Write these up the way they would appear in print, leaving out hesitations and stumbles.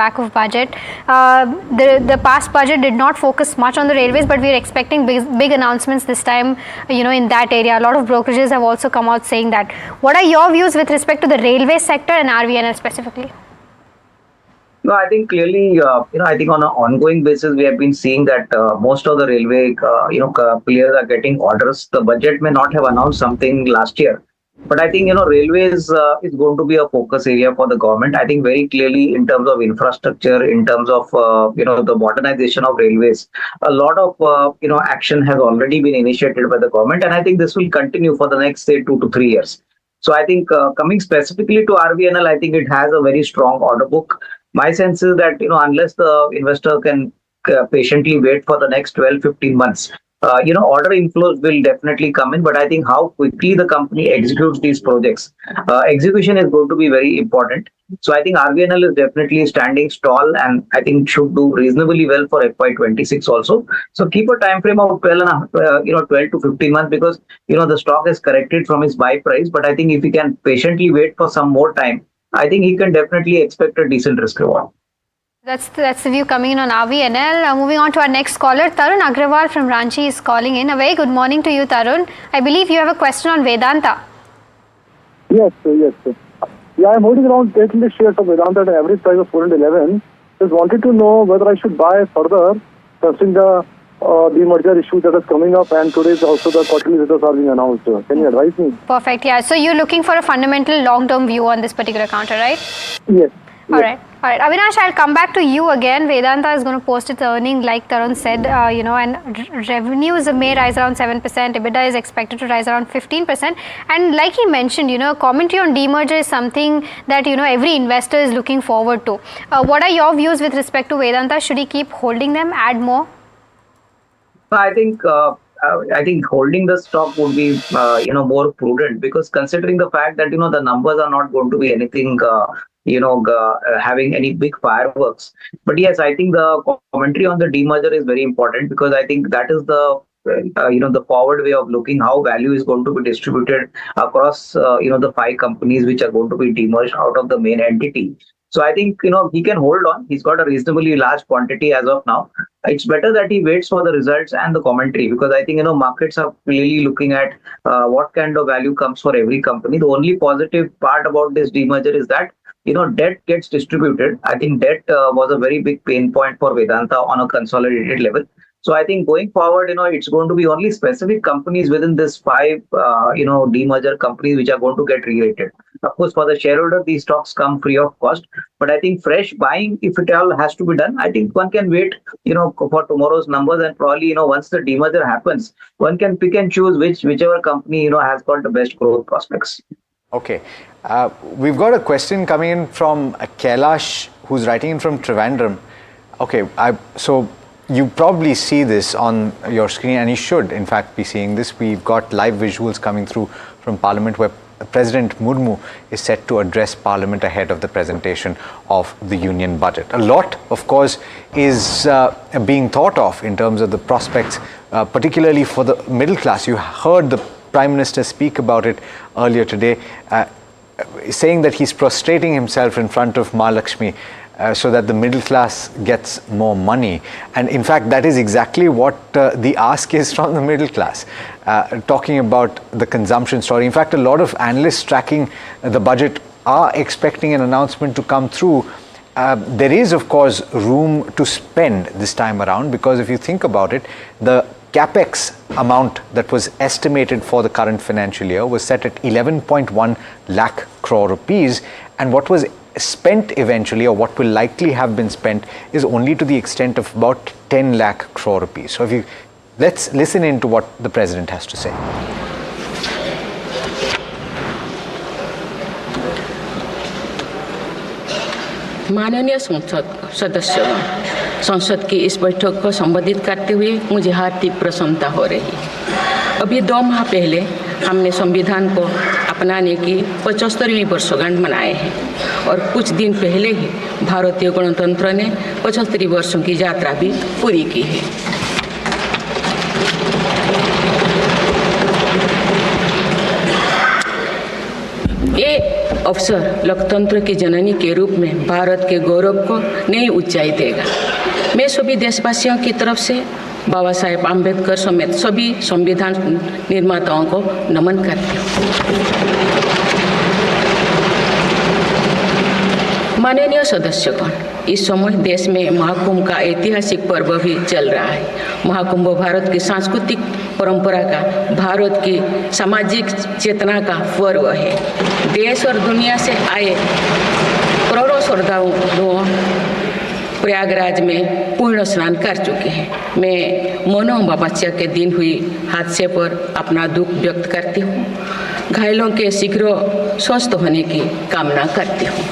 back of budget. The past budget did not focus much on the railways, but we are expecting big announcements this time, in that area. A lot of brokerages have also come out saying that. What are your views with respect to the railway sector and RVNL specifically? No, I think clearly, I think on an ongoing basis, we have been seeing that most of the railway, players are getting orders. The budget may not have announced something last year, but I think, railways is going to be a focus area for the government. I think very clearly in terms of infrastructure, in terms of, the modernization of railways, a lot of, action has already been initiated by the government. And I think this will continue for the next, say, 2 to 3 years. So I think coming specifically to RVNL, I think it has a very strong order book. My sense is that, unless the investor can patiently wait for the next 12-15 months, order inflows will definitely come in. But I think how quickly the company executes these projects, execution is going to be very important. So I think RVNL is definitely standing tall, and I think should do reasonably well for FY26 also. So keep a time frame of 12 to 15 months, because, the stock has corrected from its buy price. But I think if he can patiently wait for some more time, I think he can definitely expect a decent risk reward. That's the view coming in on RVNL. Moving on to our next caller, Tarun Agrawal from Ranchi is calling in. A very good morning to you, Tarun. I believe you have a question on Vedanta. Yes, sir. Yeah, I'm holding around 800 shares of Vedanta at an average price of 411. Just wanted to know whether I should buy further, considering the merger issue that is coming up, and today is also the quarterly results are being announced. Can you advise me? Perfect. Yeah. So you're looking for a fundamental long-term view on this particular counter, right? Yes. All right. Avinash, I'll come back to you again. Vedanta is going to post its earnings, like Tarun said, and revenues may rise around 7%. EBITDA is expected to rise around 15%. And like he mentioned, commentary on demerger is something that, every investor is looking forward to. What are your views with respect to Vedanta? Should he keep holding them, add more? I think holding the stock would be, more prudent, because considering the fact that, the numbers are not going to be anything, having any big fireworks. But yes, I think the commentary on the demerger is very important, because I think that is the, the forward way of looking how value is going to be distributed across, the 5 companies which are going to be demerged out of the main entity. So I think, he can hold on. He's got a reasonably large quantity as of now. It's better that he waits for the results and the commentary, because I think, markets are really looking at what kind of value comes for every company. The only positive part about this demerger is that, debt gets distributed. I think debt was a very big pain point for Vedanta on a consolidated level. So I think going forward, it's going to be only specific companies within this 5, demerger companies which are going to get re-rated. Of course, for the shareholder, these stocks come free of cost. But I think fresh buying, if it all has to be done, I think one can wait, for tomorrow's numbers, and probably, once the demerger happens, one can pick and choose whichever company, has got the best growth prospects. Okay. We've got a question coming in from Kailash, who's writing in from Trivandrum. Okay, so you probably see this on your screen, and you should in fact be seeing this. We've got live visuals coming through from Parliament, where President Murmu is set to address Parliament ahead of the presentation of the Union budget. A lot, of course, is being thought of in terms of the prospects, particularly for the middle class. You heard the Prime Minister speak about it earlier today, saying that he's prostrating himself in front of Mahalakshmi so that the middle class gets more money. And in fact, that is exactly what the ask is from the middle class, talking about the consumption story. In fact, a lot of analysts tracking the budget are expecting an announcement to come through. There is, of course, room to spend this time around, because if you think about it, the capex amount that was estimated for the current financial year was set at 11.1 lakh crore rupees, and what was spent eventually, or what will likely have been spent, is only to the extent of about 10 lakh crore rupees. So let's listen in to what the President has to say. माननीय सदस्य, संसद की इस बैठक को संबोधित करते हुए मुझे हार्दिक प्रसन्नता हो रही है। अभी 2 माह पहले हमने संविधान को अपनाने की 75वीं वर्षगांठ मनाए हैं, और कुछ दिन पहले ही भारतीय गणतंत्र ने 75 वर्षों की यात्रा भी पूरी की है। ये अवसर लोकतंत्र की जननी के रूप में भारत के गौरव को नई ऊंचाई देगा। मैं सभी देशवासियों की तरफ से बाबा साहेब आम्बेडकर समेत सभी संविधान निर्माताओं को नमन करती हूँ। माननीय सदस्यगण, इस समय देश में महाकुंभ का ऐतिहासिक पर्व भी चल रहा है। महाकुंभ भारत की सांस्कृतिक परंपरा का, भारत की सामाजिक चेतना का पर्व है। देश और दुनिया से आए करोड़ों श्रद्धालुओं प्रयागराज में पूर्ण स्नान कर चुके हैं। मैं मनो अमावस्या के दिन हुई हादसे पर अपना दुख व्यक्त करती हूँ। घायलों के शीघ्र स्वस्थ होने की कामना करती हूँ।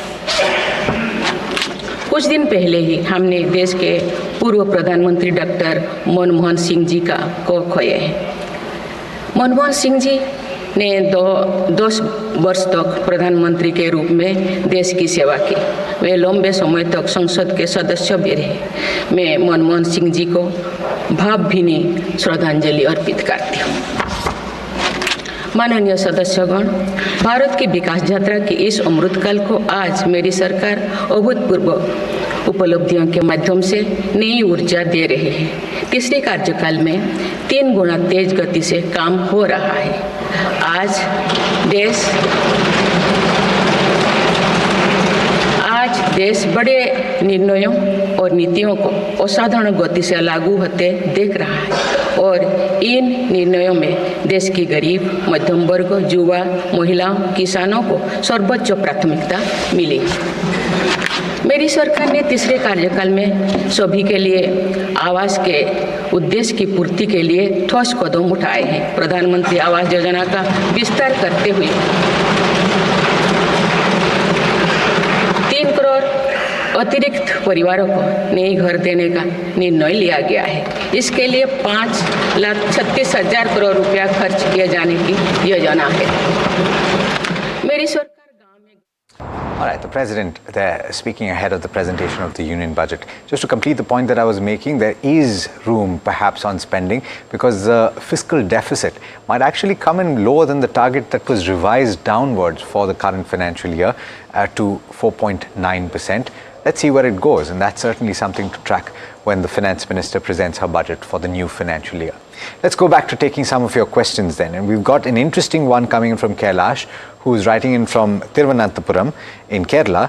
कुछ दिन पहले ही हमने देश के पूर्व प्रधानमंत्री डॉक्टर मनमोहन सिंह जी को खोए हैं। मनमोहन सिंह जी ने 10 वर्ष तक प्रधानमंत्री के रूप में देश की सेवा की। वे लंबे समय तक संसद के सदस्य भी रहे। मैं मनमोहन सिंह जी को भावभीनी श्रद्धांजलि अर्पित करती हूँ। माननीय सदस्यगण, भारत की विकास यात्रा की इस अमृतकाल को आज मेरी सरकार अभूतपूर्व उपलब्धियों के माध्यम से नई ऊर्जा दे रही है। तीसरे कार्यकाल में 3 गुना तेज गति से काम हो रहा है। आज देश बड़े निर्णयों और नीतियों को असाधारण गति से लागू होते देख रहा है और इन निर्णयों में देश की गरीब, मध्यम वर्ग, युवा, महिलाओं, किसानों को सर्वोच्च प्राथमिकता मिली। मेरी सरकार ने तीसरे कार्यकाल में सभी के लिए आवास के उद्देश्य की पूर्ति के लिए ठोस कदम उठाए हैं। प्रधानमंत्री आवास योजना का विस्तार करते हुए 3 करोड़ अतिरिक्त परिवारों को नए घर देने का निर्णय लिया गया है। इसके लिए 5,36,000 करोड़ रुपया खर्च किए जाने की योजना है। मेरी सरकार All right, the President there speaking ahead of the presentation of the Union budget. Just to complete the point that I was making, there is room perhaps on spending because the fiscal deficit might actually come in lower than the target that was revised downwards for the current financial year to 4.9%. Let's see where it goes, and that's certainly something to track when the Finance Minister presents her budget for the new financial year. Let's go back to taking some of your questions then, and we've got an interesting one coming in from Kailash, who's writing in from Thiruvananthapuram in Kerala,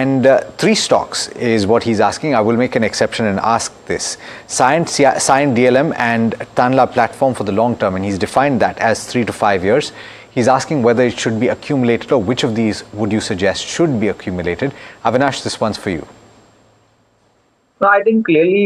and 3 stocks is what he's asking. I will make an exception and ask this. Signed DLM and Tanla platform for the long term, and he's defined that as 3 to 5 years. He's asking whether it should be accumulated or which of these would you suggest should be accumulated. Avinash, this one's for you. No, I think clearly,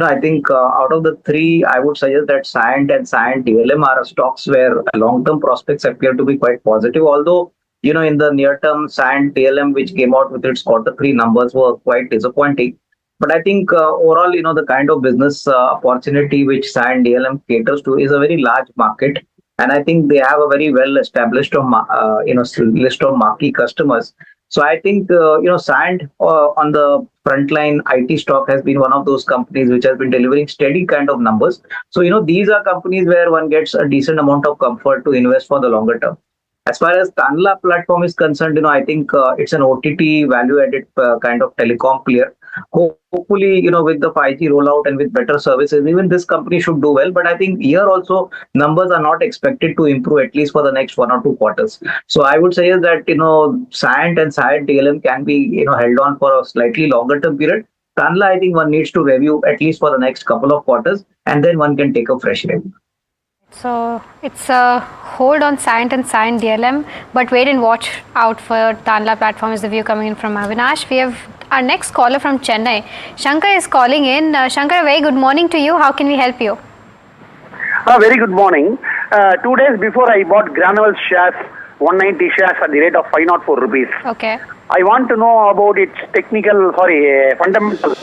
I think out of the 3, I would suggest that Cyient and Cyient DLM are stocks where long-term prospects appear to be quite positive. Although, in the near term, Cyient DLM, which came out with its Q3 numbers, were quite disappointing. But I think overall, the kind of business opportunity which Cyient DLM caters to is a very large market. And I think they have a very well-established, list of marquee customers. So I think, Cyient on the frontline IT stock has been one of those companies which has been delivering steady kind of numbers. So, these are companies where one gets a decent amount of comfort to invest for the longer term. As far as Tanla platform is concerned, I think it's an OTT value-added kind of telecom player. Hopefully, with the 5G rollout and with better services, even this company should do well. But I think here also numbers are not expected to improve at least for the next 1 or 2 quarters. So I would say that, Cyient and Cyient DLM can be, held on for a slightly longer term period. Tanla, I think one needs to review at least for the next couple of quarters, and then one can take a fresh review. So it's a hold on Cyient and Cyient DLM, but wait and watch out for Tanla platform is the view coming in from Avinash. We have our next caller from Chennai. Shankar is calling in. Shankar, a very good morning to you. How can we help you? Very good morning. 2 days before I bought Granules shares, 190 shares at the rate of 504 rupees. Okay. I want to know about its fundamental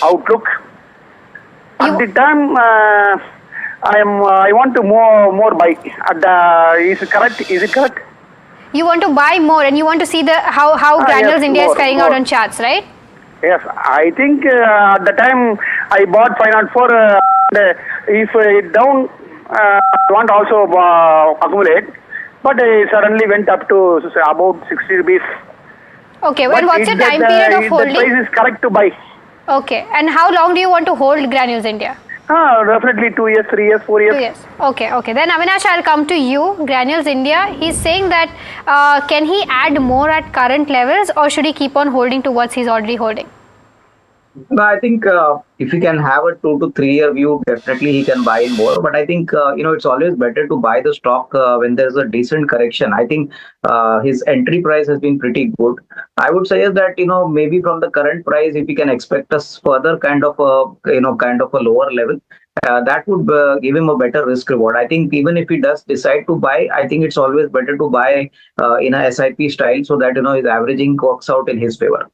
outlook. At the time, I want to more buy. Is it correct? You want to buy more and you want to see how Granules India is faring out on charts, right? Yes, I think at the time I bought 504. If it down, I want also accumulate. but it suddenly went up to about 60 rupees. Okay, But and what's your time period of the holding? price is correct to buy. Okay, and how long do you want to hold Granules India? Definitely 2 years, 3 years, 4 years. 2 years. Okay. Then Avinash, I'll come to you. Granules India, he's saying that can he add more at current levels, or should he keep on holding to what he's already holding? No, I think if he can have a 2 to 3 year view, definitely he can buy in more. But I think it's always better to buy the stock when there's a decent correction. I think his entry price has been pretty good. I would suggest that maybe from the current price, if he can expect us further kind of a lower level, that would give him a better risk reward. I think even if he does decide to buy, I think it's always better to buy in a SIP style so that his averaging works out in his favor.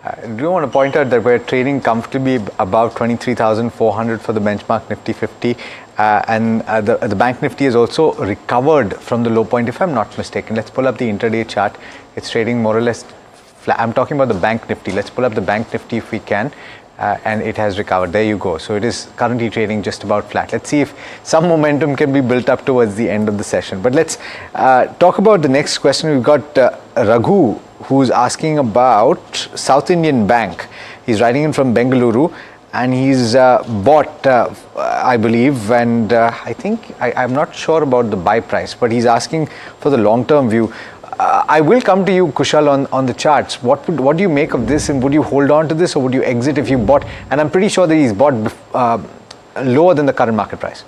I do want to point out that we're trading comfortably above 23,400 for the benchmark Nifty 50, and the Bank Nifty has also recovered from the low point, if I'm not mistaken. Let's pull up the intraday chart. It's trading more or less flat. I'm talking about the Bank Nifty. Let's pull up the Bank Nifty if we can, and it has recovered. There you go. So it is currently trading just about flat. Let's see if some momentum can be built up towards the end of the session. But let's talk about the next question. We've got Raghu, who's asking about South Indian Bank. He's writing in from Bengaluru, and he's bought, I believe, and I think, I'm not sure about the buy price, but he's asking for the long-term view. I will come to you, Kushal, on the charts. What do you make of this, and would you hold on to this, or would you exit if you bought? And I'm pretty sure that he's bought lower than the current market price.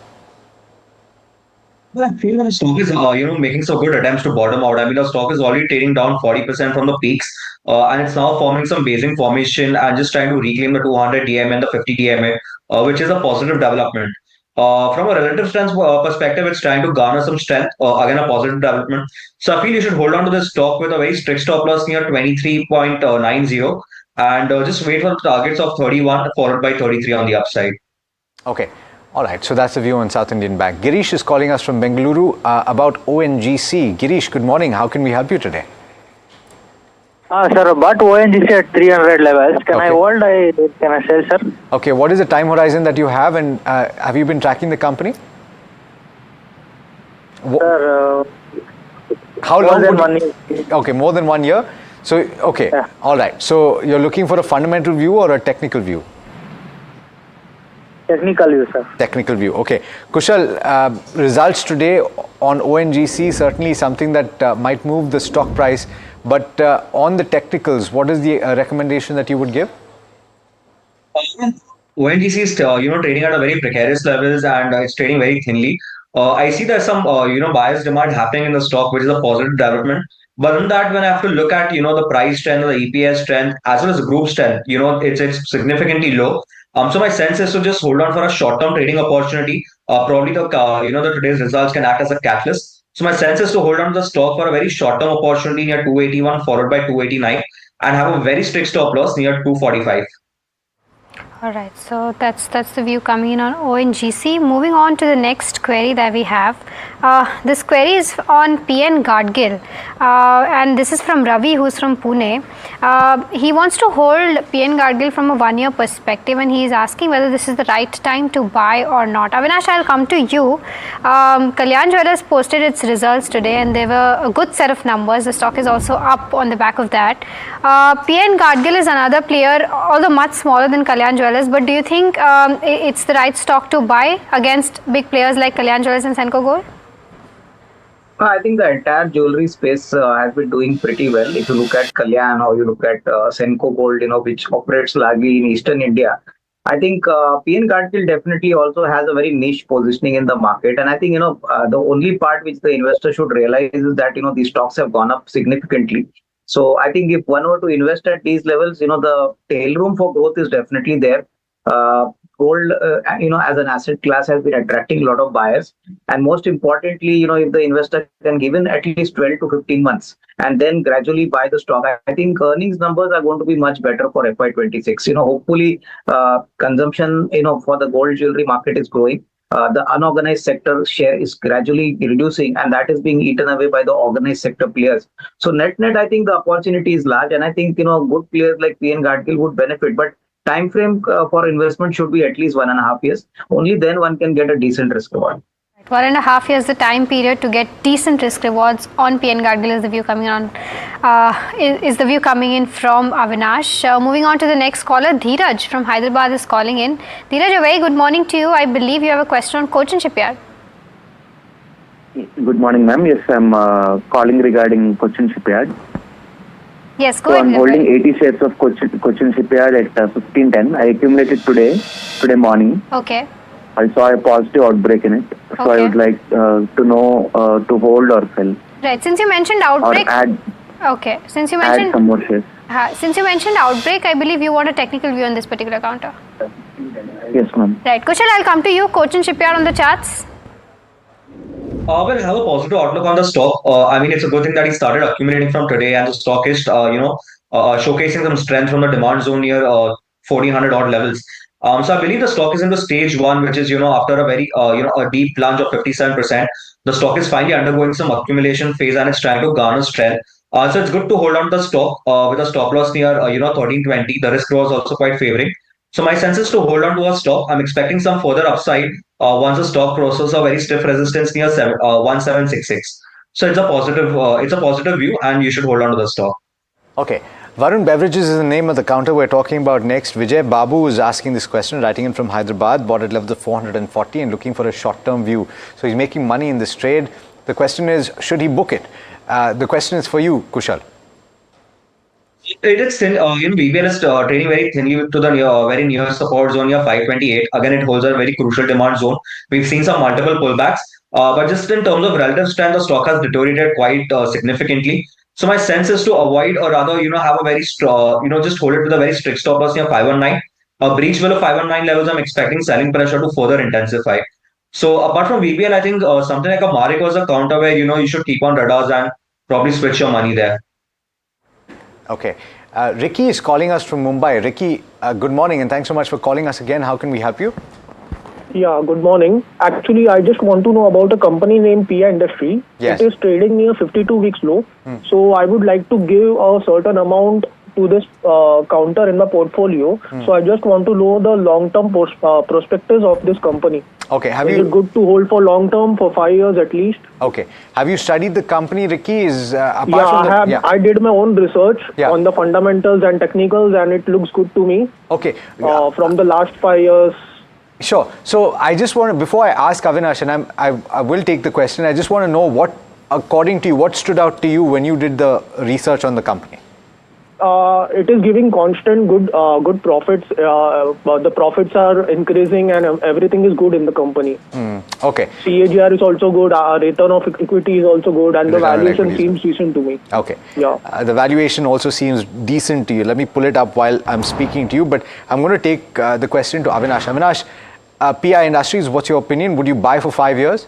Well, I feel that the stock is, making some good attempts to bottom out. I mean, the stock is already trading down 40% from the peaks, and it's now forming some basing formation and just trying to reclaim the 200 DMA and the 50 DMA, which is a positive development. From a relative strength perspective, it's trying to garner some strength, again, a positive development. So I feel you should hold on to this stock with a very strict stop loss near 23.90 and just wait for the targets of 31 followed by 33 on the upside. Okay. All right, so that's the view on South Indian Bank. Girish is calling us from Bengaluru about ONGC. Girish, good morning. How can we help you today? Sir, but ONGC at 300 levels. Can Okay. I hold? Can I sell, sir? Okay, what is the time horizon that you have, and have you been tracking the company? Sir, How more long? than would 1 you- year. Okay, more than 1 year. So, okay, Yeah. all right. So you're looking for a fundamental view or a technical view? Technical view, sir. Technical view. Okay. Kushal, results today on ONGC, certainly something that might move the stock price. But on the technicals, what is the recommendation that you would give? ONGC is trading at a very precarious levels, and it's trading very thinly. I see there's some buyer's demand happening in the stock, which is a positive development. But in that, when I have to look at the price trend, the EPS trend, as well as group trend, it's significantly low. So my sense is to just hold on for a short-term trading opportunity. Probably the today's results can act as a catalyst. So my sense is to hold on to the stock for a very short-term opportunity near 281 followed by 289, and have a very strict stop loss near 245. All right, so that's the view coming in on ONGC. Moving on to the next query that we have. This query is on PN Gadgil, and this is from Ravi, who's from Pune. He wants to hold PN Gadgil from a 1 year perspective, and he is asking whether this is the right time to buy or not. Avinash, I'll come to you. Kalyan Jewellers posted its results today, and they were a good set of numbers. The stock is also up on the back of that. PN Gadgil is another player, although much smaller than Kalyan Jewellers, but do you think it's the right stock to buy against big players like Kalyan Jewellers and Senco Gold? I think the entire jewelry space has been doing pretty well. If you look at Kalyan or you look at Senco Gold, which operates largely in Eastern India, I think PN Gadgil definitely also has a very niche positioning in the market. And I think, the only part which the investor should realize is that, these stocks have gone up significantly. So I think if one were to invest at these levels, the tail room for growth is definitely there. Gold, as an asset class has been attracting a lot of buyers. And most importantly, if the investor can give in at least 12 to 15 months and then gradually buy the stock, I think earnings numbers are going to be much better for FY26. Hopefully consumption, for the gold jewelry market is growing. The unorganized sector share is gradually reducing, and that is being eaten away by the organized sector players. So net, I think the opportunity is large, and I think, good players like PN Gadgil would benefit. But time frame for investment should be at least 1.5 years. Only then one can get a decent risk reward. 1.5 years the time period to get decent risk rewards on PN Gadgil is the view coming on. Is the view coming in from Avinash. Moving on to the next caller, Dheeraj from Hyderabad is calling in. Dheeraj, a very good morning to you. I believe you have a question on Cochin Shipyard. Good morning, ma'am. Yes, I'm calling regarding Cochin Shipyard. Yes, go So ahead. I'm holding 80 shares of Cochin Shipyard at 1510. I accumulated today morning. Okay. I saw a positive outbreak in it. So I Okay. would like to know to hold or sell Right. Since you mentioned or outbreak. add Okay. Since you some mentioned more shares. since you mentioned outbreak, I believe you want a technical view on this particular counter. Yes, ma'am. Right. Kushal, I'll come to you. Cochin Shipyard on the charts. Well, I have a positive outlook on the stock. I mean, it's a good thing that he started accumulating from today, and the stock is, showcasing some strength from the demand zone near 1400 odd levels. So I believe the stock is in the stage one, which is, after a very, a deep plunge of 57%, the stock is finally undergoing some accumulation phase and it's trying to garner strength. So it's good to hold on to the stock with a stop loss near, 1320. The risk was also quite favoring. So my sense is to hold on to a stock. I'm expecting some further upside once the stock crosses a very stiff resistance near 1766. So it's a positive view, and you should hold on to the stock. Okay. Varun Beverages is the name of the counter we're talking about next. Vijay Babu is asking this question, writing in from Hyderabad, bought at levels of 440 and looking for a short-term view. So he's making money in this trade. The question is, should he book it? The question is for you, Kushal. It is thin. BBL is trading very thinly to the very near support zone near 528. Again, it holds a very crucial demand zone. We've seen some multiple pullbacks, but just in terms of relative strength, the stock has deteriorated quite significantly. So my sense is to avoid, or rather, have a very strong, just hold it with a very strict stop loss near 519. A breach below 519 levels, I'm expecting selling pressure to further intensify. So apart from VBL, I think something like a Marico is a counter where you should keep on radars and probably switch your money there. Okay. Ricky is calling us from Mumbai. Ricky, good morning and thanks so much for calling us again. How can we help you? Yeah, good morning. Actually, I just want to know about a company named PI Industry. Yes. It is trading near 52 weeks low. So I would like to give a certain amount to this counter in my portfolio. So I just want to know the long-term prospectus of this company. Okay. Is it good to hold for long-term for 5 years at least? Okay. Have you studied the company, Ricky? I did my own research on the fundamentals and technicals, and it looks good to me. Okay. From the last 5 years. Sure. So I just want to, before I ask Avinash, and I will take the question, I just want to know what, according to you, what stood out to you when you did the research on the company? It is giving constant good profits. The profits are increasing and everything is good in the company. Okay. CAGR is also good. Return of equity is also good, and the valuation seems decent to me. Okay. Yeah. The valuation also seems decent to you. Let me pull it up while I'm speaking to you, but I'm going to take the question to Avinash. Avinash, PI Industries, what's your opinion? Would you buy for 5 years?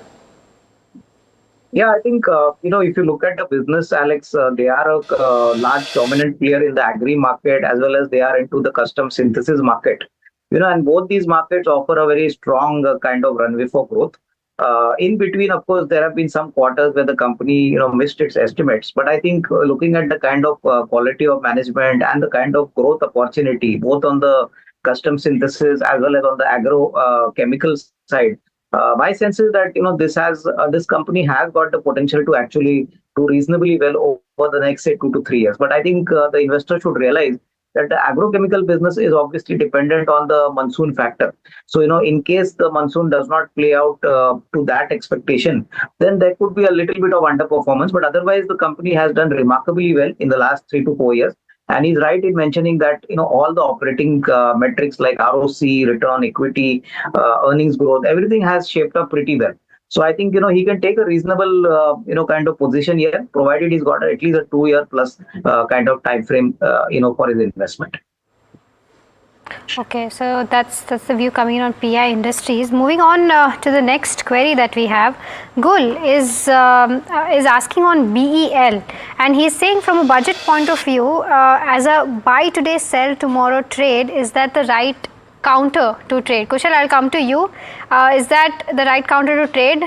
Yeah, I think, if you look at the business, Alex, they are a large dominant player in the agri market as well as they are into the custom synthesis market. And both these markets offer a very strong kind of runway for growth. In between, of course, there have been some quarters where the company, missed its estimates. But I think looking at the kind of quality of management and the kind of growth opportunity, both on the custom synthesis as well as on the agro chemicals side, my sense is that this company has got the potential to actually do reasonably well over the next, say, 2 to 3 years. But I think the investor should realize that the agrochemical business is obviously dependent on the monsoon factor. So, in case the monsoon does not play out to that expectation, then there could be a little bit of underperformance. But otherwise, the company has done remarkably well in the last 3 to 4 years. And he's right in mentioning that, all the operating metrics like ROC, return on equity, earnings growth, everything has shaped up pretty well. So I think, he can take a reasonable, kind of position here, provided he's got at least a 2-year plus kind of time frame, for his investment. Okay, so that's the view coming in on PI Industries. Moving on to the next query that we have, Gul is asking on BEL, and he's saying from a budget point of view, as a buy today, sell tomorrow trade, is that the right counter to trade? Kushal, I'll come to you. Is that the right counter to trade?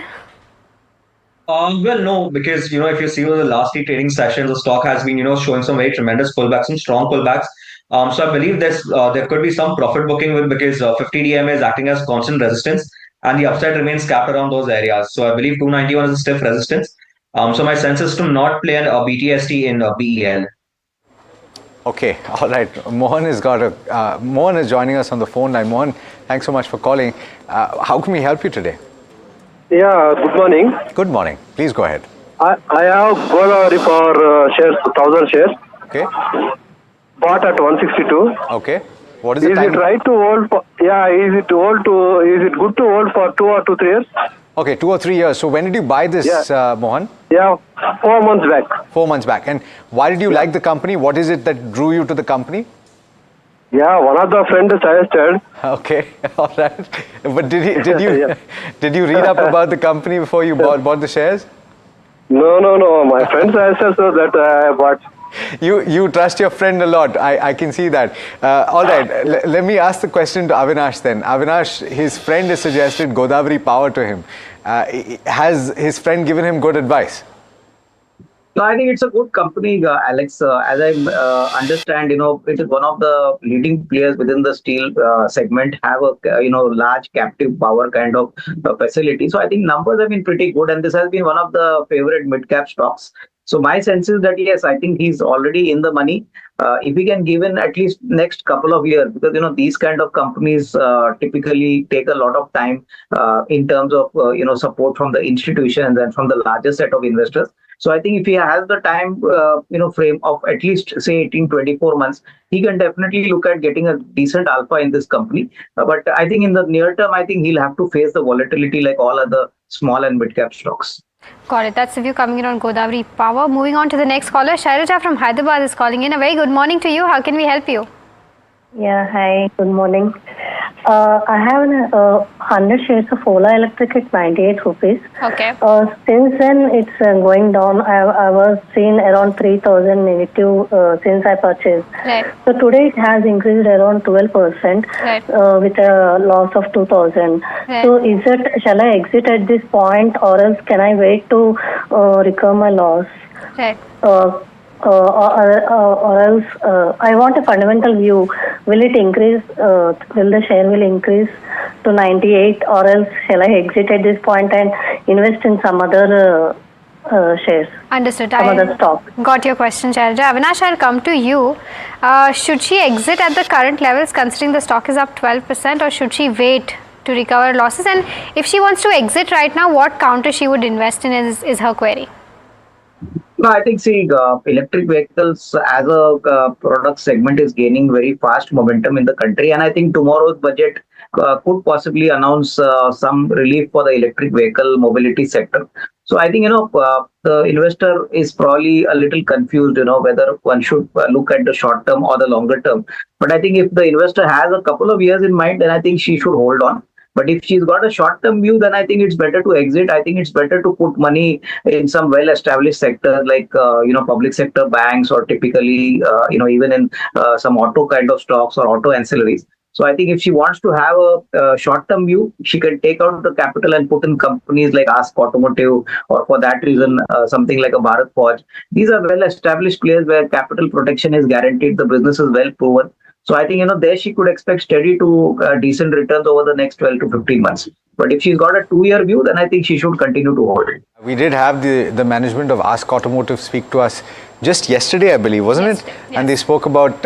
Well, no, because if you see over the last 3 trading sessions, the stock has been showing some very tremendous pullbacks, some strong pullbacks. So I believe there could be some profit booking because 50 DM is acting as constant resistance. and the upside remains capped around those areas. So I believe 291 is a stiff resistance. So my sense is to not play a BTST in BEL. Okay, all right. Mohan is joining us on the phone line. Mohan, thanks so much for calling. How can we help you today? Yeah, good morning. Good morning. Please go ahead. I have Godavari for shares, 1,000 shares. Okay. Bought at 162. Okay. What is the Is time? it right to hold for, is it good to hold for 2 or 2, 3 years? Okay, 2 or 3 years. So when did you buy this, Mohan? Yeah, 4 months back. 4 months back. And why did you like the company? What is it that drew you to the company? Yeah, one of the friends suggested. Okay, all right. But did you read up about the company before you bought the shares? No. My friend suggested so that I bought. You trust your friend a lot. I can see that. All right. Let me ask the question to Avinash then. Avinash, his friend has suggested Godavari Power to him. Has his friend given him good advice? No, I think it's a good company, Alex. As I understand, it is one of the leading players within the steel segment, have a large captive power kind of facility. So I think numbers have been pretty good, and this has been one of the favorite mid-cap stocks. So my sense is that yes, I think he's already in the money. If he can give in at least next couple of years, because these kind of companies typically take a lot of time in terms of support from the institutions and from the larger set of investors. So I think if he has the time frame of at least say 18-24 months, he can definitely look at getting a decent alpha in this company. But I think in the near term, I think he'll have to face the volatility like all other small and mid-cap stocks. Got it. That's the view coming in on Godavari Power. Moving on to the next caller, Shailja from Hyderabad is calling in. A very good morning to you. How can we help you? Yeah, hi, good morning. I have 100 shares of Ola Electric at 98 rupees. Okay. Since then, it's going down. I was seeing around 3,000 negative since I purchased. Right. So today it has increased around 12%, right. With a loss of 2,000. Right. So shall I exit at this point, or else can I wait to recover my loss? Right. Or else I want a fundamental view. Will it increase? Will the share will increase to 98, or else shall I exit at this point and invest in some other shares? Understood. Some other stock. Got your question, Shailja. Avinash, I'll come to you. Should she exit at the current levels, considering the stock is up 12%, or should she wait to recover losses? And if she wants to exit right now, what counter she would invest in is her query. No, I think electric vehicles as a product segment is gaining very fast momentum in the country, and I think tomorrow's budget could possibly announce some relief for the electric vehicle mobility sector. So I think the investor is probably a little confused, whether one should look at the short term or the longer term. But I think if the investor has a couple of years in mind, then I think she should hold on. But if she's got a short-term view, then I think it's better to exit. I think it's better to put money in some well-established sectors like, public sector banks, or typically, even in some auto kind of stocks or auto ancillaries. So I think if she wants to have a short-term view, she can take out the capital and put in companies like Ask Automotive, or for that reason, something like a Bharat Forge. These are well-established players where capital protection is guaranteed. The business is well proven. So I think, there she could expect steady to decent returns over the next 12 to 15 months. But if she's got a 2-year view, then I think she should continue to hold it. We did have the management of Ask Automotive speak to us just yesterday, I believe, wasn't it? Yes. And they spoke about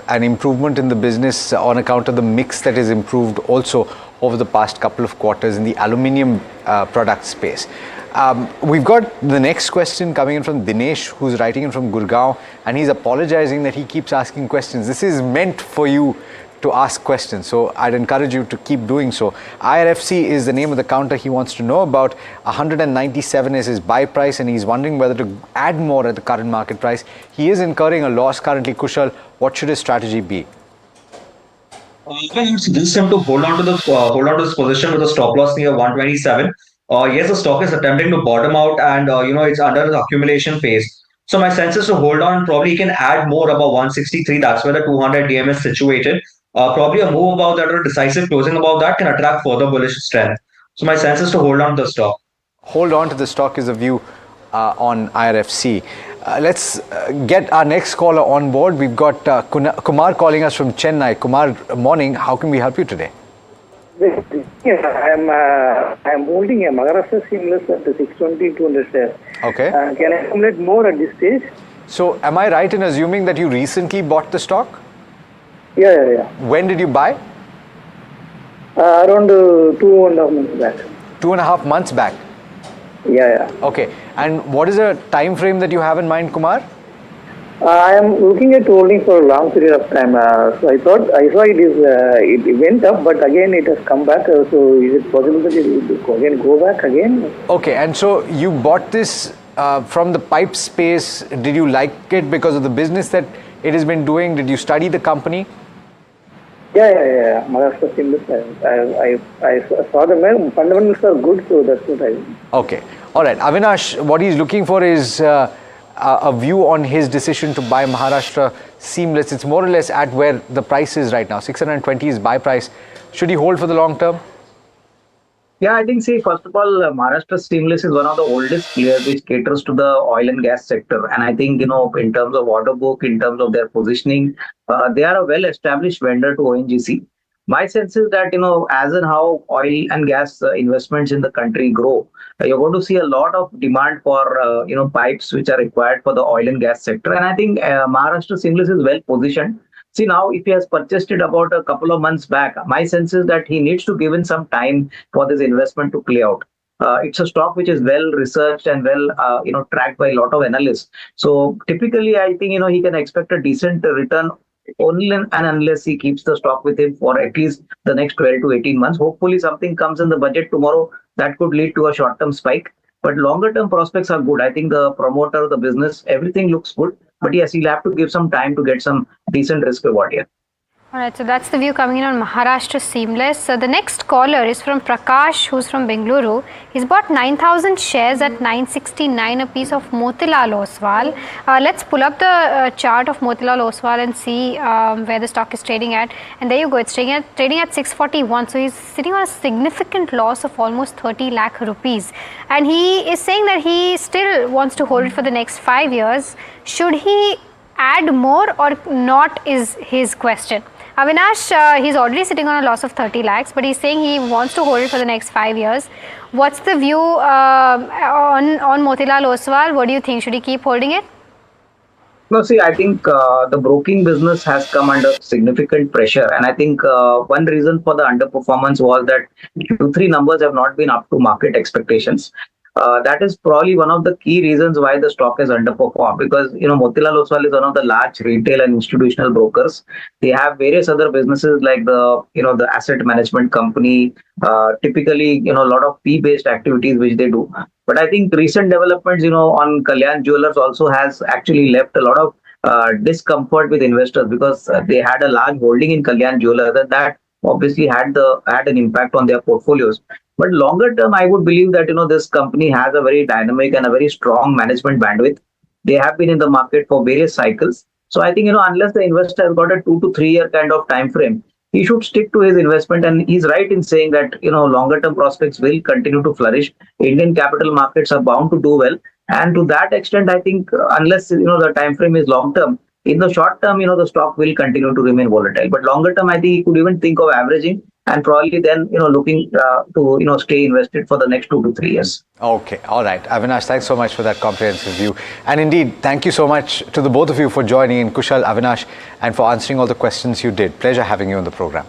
an improvement in the business on account of the mix that is improved also over the past couple of quarters in the aluminium product space. We've got the next question coming in from Dinesh, who's writing in from Gurgaon, and he's apologizing that he keeps asking questions. This is meant for you to ask questions, so I'd encourage you to keep doing so. IRFC is the name of the counter he wants to know about. 197 is his buy price, and he's wondering whether to add more at the current market price. He is incurring a loss currently. Kushal, what should his strategy be? This time to hold on to this position with a stop loss near 127. Yes, the stock is attempting to bottom out, and it's under the accumulation phase. So my sense is to hold on. Probably can add more above 163. That's where the 200 DM is situated. Probably a move above that or a decisive closing above that can attract further bullish strength. So my sense is to hold on to the stock. Hold on to the stock is a view on IRFC. Let's get our next caller on board. We've got Kumar calling us from Chennai. Kumar, morning. How can we help you today? I am holding a Maharashtra Seamless at the 620-200 shares. Okay. Can I accumulate more at this stage? So am I right in assuming that you recently bought the stock? Yeah. When did you buy? Around 2.5 months back. 2.5 months back. Yeah. Okay. And what is the time frame that you have in mind, Kumar? I am looking at holding for a long period of time. So I saw it went up, but again it has come back. So is it possible that it will again go back again? Okay. And so you bought this from the pipe space. Did you like it because of the business that it has been doing? Did you study the company? Yeah. Maharashtra Seamless. I saw the fundamentals are good, so that's what I. Okay. All right. Avinash, what he's looking for is a view on his decision to buy Maharashtra Seamless. It's more or less at where the price is right now. 620 is buy price. Should he hold for the long term? Yeah, I think, first of all, Maharashtra Seamless is one of the oldest players which caters to the oil and gas sector. And I think, in terms of order book, in terms of their positioning, they are a well-established vendor to ONGC. My sense is that, as and how oil and gas investments in the country grow, you're going to see a lot of demand for, pipes which are required for the oil and gas sector. And I think Maharashtra Seamless is well positioned. See, now if he has purchased it about a couple of months back, my sense is that he needs to give in some time for this investment to play out. It's a stock which is well researched and well, tracked by a lot of analysts. So typically, I think, he can expect a decent return only and unless he keeps the stock with him for at least the next 12 to 18 months. Hopefully something comes in the budget tomorrow that could lead to a short-term spike. But longer-term prospects are good. I think the promoter, the business, everything looks good. But yes, he'll have to give some time to get some decent risk reward here. All right, so that's the view coming in on Maharashtra Seamless. So the next caller is from Prakash, who's from Bengaluru. He's bought 9,000 shares at 969 a piece of Motilal Oswal. Let's pull up the chart of Motilal Oswal and see where the stock is trading at. And there you go, it's trading at 641. So he's sitting on a significant loss of almost 30 lakh rupees. And he is saying that he still wants to hold it for the next 5 years. Should he add more or not is his question. Avinash, he's already sitting on a loss of 30 lakhs, but he's saying he wants to hold it for the next 5 years. What's the view on Motilal Oswal? What do you think? Should he keep holding it? No, I think the broking business has come under significant pressure. And I think one reason for the underperformance was that Q3 numbers have not been up to market expectations. That is probably one of the key reasons why the stock has underperformed, because Motilal Oswal is one of the large retail and institutional brokers. They have various other businesses like the asset management company, typically a lot of fee-based activities which they do. But I think recent developments on Kalyan Jewellers also has actually left a lot of discomfort with investors, because they had a large holding in Kalyan Jewellers, and that obviously had an impact on their portfolios. But longer term, I would believe that this company has a very dynamic and a very strong management bandwidth. They have been in the market for various cycles. So I think unless the investor has got a 2 to 3 year kind of time frame, he should stick to his investment. And he's right in saying that longer term prospects will continue to flourish. Indian capital markets are bound to do well. And to that extent, I think unless the time frame is long term, in the short term, the stock will continue to remain volatile. But longer term, I think he could even think of averaging and probably then, looking to, stay invested for the next 2 to 3 years. Okay. All right. Avinash, thanks so much for that comprehensive view. And indeed, thank you so much to the both of you for joining in, Kushal, Avinash, and for answering all the questions you did. Pleasure having you on the program.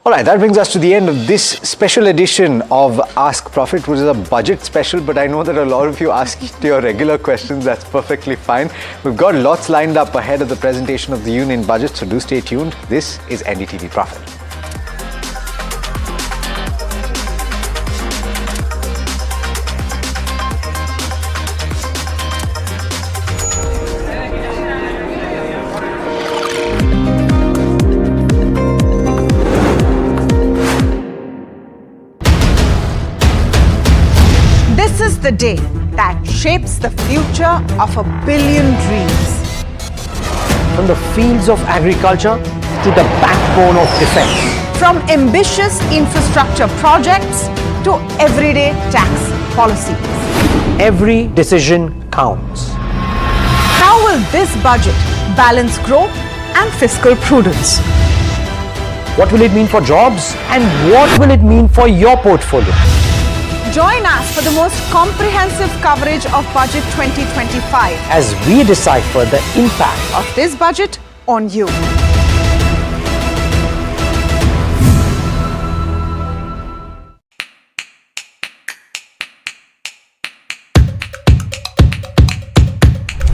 All right, that brings us to the end of this special edition of Ask Profit, which is a budget special, but I know that a lot of you asked your regular questions. That's perfectly fine. We've got lots lined up ahead of the presentation of the Union Budget, so do stay tuned. This is NDTV Profit. The day that shapes the future of 1 billion dreams. From the fields of agriculture to the backbone of defense. From ambitious infrastructure projects to everyday tax policies. Every decision counts. How will this budget balance growth and fiscal prudence? What will it mean for jobs? And what will it mean for your portfolio? Join us for the most comprehensive coverage of Budget 2025 as we decipher the impact of this budget on you.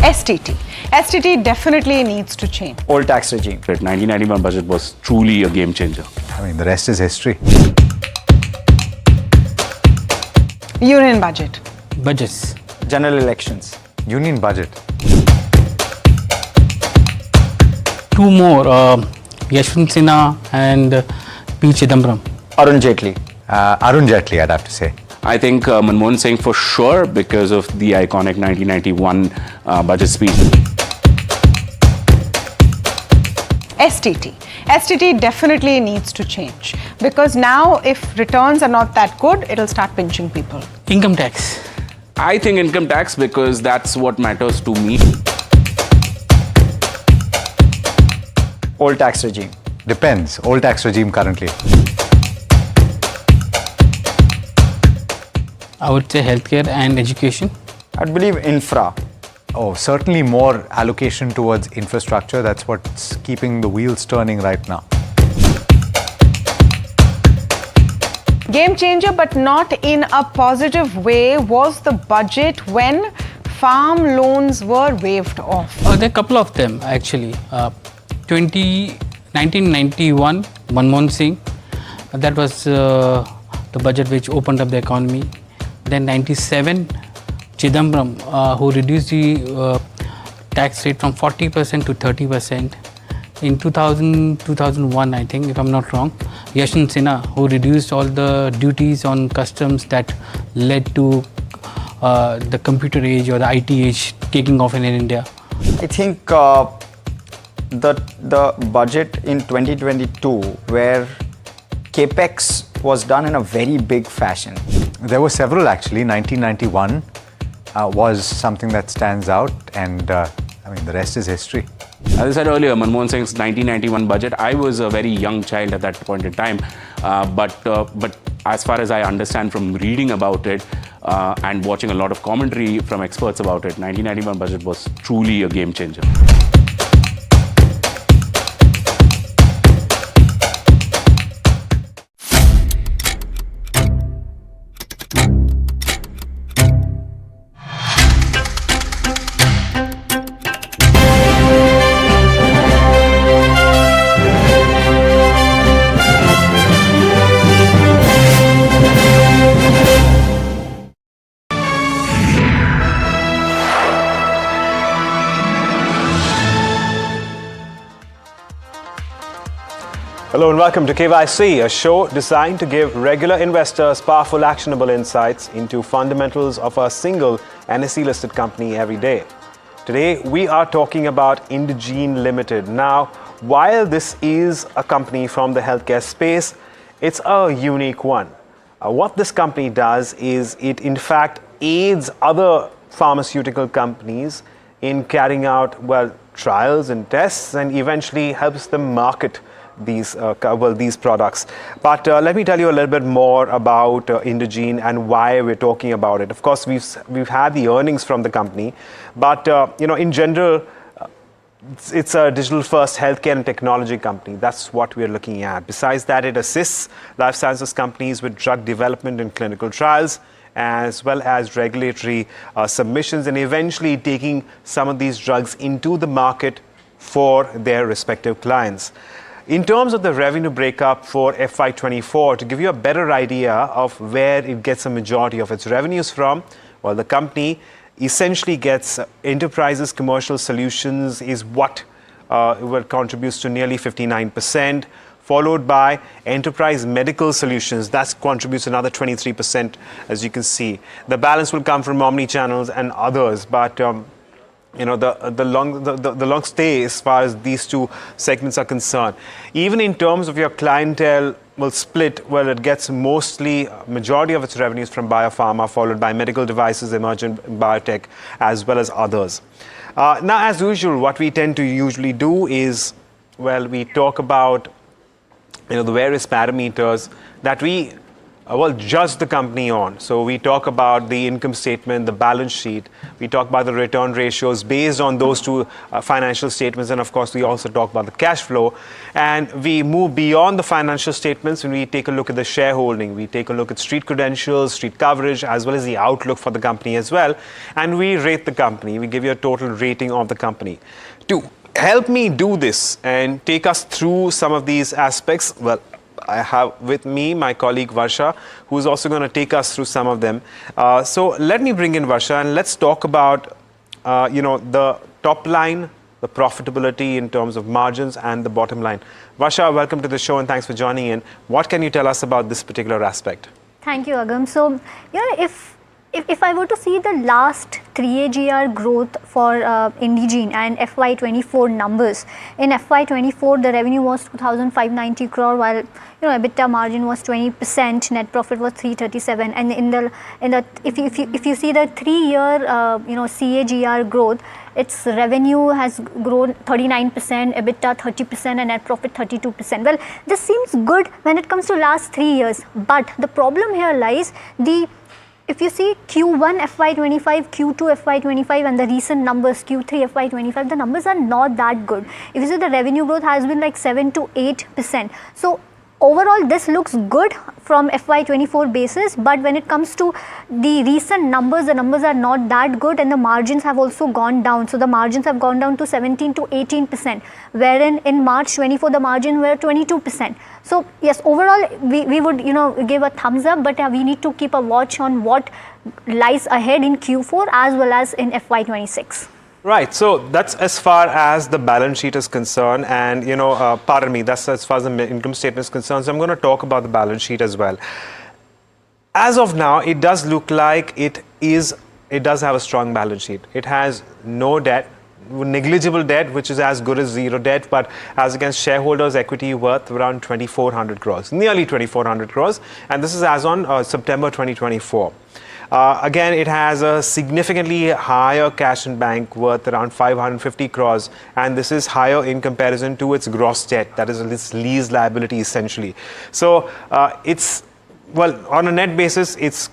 STT. STT definitely needs to change. Old tax regime. The 1991 budget was truly a game changer. I mean, the rest is history. Union budget. Budgets. General elections. Union budget. Two more, Yashwant Sinha and P. Chidambaram. Arun Jaitley. Arun Jaitley, I'd have to say. I think Manmohan Singh for sure because of the iconic 1991 budget speech. STT. STT definitely needs to change because now if returns are not that good, it'll start pinching people. Income tax. I think income tax because that's what matters to me. Old tax regime. Depends. Old tax regime currently. I would say healthcare and education. I'd believe infra. Oh, certainly more allocation towards infrastructure. That's what's keeping the wheels turning right now. Game changer, but not in a positive way, was the budget when farm loans were waived off. There are a couple of them actually. 1991, Manmohan Singh, that was the budget which opened up the economy. Then 97, Chidambaram, who reduced the tax rate from 40% to 30%. In 2001, I think, if I'm not wrong, Yashwant Sinha, who reduced all the duties on customs that led to the computer age or the IT age taking off in India. I think the budget in 2022 where capex was done in a very big fashion. There were several actually. 1991 was something that stands out, and I mean the rest is history. As I said earlier, Manmohan Singh's 1991 budget, I was a very young child at that point in time, but as far as I understand from reading about it and watching a lot of commentary from experts about it, 1991 budget was truly a game changer. Hello and welcome to KYC, a show designed to give regular investors powerful, actionable insights into fundamentals of a single NSE-listed company every day. Today, we are talking about Indegene Limited. Now, while this is a company from the healthcare space, it's a unique one. What this company does is it, in fact, aids other pharmaceutical companies in carrying out, trials and tests and eventually helps them market these products. But let me tell you a little bit more about Indegene and why we're talking about it. Of course, we've had the earnings from the company, but in general, it's a digital-first healthcare and technology company. That's what we're looking at. Besides that, it assists life sciences companies with drug development and clinical trials, as well as regulatory submissions, and eventually taking some of these drugs into the market for their respective clients. In terms of the revenue breakup for FY24, to give you a better idea of where it gets a majority of its revenues from, the company essentially gets enterprises commercial solutions is what contributes to nearly 59%, followed by enterprise medical solutions. That contributes another 23%, as you can see. The balance will come from omni-channels and others, but the long stay as far as these two segments are concerned. Even in terms of your clientele will split, it gets mostly majority of its revenues from biopharma, followed by medical devices, emergent biotech, as well as others. Now, as usual, what we tend to usually do is, we talk about the various parameters that we judge the company on. So we talk about the income statement, the balance sheet, we talk about the return ratios based on those two financial statements, and of course we also talk about the cash flow, and we move beyond the financial statements and we take a look at the shareholding, we take a look at street credentials, street coverage, as well as the outlook for the company as well, and we rate the company. We give you a total rating of the company. To help me do this and take us through some of these aspects, well, I have with me my colleague Varsha, who is also going to take us through some of them. So let me bring in Varsha and let's talk about, the top line, the profitability in terms of margins, and the bottom line. Varsha, welcome to the show and thanks for joining in. What can you tell us about this particular aspect? Thank you, Agam. So, if I were to see the last 3 AGR growth for Indegene and FY24 numbers, in FY24 the revenue was 2,590 crore, while EBITDA margin was 20%, net profit was 337, and if you see the 3-year CAGR growth, its revenue has grown 39%, EBITDA 30%, and net profit 32%. Well, this seems good when it comes to last 3 years, but the problem here lies if you see Q1 FY25, Q2 FY25 and the recent numbers Q3 FY25, the numbers are not that good. If you see, the revenue growth has been like 7 to 8%. So overall this looks good from FY24 basis, but when it comes to the recent numbers, the numbers are not that good, and the margins have also gone down. So the margins have gone down to 17 to 18%, wherein in March 24 the margin were 22%. So yes, overall we would give a thumbs up, but we need to keep a watch on what lies ahead in Q4 as well as in FY26. Right, so that's as far as the balance sheet is concerned, and pardon me, that's as far as the income statement is concerned. So I'm going to talk about the balance sheet as well. As of now, it does look like it does have a strong balance sheet. It has no debt, negligible debt, which is as good as zero debt, but as against shareholders' equity worth around 2,400 crores, nearly 2,400 crores, and this is as on September 2024. Again, it has a significantly higher cash in bank worth around 550 crores, and this is higher in comparison to its gross debt, that is its lease liability essentially. So it's, well, on a net basis, it's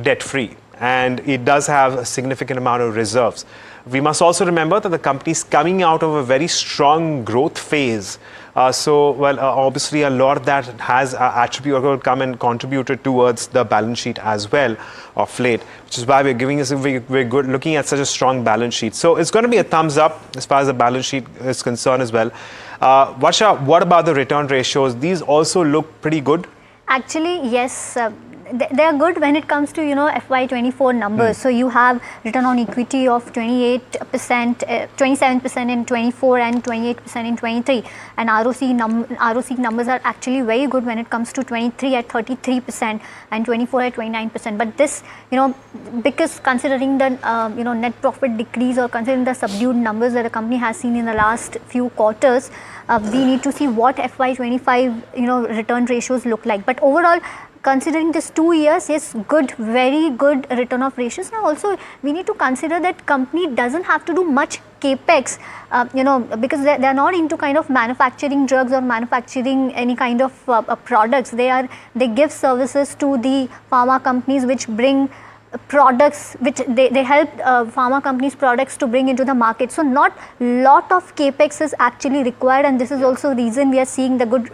debt free, and it does have a significant amount of reserves. We must also remember that the company is coming out of a very strong growth phase. Obviously a lot of that has come and contributed towards the balance sheet as well of late, which is why we're looking at such a strong balance sheet. So it's going to be a thumbs up as far as the balance sheet is concerned as well. Varsha, what about the return ratios? These also look pretty good. Actually, yes. They are good when it comes to FY24 numbers. So you have return on equity of 28%, 27% in 24 and 28% in 23, and ROC numbers are actually very good when it comes to 23 at 33% and 24 at 29%. But this because considering the net profit decrease, or considering the subdued numbers that the company has seen in the last few quarters, we need to see what FY25 return ratios look like. But overall, considering this 2 years, yes, good, very good return of ratios. Now also we need to consider that company doesn't have to do much capex, because they're not into kind of manufacturing drugs or manufacturing any kind of products. They give services to the pharma companies which bring products, which they help pharma companies' products to bring into the market. So not lot of capex is actually required, and this is also the reason we are seeing the good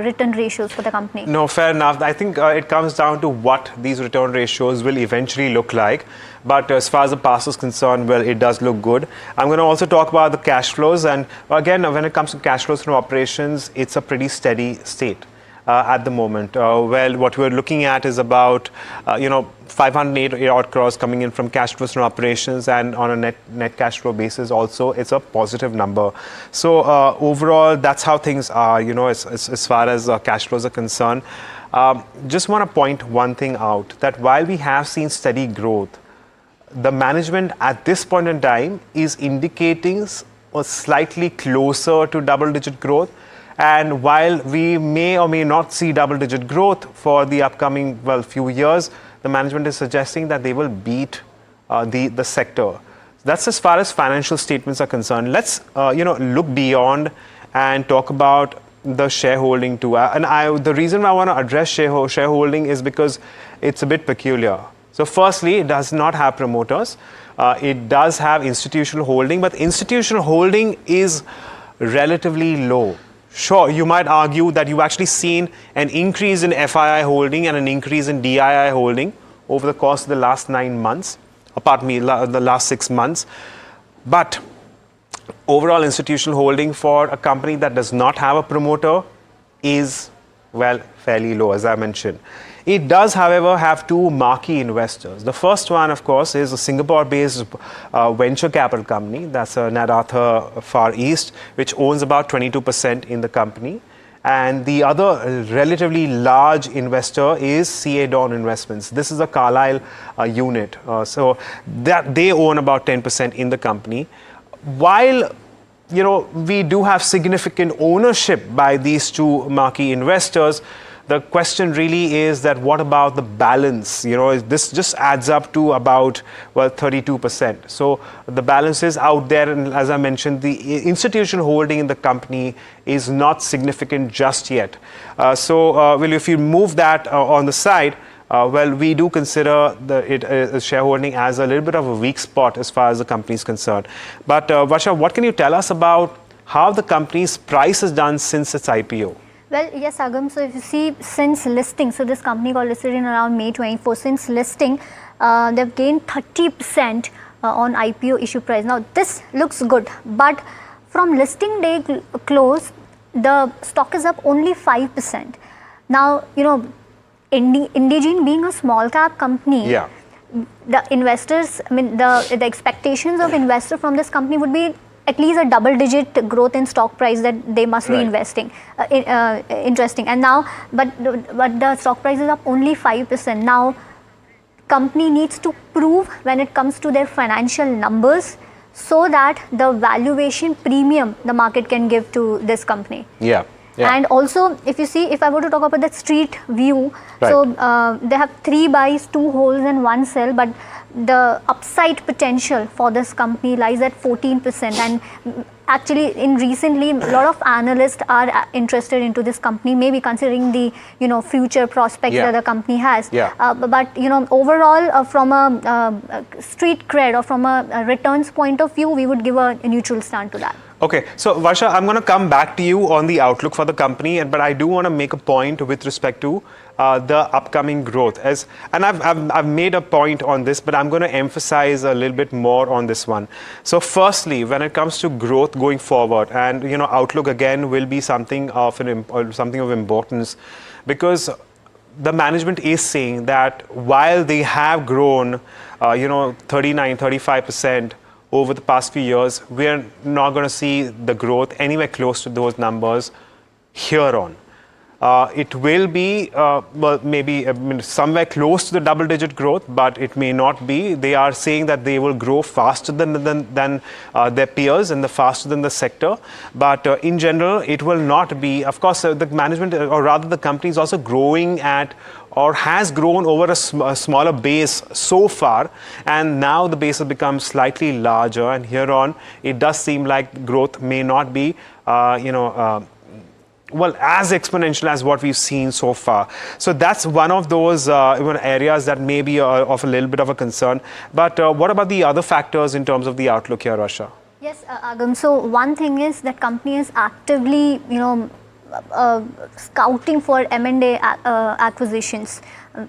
return ratios for the company. No, fair enough. I think it comes down to what these return ratios will eventually look like. But as far as the past is concerned, well, it does look good. I'm going to also talk about the cash flows, and again, when it comes to cash flows from operations, it's a pretty steady state. At the moment. What we're looking at is about 508 odd crores coming in from cash flows from operations, and on a net cash flow basis also it's a positive number. So overall, that's how things are, as far as cash flows are concerned. Just want to point one thing out, that while we have seen steady growth, the management at this point in time is indicating a slightly closer to double-digit growth. And while we may or may not see double-digit growth for the upcoming, few years, the management is suggesting that they will beat the sector. That's as far as financial statements are concerned. Let's, look beyond and talk about the shareholding too. The reason why I want to address shareholding is because it's a bit peculiar. So firstly, it does not have promoters. It does have institutional holding, but institutional holding is relatively low. Sure, you might argue that you've actually seen an increase in FII holding and an increase in DII holding over the course of the last 9 months, the last 6 months. But overall institutional holding for a company that does not have a promoter is, well, fairly low, as I mentioned. It does, however, have two marquee investors. The first one, of course, is a Singapore-based venture capital company. That's Nat Arthur Far East, which owns about 22% in the company. And the other relatively large investor is CA Dawn Investments. This is a Carlyle unit. So that they own about 10% in the company. While we do have significant ownership by these two marquee investors, the question really is that what about the balance? This just adds up to about, 32%. So the balance is out there, and as I mentioned, the institutional holding in the company is not significant just yet. If you move that on the side, we do consider the shareholding as a little bit of a weak spot as far as the company is concerned. But Varsha, what can you tell us about how the company's price has done since its IPO? Well, yes, Agam. So if you see since listing, so this company got listed in around May 24. Since listing, they've gained 30% on IPO issue price. Now this looks good, but from listing day close, the stock is up only 5%. Now, Indegene being a small cap company, the investors, the expectations of investor from this company would be at least a double-digit growth in stock price that they must be interesting. And now, but the stock price is up only 5%. Now, company needs to prove when it comes to their financial numbers, so that the valuation premium the market can give to this company. And also, if I were to talk about the street view, so they have 3 buys, 2 holds and 1 sell, but the upside potential for this company lies at 14%. And actually, recently, a lot of analysts are interested into this company, maybe considering the future prospects that the company has. But overall, from a street cred or from a returns point of view, we would give a neutral stand to that. Okay, so Varsha, I'm going to come back to you on the outlook for the company, but I do want to make a point with respect to the upcoming growth. And I've made a point on this, but I'm going to emphasize a little bit more on this one. So firstly, when it comes to growth going forward, and outlook again will be something of importance, because the management is saying that while they have grown 39-35% over the past few years, we're not going to see the growth anywhere close to those numbers here on. It will be maybe somewhere close to the double-digit growth, but it may not be. They are saying that they will grow faster than their peers and faster than the sector. But in general, it will not be. Of course, the management, or rather the company, is also growing at, or has grown over a smaller base so far, and now the base has become slightly larger, and here on it does seem like growth may not be as exponential as what we've seen so far. So that's one of those areas that may be of a little bit of a concern. But what about the other factors in terms of the outlook here, Rasha? Yes, Agam. So one thing is that company is actively, scouting for M&A acquisitions.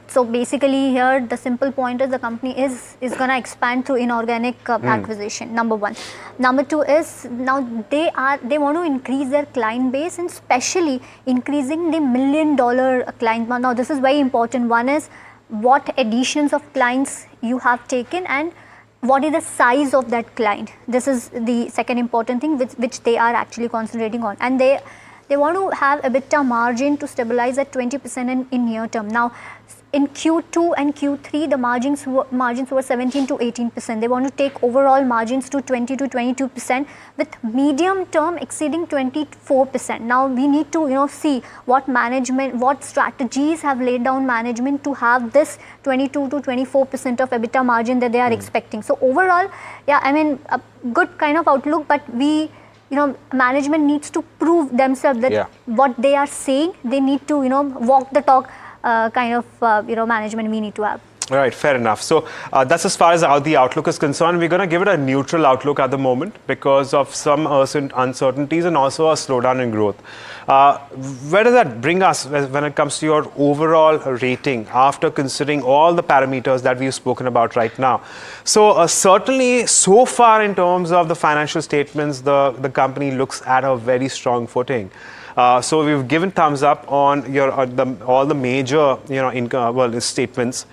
So basically here the simple point is the company is going to expand through inorganic acquisition, number one. Number two is now they want to increase their client base, and especially increasing the $1 million client. Now this is very important. One is what additions of clients you have taken and what is the size of that client. This is the second important thing which they are actually concentrating on, and they want to have EBITDA margin to stabilize at 20% in near term. Now, in Q2 and Q3, the margins were 17 to 18%. They want to take overall margins to 20 to 22%, with medium term exceeding 24%. Now, we need to see what strategies have laid down management to have this 22 to 24% of EBITDA margin that they are expecting. So overall, a good kind of outlook, but we management needs to prove themselves that what they are saying, they need to, walk the talk kind of, management we need to have. Right, fair enough. So that's as far as how the outlook is concerned. We're going to give it a neutral outlook at the moment because of some uncertainties and also a slowdown in growth. Where does that bring us when it comes to your overall rating after considering all the parameters that we've spoken about right now? So certainly so far in terms of the financial statements, the company looks at a very strong footing. So we've given thumbs up on your all the major statements.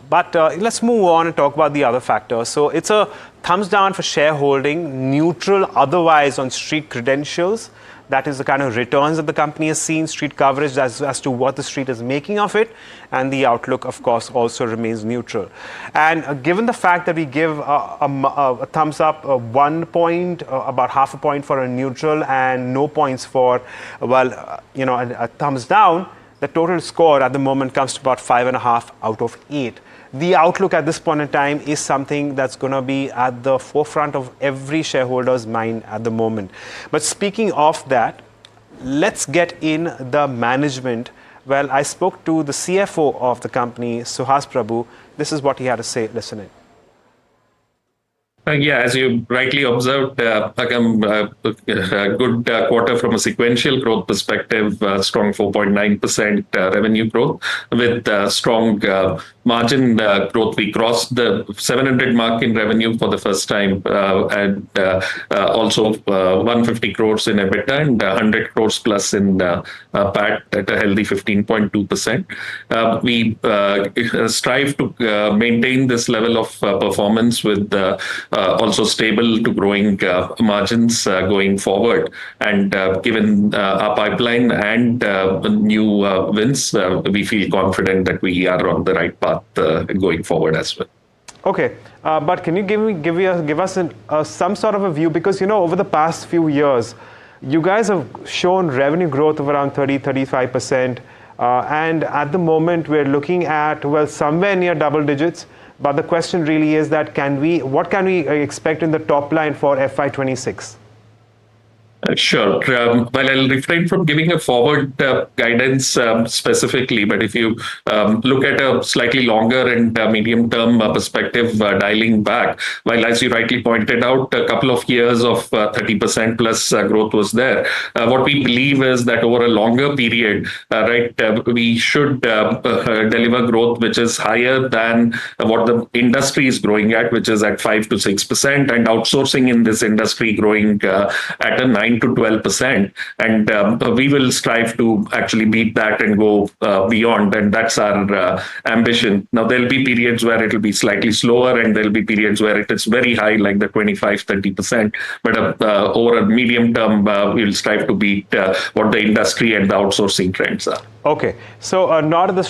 But let's move on and talk about the other factors. So it's a thumbs down for shareholding, neutral otherwise on street credentials. That is the kind of returns that the company has seen, street coverage as to what the street is making of it, and the outlook, of course, also remains neutral. And given the fact that we give a thumbs up, 1 point, about half a point for a neutral, and no points for, a thumbs down, the total score at the moment comes to about 5.5 out of 8. The outlook at this point in time is something that's going to be at the forefront of every shareholder's mind at the moment. But speaking of that, let's get in the management. Well, I spoke to the CFO of the company, Suhas Prabhu. This is what he had to say. Listen in. As you rightly observed, a good quarter from a sequential growth perspective, strong 4.9% revenue growth with strong margin growth. We crossed the 700 mark in revenue for the first time and also 150 crores in EBITDA and 100 crores plus in PAT at a healthy 15.2%. We strive to maintain this level of performance with also stable to growing margins going forward. And given our pipeline and new wins, we feel confident that we are on the right path going forward as well. Okay, but can you give us some sort of a view? Because, over the past few years, you guys have shown revenue growth of around 30-35%. And at the moment, we're looking at, somewhere near double digits. But the question really is that what can we expect in the top line for FY26? Sure. Well, I'll refrain from giving a forward guidance specifically, but if you look at a slightly longer and medium-term perspective, dialing back, while as you rightly pointed out, a couple of years of 30% plus growth was there. What we believe is that over a longer period, we should deliver growth which is higher than what the industry is growing at, which is at 5 to 6%, and outsourcing in this industry growing at a 9 to 12%, and we will strive to actually beat that and go beyond, and that's our ambition. Now there'll be periods where it'll be slightly slower, and there'll be periods where it is very high, like the 25-30%, but over a medium term we'll strive to beat what the industry and the outsourcing trends are. Okay, so not at the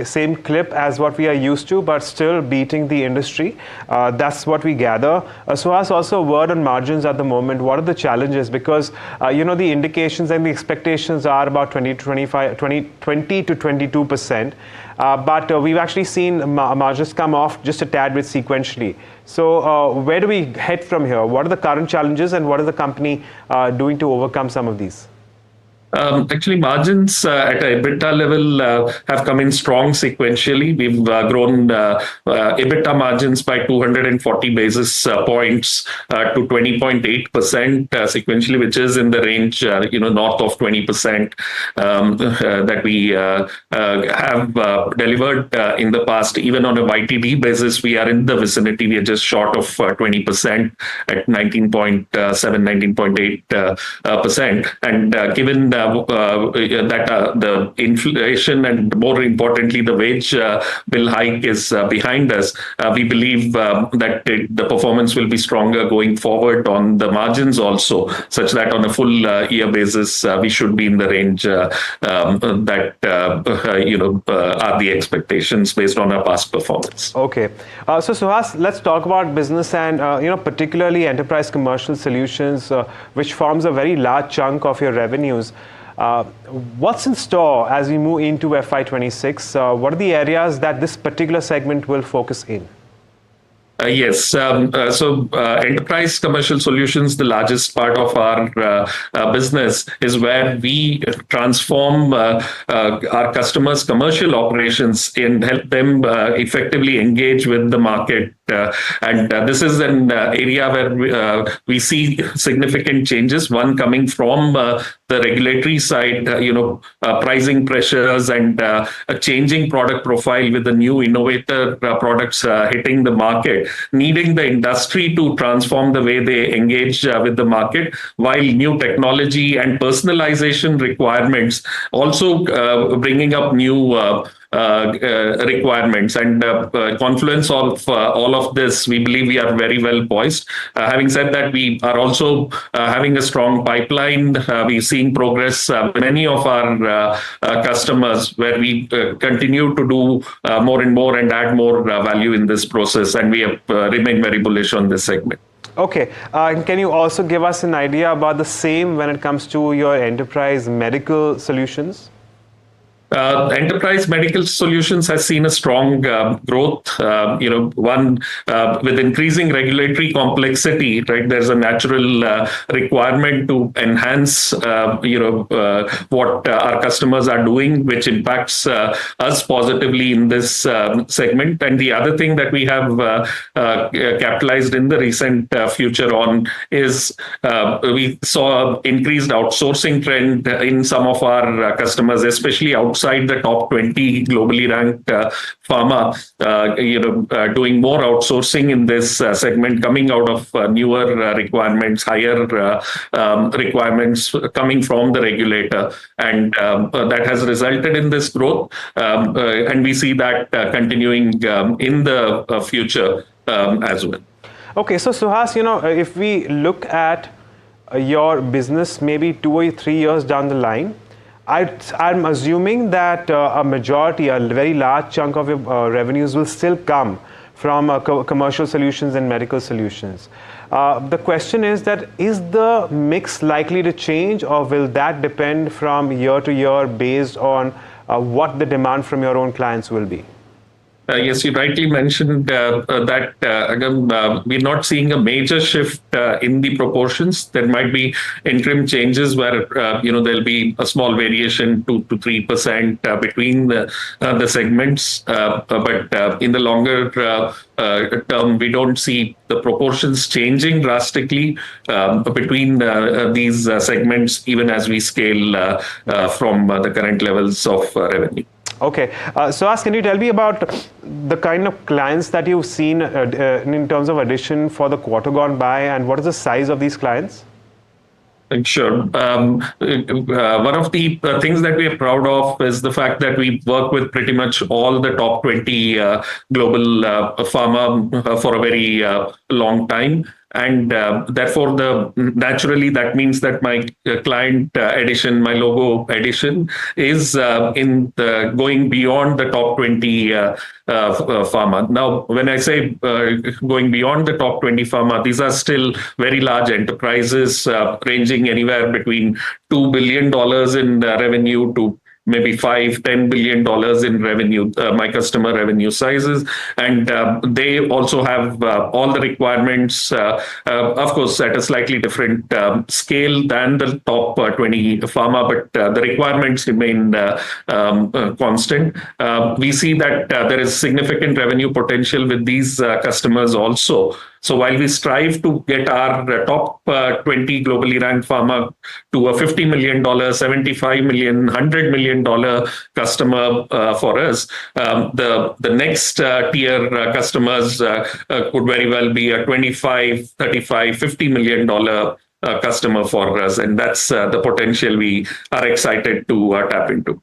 same clip as what we are used to, but still beating the industry. That's what we gather. So as also a word on margins at the moment, what are the challenges? Because, the indications and the expectations are about 20 to 22%. But we've actually seen margins come off just a tad bit sequentially. So where do we head from here? What are the current challenges and what is the company doing to overcome some of these? Actually, margins at a EBITDA level have come in strong sequentially. We've grown EBITDA margins by 240 basis points to 20.8% sequentially, which is in the range, north of 20% that we have delivered in the past. Even on a YTD basis, we are in the vicinity. We are just short of 20% at 19.7, 19.8%. And given that the inflation and more importantly the wage bill hike is behind us, we believe that the performance will be stronger going forward on the margins also, such that on a full year basis we should be in the range that are the expectations based on our past performance. Okay, so Suhas, let's talk about business and particularly enterprise commercial solutions, which forms a very large chunk of your revenues. What's in store as we move into FY26? What are the areas that this particular segment will focus in? Yes. Enterprise commercial solutions, the largest part of our business, is where we transform our customers' commercial operations and help them effectively engage with the market. And this is an area where we see significant changes. One coming from the regulatory side, pricing pressures and a changing product profile with the new innovator products hitting the market, needing the industry to transform the way they engage with the market, while new technology and personalization requirements also bringing up new requirements. And confluence of all of this, we believe we are very well poised. Having said that, we are also having a strong pipeline. We're seeing progress with many of our customers, where we continue to do more and more and add more value in this process, and we have remained very bullish on this segment. Okay, and can you also give us an idea about the same when it comes to your enterprise medical solutions? Enterprise medical solutions has seen a strong growth. One with increasing regulatory complexity, right? There's a natural requirement to enhance, what our customers are doing, which impacts us positively in this segment. And the other thing that we have capitalized in the recent future on is we saw increased outsourcing trend in some of our customers, especially outside the top 20 globally ranked pharma, doing more outsourcing in this segment, coming out of newer requirements, higher requirements coming from the regulator. And that has resulted in this growth. And we see that continuing in the future as well. Okay, so Suhas, if we look at your business maybe 2 or 3 years down the line, I'm assuming that a very large chunk of your revenues will still come from commercial solutions and medical solutions. The question is the mix likely to change, or will that depend from year to year based on what the demand from your own clients will be? Yes, you rightly mentioned that again, we're not seeing a major shift in the proportions. There might be interim changes where there'll be a small variation, 2 to 3% between the segments. But in the longer term, we don't see the proportions changing drastically between these segments, even as we scale from the current levels of revenue. Okay, Suhas, can you tell me about the kind of clients that you've seen in terms of addition for the quarter gone by, and what is the size of these clients? Sure. One of the things that we are proud of is the fact that we work with pretty much all the top 20 global pharma for a very long time. And therefore, naturally, that means that my client addition, my logo addition, is going beyond the top 20 pharma. Now, when I say going beyond the top 20 pharma, these are still very large enterprises ranging anywhere between $2 billion in revenue to maybe $5-10 billion in revenue, my customer revenue sizes. And they also have all the requirements, of course, at a slightly different scale than the top 20 pharma, but the requirements remain constant. We see that there is significant revenue potential with these customers also. So while we strive to get our top 20 globally ranked pharma to a $50 million, $75 million, $100 million customer for us, the next tier customers could very well be a $25, $35, $50 million customer for us. And that's the potential we are excited to tap into.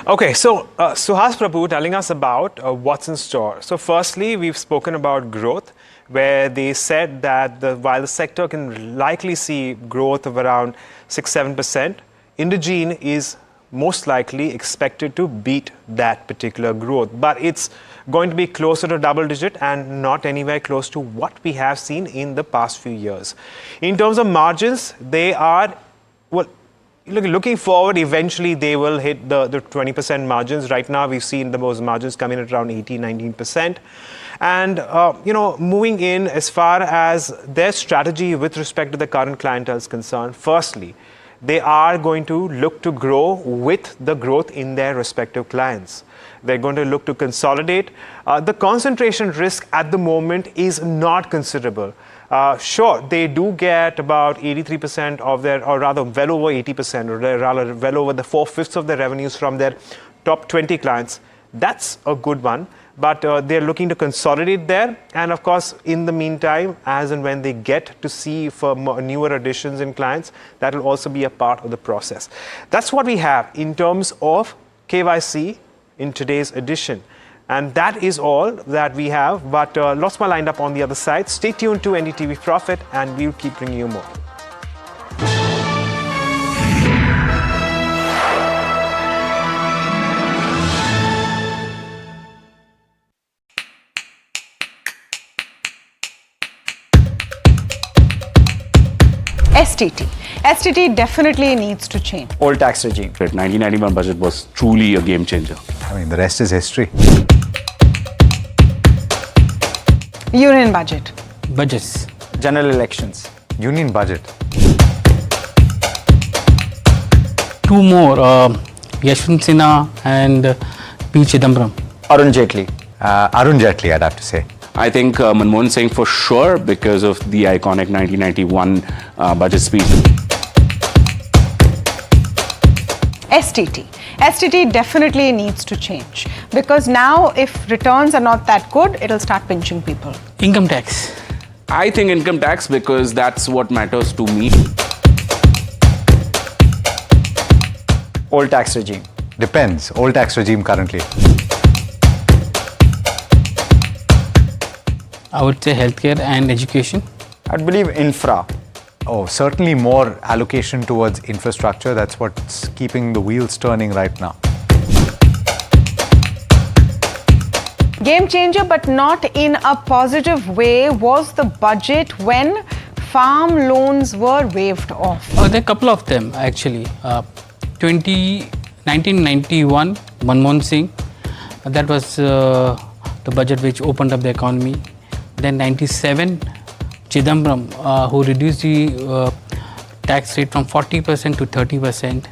Okay, so Suhas Prabhu telling us about what's in store. So firstly, we've spoken about growth, where they said that while the sector can likely see growth of around 6-7%, Indegene is most likely expected to beat that particular growth. But it's going to be closer to double digit and not anywhere close to what we have seen in the past few years. In terms of margins, they are, well, looking forward, eventually they will hit the 20% margins. Right now, we've seen those margins coming at around 18-19%. And, moving in as far as their strategy with respect to the current clientele is concerned, firstly, they are going to look to grow with the growth in their respective clients. They're going to look to consolidate. The concentration risk at the moment is not considerable. Sure, they do get about 83% of their, or rather well over 80%, or rather well over the 4/5 of their revenues from their top 20 clients. That's a good one. But they're looking to consolidate there. And of course, in the meantime, as and when they get to see for newer additions in clients, that will also be a part of the process. That's what we have in terms of KYC in today's edition. And that is all that we have. But lots more lined up on the other side. Stay tuned to NDTV Profit and we'll keep bringing you more. STT definitely needs to change. Old tax regime. 1991 budget was truly a game changer. I mean, the rest is history. Union budget. Budgets. General elections. Union budget. Two more, Yashwant Sinha and P. Chidambaram. Arun Jaitley. Arun Jaitley, I'd have to say. I think Manmohan Singh for sure because of the iconic 1991 budget speech. STT definitely needs to change because now if returns are not that good, it'll start pinching people. Income tax. I think income tax because that's what matters to me. Old tax regime. Depends. Old tax regime currently. I would say healthcare and education. I'd believe infra. Oh, certainly more allocation towards infrastructure. That's what's keeping the wheels turning right now. Game changer, but not in a positive way, was the budget when farm loans were waived off. There are a couple of them actually. 1991, Manmohan Singh, that was the budget which opened up the economy. Then 97, Chidambaram, who reduced the tax rate from 40% to 30%.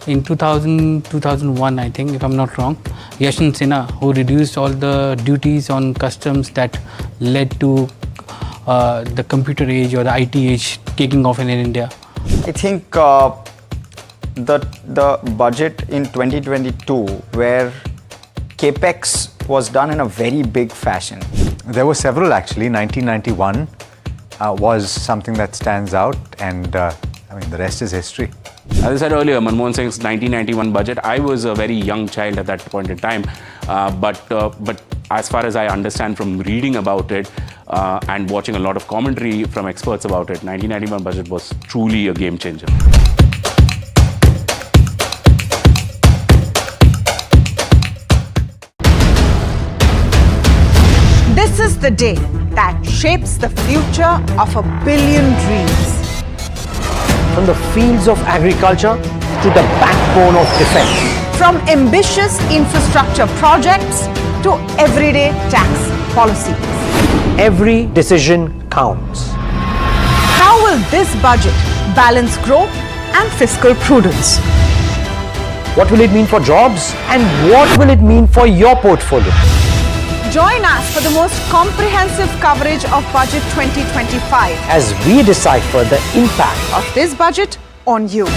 In 2001, I think, if I'm not wrong, Yashwant Sinha, who reduced all the duties on customs that led to the computer age or the IT age taking off in India. I think the budget in 2022, where capex was done in a very big fashion. There were several actually. 1991 was something that stands out, and I mean, the rest is history. As I said earlier, Manmohan Singh's 1991 budget, I was a very young child at that point in time. But as far as I understand from reading about it and watching a lot of commentary from experts about it, 1991 budget was truly a game changer. This is the day that shapes the future of 1 billion dreams. From the fields of agriculture to the backbone of defense. From ambitious infrastructure projects to everyday tax policies. Every decision counts. How will this budget balance growth and fiscal prudence? What will it mean for jobs and what will it mean for your portfolio? Join us for the most comprehensive coverage of Budget 2025 as we decipher the impact of this budget on you.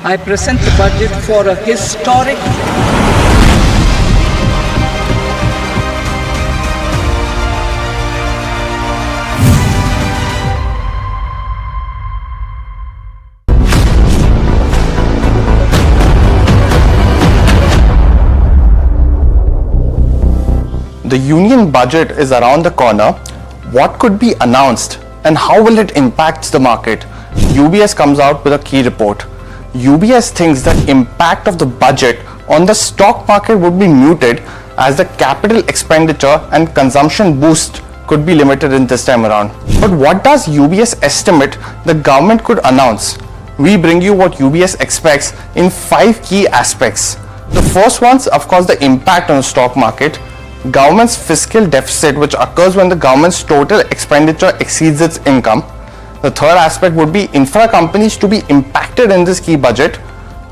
I present the budget for a historic The union budget is around the corner, what could be announced and how will it impact the market? UBS comes out with a key report. UBS thinks that impact of the budget on the stock market would be muted as the capital expenditure and consumption boost could be limited in this time around. But what does UBS estimate the government could announce? We bring you what UBS expects in 5 key aspects. The first one's of course the impact on the stock market, government's fiscal deficit, which occurs when the government's total expenditure exceeds its income. The third aspect would be infra companies to be impacted in this key budget,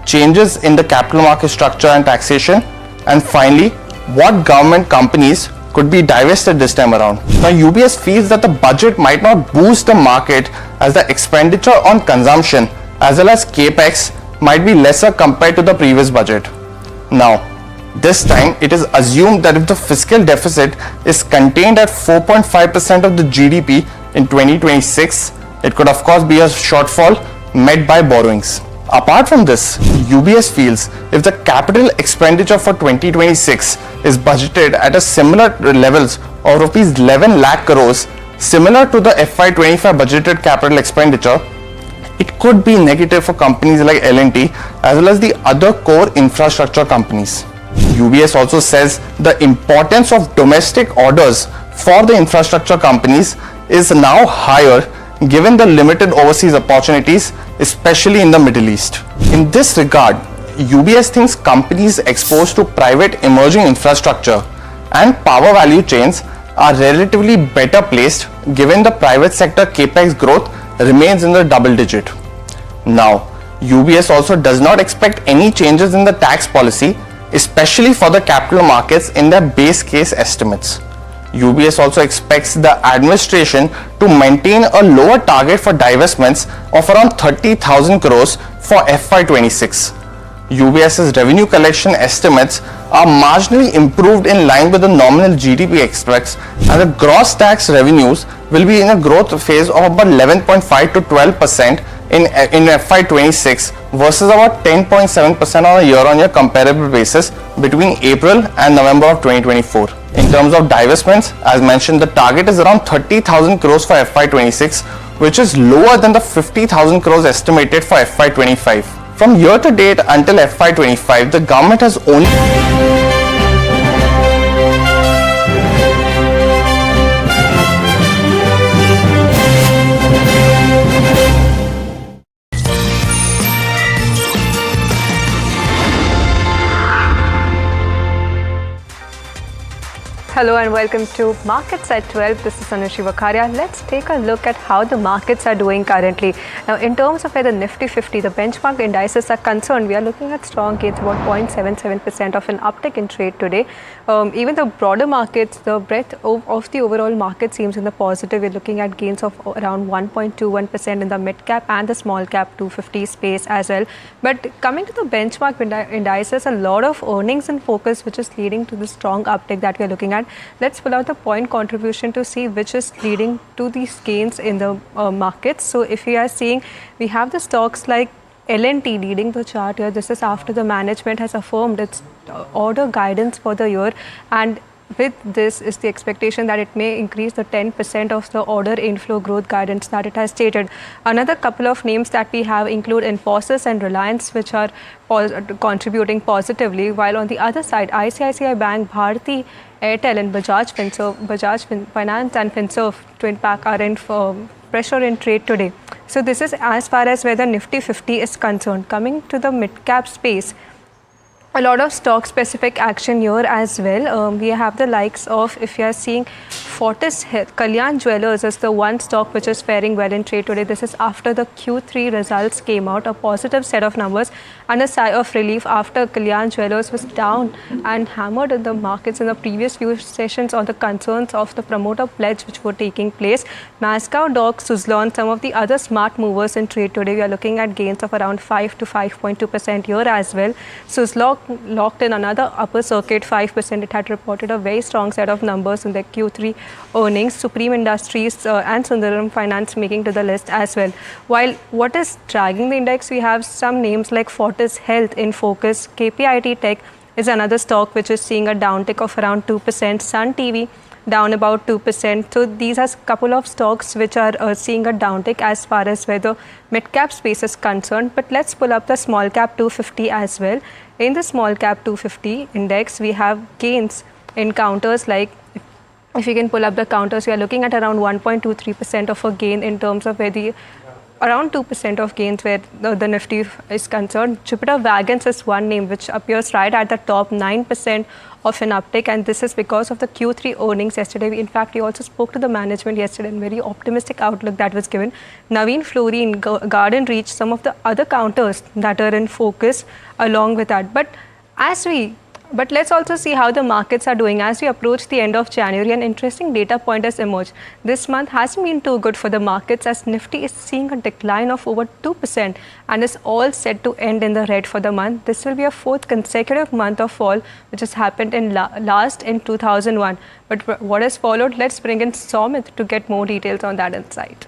changes in the capital market structure and taxation, and finally, what government companies could be divested this time around. Now, UBS feels that the budget might not boost the market as the expenditure on consumption as well as capex might be lesser compared to the previous budget. Now, this time it is assumed that if the fiscal deficit is contained at 4.5% of the GDP in 2026, it could of course be a shortfall met by borrowings. Apart from this, UBS feels if the capital expenditure for 2026 is budgeted at a similar levels of rupees 11 lakh crores, similar to the FY25 budgeted capital expenditure, it could be negative for companies like L&T as well as the other core infrastructure companies. UBS also says the importance of domestic orders for the infrastructure companies is now higher given the limited overseas opportunities, especially in the Middle East. In this regard, UBS thinks companies exposed to private emerging infrastructure and power value chains are relatively better placed given the private sector capex growth remains in the double digit. Now, UBS also does not expect any changes in the tax policy, especially for the capital markets in their base case estimates. UBS also expects the administration to maintain a lower target for divestments of around 30,000 crores for FY26. UBS's revenue collection estimates are marginally improved in line with the nominal GDP expects, and the gross tax revenues will be in a growth phase of about 11.5 to 12% in FY26 versus about 10.7% on a year-on-year comparable basis between April and November of 2024. In terms of divestments, as mentioned, the target is around 30,000 crores for FY26, which is lower than the 50,000 crores estimated for FY25. From year to date until FY25, the government has only Hello and welcome to Markets at 12. This is Anushi Vakharia. Let's take a look at how the markets are doing currently. Now, in terms of where the Nifty 50, the benchmark indices are concerned, we are looking at strong gains, about 0.77% of an uptick in trade today. Even the broader markets, the breadth of the overall market seems in the positive. We're looking at gains of around 1.21% in the mid-cap and the small-cap 250 space as well. But coming to the benchmark indices, a lot of earnings in focus, which is leading to the strong uptick that we're looking at. Let's pull out the point contribution to see which is leading to these gains in the markets. So if we are seeing, we have the stocks like L&T leading the chart here. This is after the management has affirmed its order guidance for the year, and with this is the expectation that it may increase the 10% of the order inflow growth guidance that it has stated. Another couple of names that we have include Infosys and Reliance, which are contributing positively, while on the other side, ICICI Bank, Bharti Airtel and Bajaj Finance and Finserv Twin Pack are in pressure in trade today. So this is as far as where the Nifty 50 is concerned. Coming to the mid-cap space, a lot of stock specific action here as well. We have the likes of, if you are seeing Fortis Health, Kalyan Jewellers is the one stock which is faring well in trade today. This is after the Q3 results came out, a positive set of numbers and a sigh of relief after Kalyan Jewellers was down and hammered in the markets in the previous few sessions on the concerns of the promoter pledge which were taking place. Mascow, Dock, Suzlon, some of the other smart movers in trade today. We are looking at gains of around 5 to 5.2% here as well. Suzlon locked in another upper circuit 5%. It had reported a very strong set of numbers in their Q3 earnings. Supreme Industries and Sundaram Finance making to the list as well. While what is dragging the index, we have some names like Fortis Health in focus. KPIT Tech is another stock which is seeing a downtick of around 2%. Sun TV down about 2%. So these are a couple of stocks which are seeing a downtick as far as where the mid-cap space is concerned. But let's pull up the small cap 250 as well. In the small cap 250 index, we have gains in counters like, if you can pull up the counters, we are looking at around 1.23% of a gain in terms of where the around 2% of gains where the Nifty is concerned. Jupiter Wagons is one name which appears right at the top, 9% of an uptick, and this is because of the Q3 earnings yesterday. In fact, we also spoke to the management yesterday and very optimistic outlook that was given. Naveen Fluorine, Garden Reach, some of the other counters that are in focus along with that. But let's also see how the markets are doing as we approach the end of January. An interesting data point has emerged. This month hasn't been too good for the markets as Nifty is seeing a decline of over 2% and is all set to end in the red for the month. This will be a fourth consecutive month of fall which has happened in last in 2001. But what has followed? Let's bring in Somit to get more details on that insight.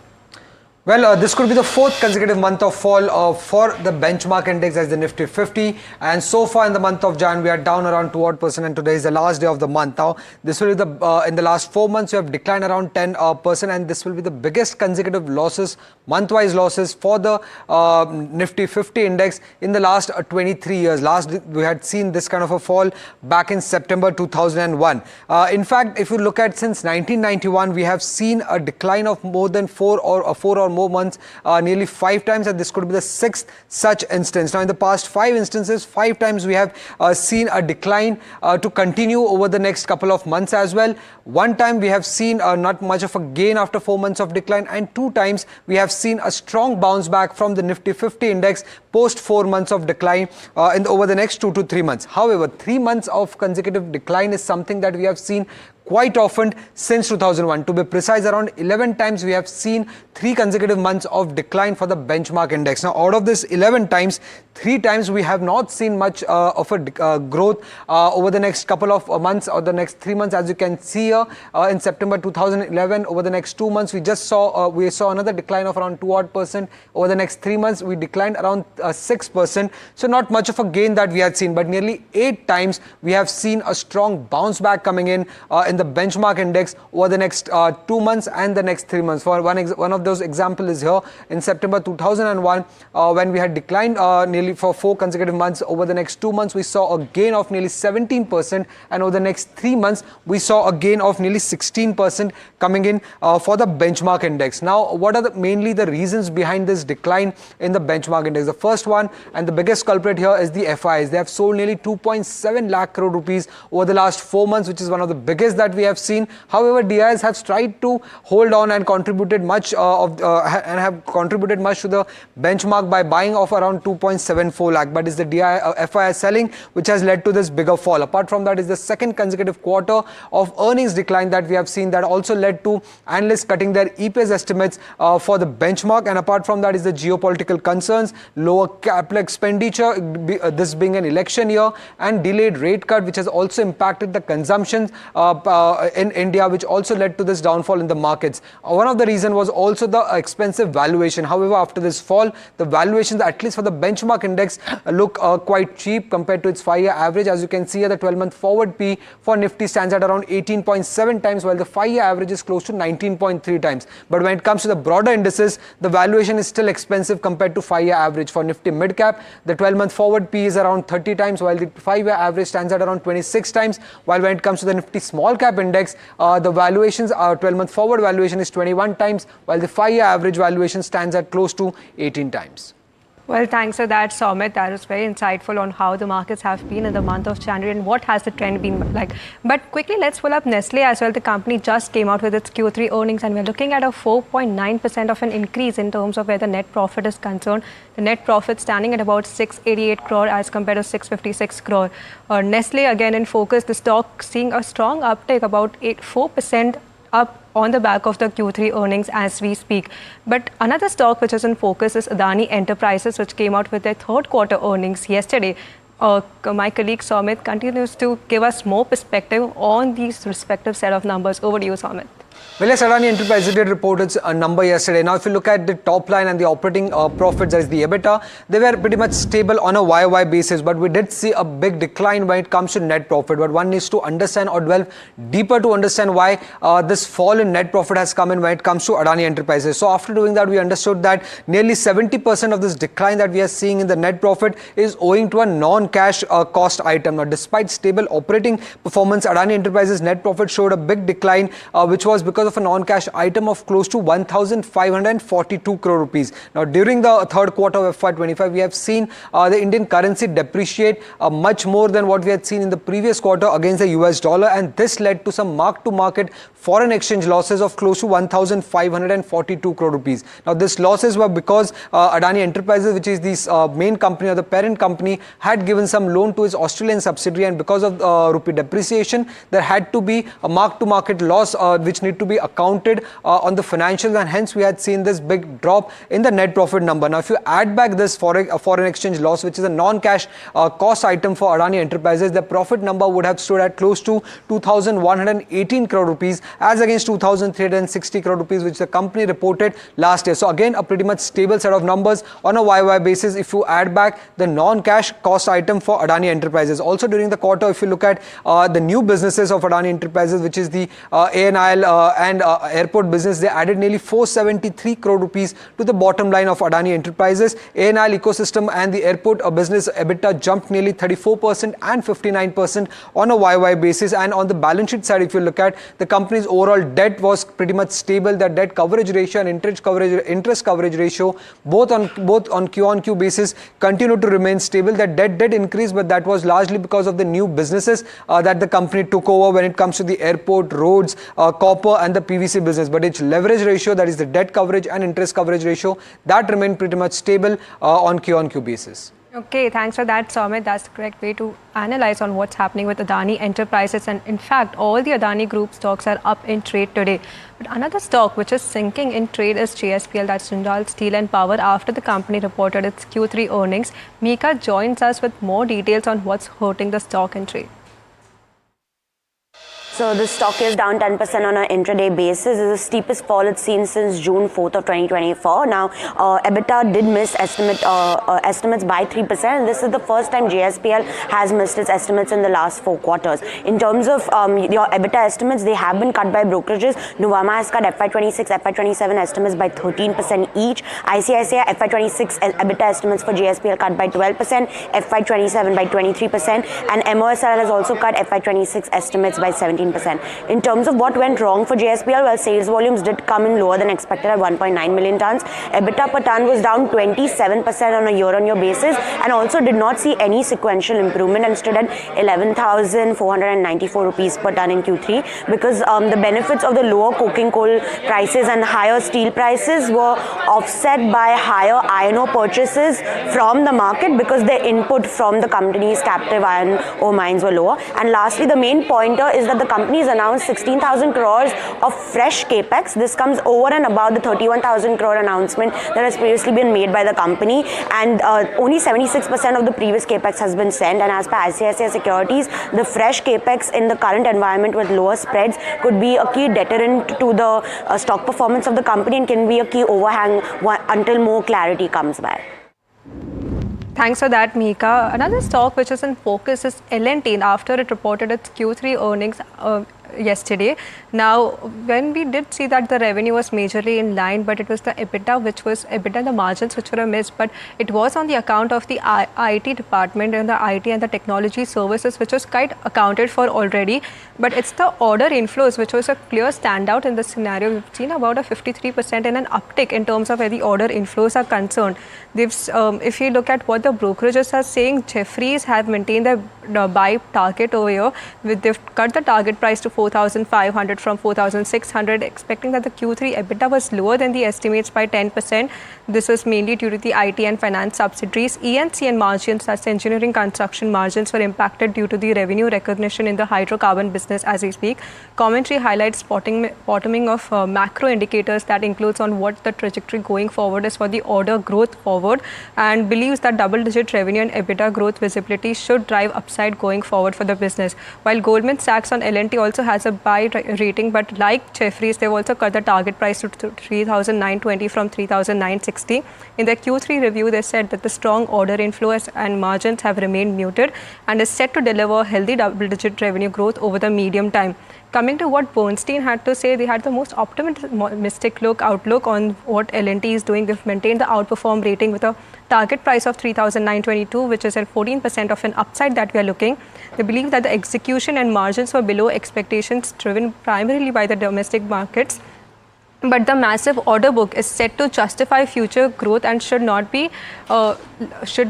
Well, this could be the fourth consecutive month of fall for the benchmark index as the Nifty 50, and so far in the month of Jan we are down around 2% and today is the last day of the month. Now this will be the in the last 4 months we have declined around 10% and this will be the biggest consecutive losses, month-wise losses for the Nifty 50 index in the last 23 years. Last we had seen this kind of a fall back in September 2001. In fact, if you look at since 1991 we have seen a decline of more than 4 or more months, nearly 5 times, and this could be the 6th such instance. Now in the past 5 instances, 5 times we have seen a decline to continue over the next couple of months as well. 1 time we have seen not much of a gain after 4 months of decline, and 2 times we have seen a strong bounce back from the Nifty 50 index post 4 months of decline over the next 2 to 3 months. However, 3 months of consecutive decline is something that we have seen quite often since 2001. To be precise, around 11 times we have seen 3 consecutive months of decline for the benchmark index. Now out of this 11 times, 3 times we have not seen much of a growth over the next couple of months or the next 3 months. As you can see here, in September 2011, over the next 2 months we just saw another decline of around 2% Over the next 3 months we declined around 6%. So not much of a gain that we had seen, but nearly 8 times we have seen a strong bounce back coming in the benchmark index over the next 2 months and the next 3 months. For one of those example is here in September 2001 when we had declined nearly for 4 consecutive months. Over the next 2 months we saw a gain of nearly 17%, and over the next 3 months we saw a gain of nearly 16% coming in for the benchmark index. Now what are mainly the reasons behind this decline in the benchmark index? The first one and the biggest culprit here is the FIIs. They have sold nearly 2.7 lakh crore rupees over the last 4 months, which is one of the biggest that we have seen. However, DIs have tried to hold on and contributed much to the benchmark by buying off around 2.74 lakh, but it's the FII selling which has led to this bigger fall. Apart from that is the second consecutive quarter of earnings decline that we have seen, that also led to analysts cutting their EPS estimates for the benchmark. And apart from that is the geopolitical concerns, lower capital expenditure, this being an election year, and delayed rate cut which has also impacted the consumption in India, which also led to this downfall in the markets. One of the reasons was also the expensive valuation. However, after this fall, the valuations, at least for the benchmark index, look quite cheap compared to its 5-year average. As you can see here, the 12-month forward P for Nifty stands at around 18.7 times, while the 5-year average is close to 19.3 times. But when it comes to the broader indices, the valuation is still expensive compared to 5-year average. For Nifty Midcap, the 12-month forward P is around 30 times, while the 5-year average stands at around 26 times. While when it comes to the Nifty Small Cap Index, the valuations, 12-month forward valuation is 21 times, while the 5-year average valuation stands at close to 18 times. Well, thanks for that, Somit. That was very insightful on how the markets have been in the month of January and what has the trend been like. But quickly, let's pull up Nestle as well. The company just came out with its Q3 earnings, and we're looking at a 4.9% of an increase in terms of where the net profit is concerned. The net profit standing at about 688 crore as compared to 656 crore. Nestle again in focus. The stock seeing a strong uptake, about 4% up on the back of the Q3 earnings as we speak. But another stock which is in focus is Adani Enterprises, which came out with their third quarter earnings yesterday. My colleague Somit continues to give us more perspective on these respective set of numbers. Over to you, Somit. Well, yes, Adani Enterprises did report its number yesterday. Now, if you look at the top line and the operating profits, that is the EBITDA, they were pretty much stable on a YOY basis, but we did see a big decline when it comes to net profit. But one needs to understand or delve deeper to understand why this fall in net profit has come in when it comes to Adani Enterprises. So, after doing that, we understood that nearly 70% of this decline that we are seeing in the net profit is owing to a non-cash cost item. Now, despite stable operating performance, Adani Enterprises net profit showed a big decline, which was because of a non-cash item of close to 1,542 crore rupees. Now, during the third quarter of FY25, we have seen the Indian currency depreciate much more than what we had seen in the previous quarter against the US dollar, and this led to some mark-to-market foreign exchange losses of close to 1,542 crore rupees. Now, these losses were because Adani Enterprises, which is the main company or the parent company, had given some loan to its Australian subsidiary, and because of rupee depreciation, there had to be a mark-to-market loss which need to be accounted on the financials, and hence we had seen this big drop in the net profit number. Now, if you add back this foreign exchange loss, which is a non-cash cost item for Adani Enterprises, the profit number would have stood at close to 2,118 crore rupees as against 2,360 crore rupees, which the company reported last year. So again, a pretty much stable set of numbers on a YY basis if you add back the non-cash cost item for Adani Enterprises. Also during the quarter, if you look at the new businesses of Adani Enterprises, which is the ANIL and airport business, they added nearly 473 crore rupees to the bottom line of Adani Enterprises. ANIL ecosystem and the airport business EBITDA jumped nearly 34% and 59% on a YY basis. And on the balance sheet side, if you look at the company's overall debt was pretty much stable. The debt coverage ratio and interest coverage ratio both on Q-on-Q basis continued to remain stable. The debt did increase, but that was largely because of the new businesses that the company took over when it comes to the airport, roads, copper and the PVC business. But its leverage ratio, that is the debt coverage and interest coverage ratio, that remained pretty much stable on Q-on-Q basis. Okay, thanks for that, Soumit. That's the correct way to analyze on what's happening with Adani Enterprises. And in fact, all the Adani Group stocks are up in trade today. But another stock which is sinking in trade is JSPL, that's Jindal Steel and Power, after the company reported its Q3 earnings. Mika joins us with more details on what's hurting the stock in trade. So the stock is down 10% on an intraday basis. This is the steepest fall it's seen since June 4th of 2024. Now, EBITDA did miss estimates by 3%. And this is the first time JSPL has missed its estimates in the last 4 quarters. In terms of your EBITDA estimates, they have been cut by brokerages. Nuvama has cut FY26, FY27 estimates by 13% each. ICICI FY26 EBITDA estimates for JSPL cut by 12%, FY27 by 23%, and MOSL has also cut FY26 estimates by 17%. In terms of what went wrong for JSPL, well, sales volumes did come in lower than expected at 1.9 million tons. EBITDA per ton was down 27% on a year-on-year basis and also did not see any sequential improvement and stood at 11,494 rupees per ton in Q3 because the benefits of the lower coking coal prices and higher steel prices were offset by higher iron ore purchases from the market because the input from the company's captive iron ore mines were lower. And lastly, the main pointer is that the company has announced 16,000 crores of fresh capex. This comes over and above the 31,000 crore announcement that has previously been made by the company, and only 76% of the previous capex has been sent. And as per ICICI Securities, the fresh capex in the current environment with lower spreads could be a key deterrent to the stock performance of the company and can be a key overhang until more clarity comes by. Thanks for that, Mika. Another stock which is in focus is L&T after it reported its Q3 earnings yesterday. Now, when we did see that the revenue was majorly in line, but it was the EBITDA, the margins which were a miss, but it was on the account of the IT department and the IT and the technology services, which was quite accounted for already. But it's the order inflows which was a clear standout in this scenario. We've seen about a 53% in an uptick in terms of where the order inflows are concerned. If you look at what the brokerages are saying, Jefferies have maintained their buy target over here. They've cut the target price to 4,500 from 4,600, expecting that the Q3 EBITDA was lower than the estimates by 10%. This is mainly due to the IT and finance subsidiaries. ENCN margins, that's engineering construction margins, were impacted due to the revenue recognition in the hydrocarbon business as we speak. Commentary highlights bottoming of macro indicators that includes on what the trajectory going forward is for the order growth forward, and believes that double-digit revenue and EBITDA growth visibility should drive upside going forward for the business. While Goldman Sachs on L&T also has a buy rating, but like Jefferies, they've also cut the target price to 3,920 from 3,960. In their Q3 review, they said that the strong order inflows and margins have remained muted and is set to deliver healthy double-digit revenue growth over the medium time. Coming to what Bernstein had to say, they had the most optimistic outlook on what L&T is doing. They've maintained the outperform rating with a target price of 3,922, which is at 14% of an upside that we are looking. They believe that the execution and margins were below expectations, driven primarily by the domestic markets. But the massive order book is set to justify future growth and should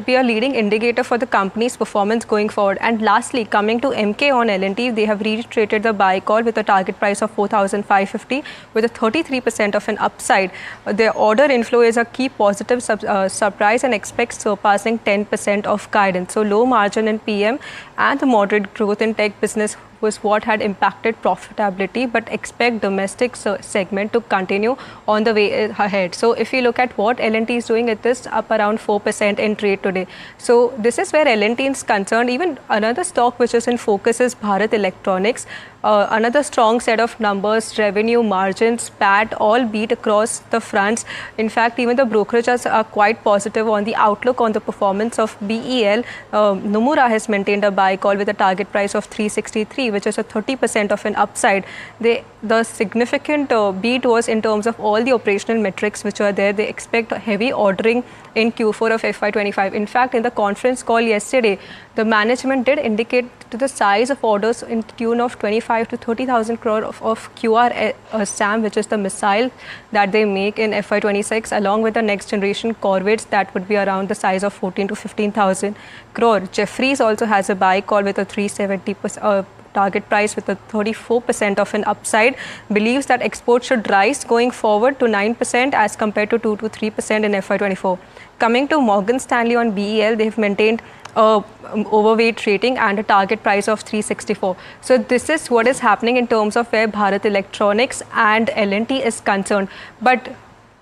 be a leading indicator for the company's performance going forward. And lastly, coming to MK on L&T, they have reiterated the buy call with a target price of 4,550 with a 33% of an upside. Their order inflow is a key positive surprise and expects surpassing 10% of guidance. So low margin in PM and the moderate growth in tech business was what had impacted profitability, but expect domestic segment to continue on the way ahead. So if you look at what L&T is doing, it is up around 4% in trade today. So this is where L&T is concerned. Even another stock which is in focus is Bharat Electronics. Another strong set of numbers, revenue, margins, PAT, all beat across the fronts. In fact, even the brokerages are quite positive on the outlook on the performance of BEL. Nomura has maintained a buy call with a target price of 363, which is a 30% of an upside. The significant beat was in terms of all the operational metrics which are there. They expect heavy ordering in Q4 of FY25. In fact, in the conference call yesterday, the management did indicate to the size of orders in tune of 25 to 30,000 crore of QR SAM, which is the missile that they make in FY26, along with the next generation corvettes that would be around the size of 14 to 15,000 crore. Jefferies also has a buy call with a 370% target price with a 34% of an upside, believes that exports should rise going forward to 9% as compared to 2 to 3% in FY24. Coming to Morgan Stanley on BEL, they've maintained overweight rating and a target price of 364. So this is what is happening in terms of where Bharat Electronics and L&T is concerned. But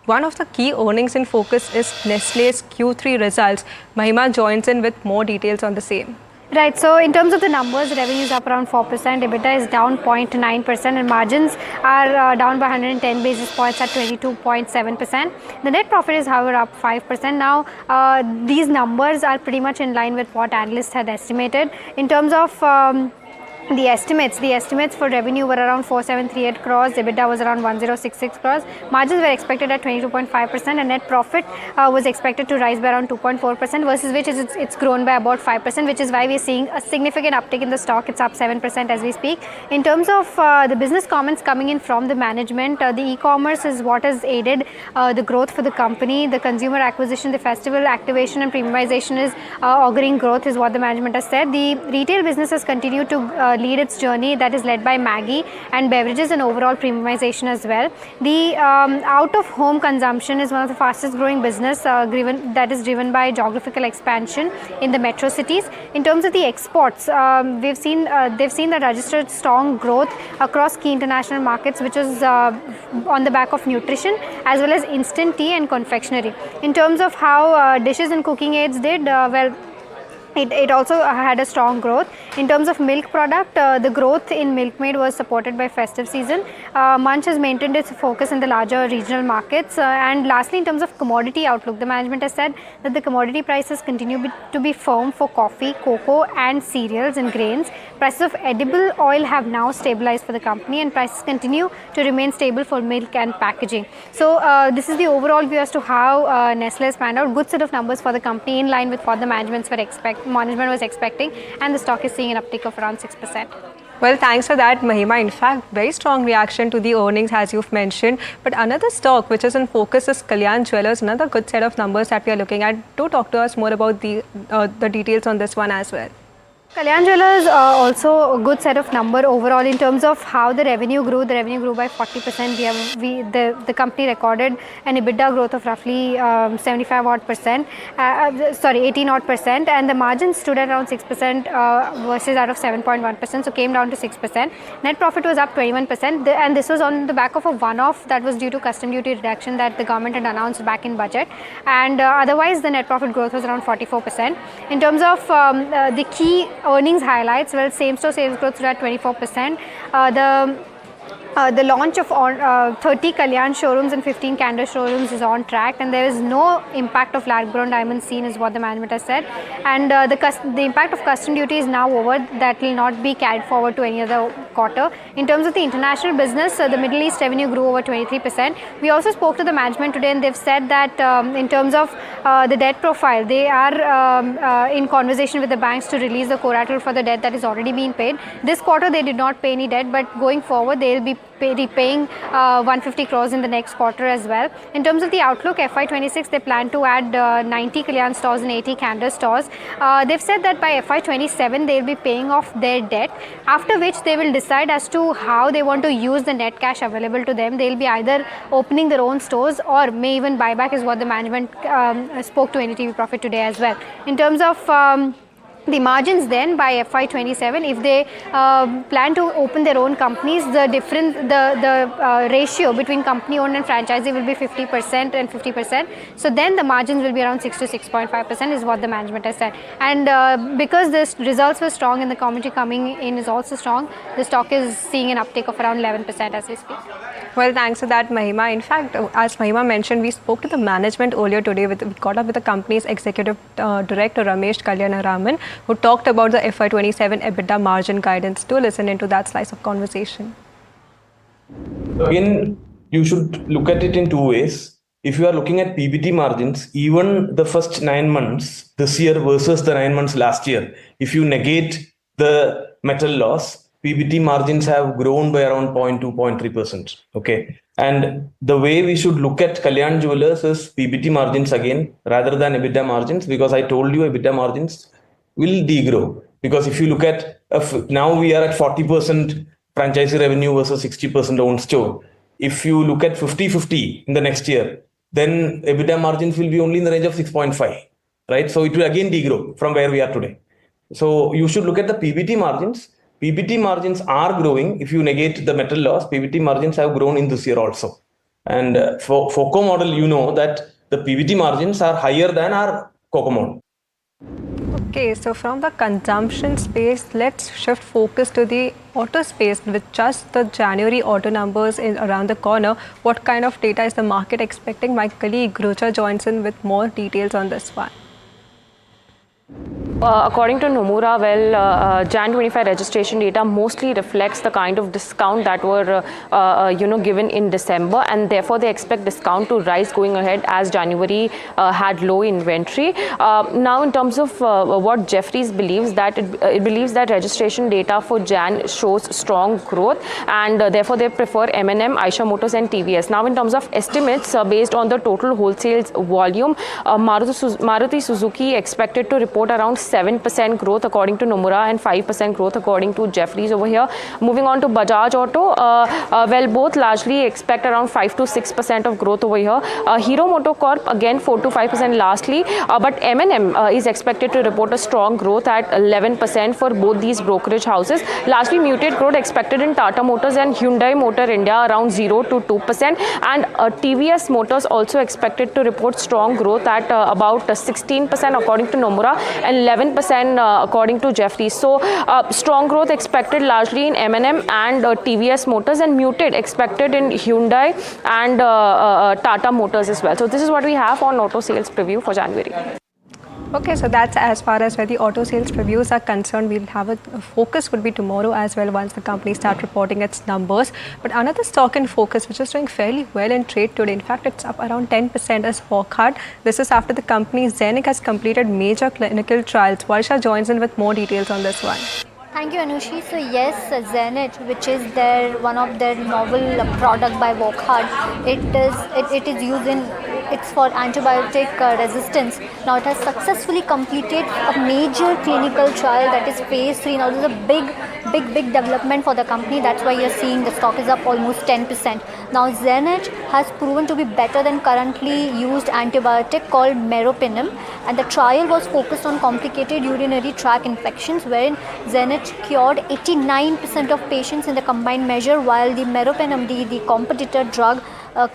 one of the key earnings in focus is Nestle's Q3 results. Mahima joins in with more details on the same. Right, so in terms of the numbers, revenue is up around 4%, EBITDA is down 0.9% and margins are down by 110 basis points at 22.7%. The net profit is however up 5%. Now, these numbers are pretty much in line with what analysts had estimated. In terms of the estimates for revenue were around 4738 crores, EBITDA was around 1066 crores, margins were expected at 22.5% and net profit was expected to rise by around 2.4% versus which it's grown by about 5%, which is why we're seeing a significant uptick in the stock. It's up 7% as we speak. In terms of the business comments coming in from the management, the e-commerce is what has aided the growth for the company. The consumer acquisition, the festival activation and premiumization is auguring growth is what the management has said. The retail business has continued to lead its journey, that is led by Maggi and beverages and overall premiumization as well. The out-of-home consumption is one of the fastest growing business that is driven by geographical expansion in the metro cities. In terms of the exports, they've seen that registered strong growth across key international markets, which is on the back of nutrition as well as instant tea and confectionery. In terms of how dishes and cooking aids did, it also had a strong growth. In terms of milk product, the growth in Milkmaid was supported by festive season. Munch has maintained its focus in the larger regional markets. And lastly, in terms of commodity outlook, the management has said that the commodity prices continue to be firm for coffee, cocoa and cereals and grains. Prices of edible oil have now stabilized for the company and prices continue to remain stable for milk and packaging. So this is the overall view as to how Nestle has panned out. Good set of numbers for the company in line with what the management was expecting, and the stock is seeing an uptick of around 6%. Well, thanks for that, Mahima. In fact, very strong reaction to the earnings as you've mentioned. But another stock which is in focus is Kalyan Jewellers, another good set of numbers that we are looking at. Do talk to us more about the details on this one as well. Kalyan Jewellers also a good set of number overall in terms of how the revenue grew. The revenue grew by 40%. The company recorded an EBITDA growth of roughly 18 odd percent, and the margins stood at around 6% versus out of 7.1%, so came down to 6%. Net profit was up 21%, and this was on the back of a one-off that was due to custom duty reduction that the government had announced back in budget, and otherwise the net profit growth was around 44%. In terms of the key earnings highlights, well, same-store sales growth stood at 24%. The launch of 30 Kalyan showrooms and 15 Candor showrooms is on track, and there is no impact of lab-grown diamonds seen, is what the management has said. And the impact of custom duty is now over. That will not be carried forward to any other quarter. In terms of the international business, the Middle East revenue grew over 23%. We also spoke to the management today, and they've said that in terms of the debt profile, they are in conversation with the banks to release the collateral for the debt that is already being paid. This quarter, they did not pay any debt, but going forward, they will be repaying 150 crores in the next quarter as well. In terms of the outlook, FY26, they plan to add 90 Kalyan stores and 80 Candor stores. They've said that by FY27, they'll be paying off their debt, after which they will decide as to how they want to use the net cash available to them. They'll be either opening their own stores or may even buy back, is what the management spoke to NDTV Profit today as well. In terms of the margins then by FY27, if they plan to open their own companies, the ratio between company owned and franchisee will be 50% and 50%. So then the margins will be around 6 to 6.5% is what the management has said. And because the results were strong and the commentary coming in is also strong, the stock is seeing an uptick of around 11% as we speak. Well, thanks to that, Mahima. In fact, as Mahima mentioned, we spoke to the management earlier today. We caught up with the company's executive director, Ramesh Kalyanaraman, who talked about the FY27 EBITDA margin guidance. Do listen into that slice of conversation. Again, you should look at it in two ways. If you are looking at PBT margins, even the first 9 months this year versus the 9 months last year, if you negate the metal loss, PBT margins have grown by around 0.2, 0.3%. Okay. And the way we should look at Kalyan Jewellers is PBT margins again, rather than EBITDA margins, because I told you EBITDA margins will degrow. Because if you look at, now we are at 40% franchisee revenue versus 60% owned store. If you look at 50-50 in the next year, then EBITDA margins will be only in the range of 6.5, right? So it will again degrow from where we are today. So you should look at the PBT margins. PBT margins are growing. If you negate the metal loss, PBT margins have grown in this year also. And for FOCO model, you know that the PBT margins are higher than our COCO model. Okay, so from the consumption space, let's shift focus to the auto space. With just the January auto numbers around the corner, what kind of data is the market expecting? My colleague Grucha joins in with more details on this one. According to Nomura, Jan 25 registration data mostly reflects the kind of discount that were given in December, and therefore they expect discount to rise going ahead as January had low inventory. Now, in terms of what Jefferies believes, that it believes that registration data for Jan shows strong growth, and therefore they prefer M&M, Eicher Motors and TVS. Now, in terms of estimates based on the total wholesales volume, Maruti Suzuki expected to report around 7% growth according to Nomura and 5% growth according to Jefferies over here. Moving on to Bajaj Auto, both largely expect around 5 to 6% of growth over here. Hero MotoCorp again 4 to 5% lastly, but M&M is expected to report a strong growth at 11% for both these brokerage houses. Lastly, muted growth expected in Tata Motors and Hyundai Motor India around 0 to 2%, and TVS Motors also expected to report strong growth at about 16% according to Nomura and 11% according to Jefferies. So strong growth expected largely in M&M and TVS Motors, and muted expected in Hyundai and Tata Motors as well. So this is what we have on auto sales preview for January. Okay, so that's as far as where the auto sales previews are concerned. We'll have a focus would be tomorrow as well once the company start reporting its numbers. But another stock in focus which is doing fairly well in trade today, in fact it's up around 10%, is Wockhardt. This is after the company Zenix has completed major clinical trials. Varsha joins in with more details on this one. Thank you, Anushi. So yes, Zenit, which is one of their novel product by Wockhardt, it is used in, it's for antibiotic resistance. Now it has successfully completed a major clinical trial, that is phase 3. Now this is a big development for the company. That's why you're seeing the stock is up almost 10%. Now Zenit has proven to be better than currently used antibiotic called meropenem, and the trial was focused on complicated urinary tract infections, wherein Zenit cured 89% of patients in the combined measure, while the meropenem, the competitor drug,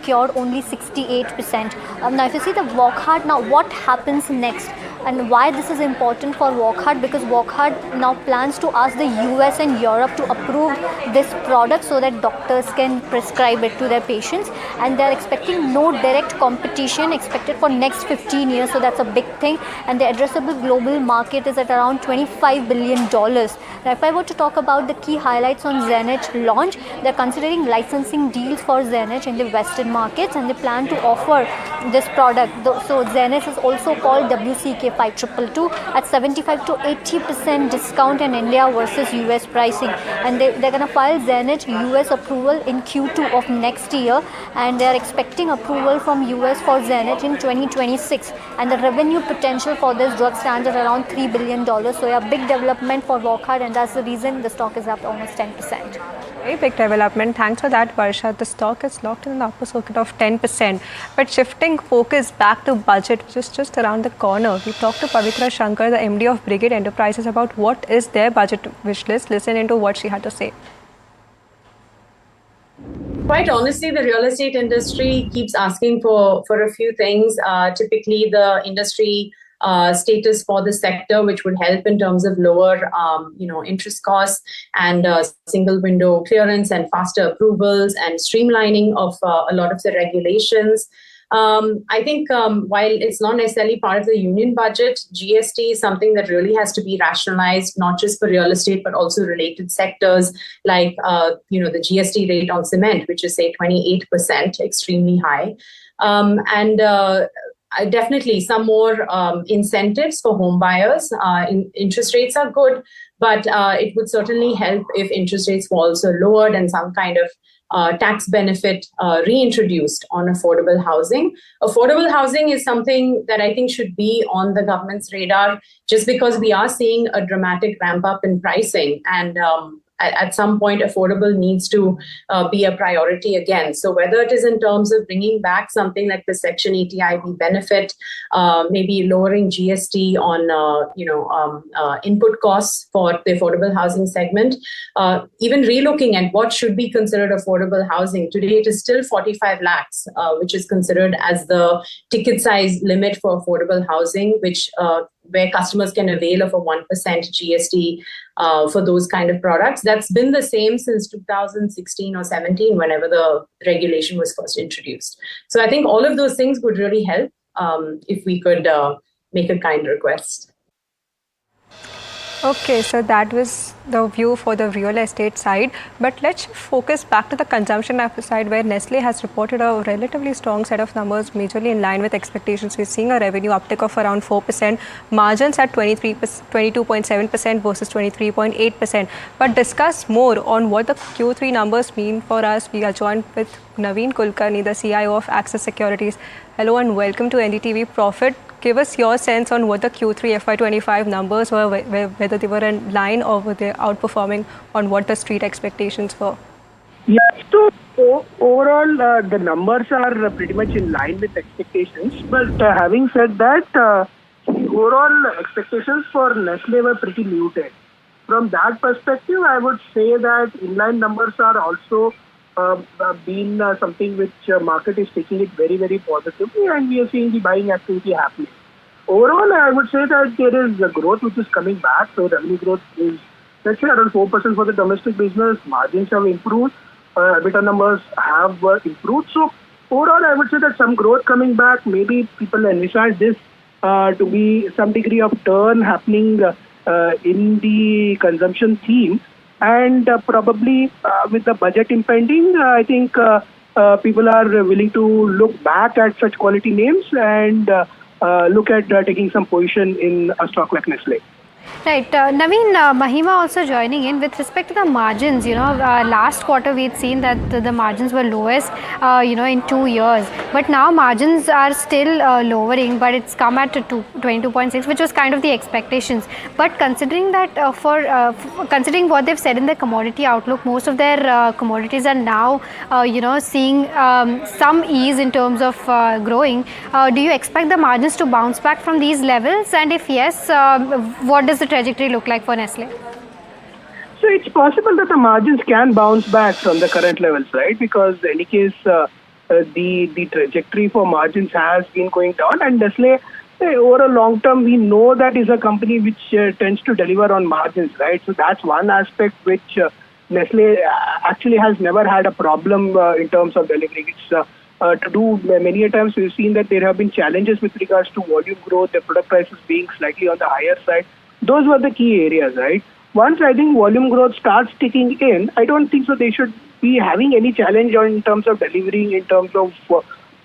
cured only 68%. Now if you see the Wockhardt, now what happens next? And why this is important for Wockhardt, because Wockhardt now plans to ask the US and Europe to approve this product so that doctors can prescribe it to their patients, and they're expecting no direct competition expected for next 15 years, so that's a big thing. And the addressable global market is at around $25 billion. Now if I were to talk about the key highlights on Zenith launch, they're considering licensing deals for Zenith in the Western markets, and they plan to offer this product. So Zenith is also called WCK 5222 at 75 to 80% discount in India versus US pricing, and they're going to file Zenith US approval in Q2 of next year, and they're expecting approval from US for Zenith in 2026, and the revenue potential for this drug stands at around $3 billion. So a big development for Wockhardt, and that's the reason the stock is up almost 10%. Very big development. Thanks for that, Varsha. The stock is locked in the upper circuit of 10%. But shifting focus back to budget, which is just around the corner, we talked to Pavitra Shankar, the MD of Brigade Enterprises, about what is their budget wish list. Listen into what she had to say. Quite honestly, the real estate industry keeps asking for a few things. Typically, the industry status for the sector, which would help in terms of lower, interest costs and single window clearance and faster approvals and streamlining of a lot of the regulations. I think while it's not necessarily part of the union budget, GST is something that really has to be rationalized, not just for real estate, but also related sectors like, the GST rate on cement, which is say 28%, extremely high. Definitely some more incentives for home buyers. Interest rates are good, but it would certainly help if interest rates were also lowered and some kind of tax benefit reintroduced on affordable housing. Affordable housing is something that I think should be on the government's radar, just because we are seeing a dramatic ramp up in pricing, and at some point, affordable needs to be a priority again. So whether it is in terms of bringing back something like the Section 80IB benefit, maybe lowering GST on input costs for the affordable housing segment, even relooking at what should be considered affordable housing. Today, it is still 45 lakhs, which is considered as the ticket size limit for affordable housing, which where customers can avail of a 1% GST for those kind of products. That's been the same since 2016 or 17, whenever the regulation was first introduced. So I think all of those things would really help if we could make a kind request. Okay, so that was the view for the real estate side, but let's focus back to the consumption side, where Nestle has reported a relatively strong set of numbers, majorly in line with expectations. We're seeing a revenue uptick of around 4%, margins at 22.7% versus 23.8%. But discuss more on what the Q3 numbers mean for us. We are joined with Naveen Kulkarni, the CIO of Axis Securities. Hello and welcome to NDTV Profit. Give us your sense on what the Q3 FY25 numbers were, whether they were in line or were they outperforming on what the street expectations were. Yeah, so overall the numbers are pretty much in line with expectations. But having said that, overall expectations for Nestle were pretty muted. From that perspective, I would say that inline numbers are also been something which market is taking it very, very positively, and we are seeing the buying activity happening. Overall, I would say that there is a growth which is coming back. So revenue growth is, let's say, around 4% for the domestic business. Margins have improved. EBITDA numbers have improved. So overall, I would say that some growth coming back. Maybe people envisage this to be some degree of turn happening in the consumption theme. And probably with the budget impending, I think people are willing to look back at such quality names and look at taking some position in a stock like Nestle. Right. Naveen, Mahima also joining in. With respect to the margins, last quarter we had seen that the margins were lowest, in 2 years. But now margins are still lowering, but it's come at 22.6, which was kind of the expectations. But considering that, considering what they've said in the commodity outlook, most of their commodities are now, seeing some ease in terms of growing. Do you expect the margins to bounce back from these levels? And if yes, what does the trajectory look like for Nestle? So it's possible that the margins can bounce back from the current levels, right? Because in any case, the trajectory for margins has been going down, and Nestle over a long term, we know that is a company which tends to deliver on margins, right? So that's one aspect which Nestle actually has never had a problem in terms of delivering. It's to do many a times we've seen that there have been challenges with regards to volume growth, the product prices being slightly on the higher side. Those were the key areas, right? Once I think volume growth starts ticking in, I don't think so they should be having any challenge in terms of delivering, in terms of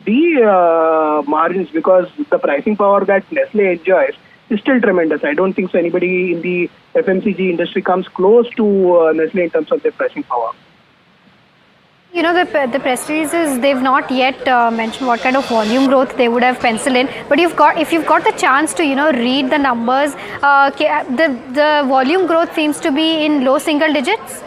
the margins, because the pricing power that Nestle enjoys is still tremendous. I don't think so anybody in the FMCG industry comes close to Nestle in terms of their pricing power. You know, the press releases, they've not yet mentioned what kind of volume growth they would have penciled in. But if you've got the chance to, read the numbers, the volume growth seems to be in low single digits.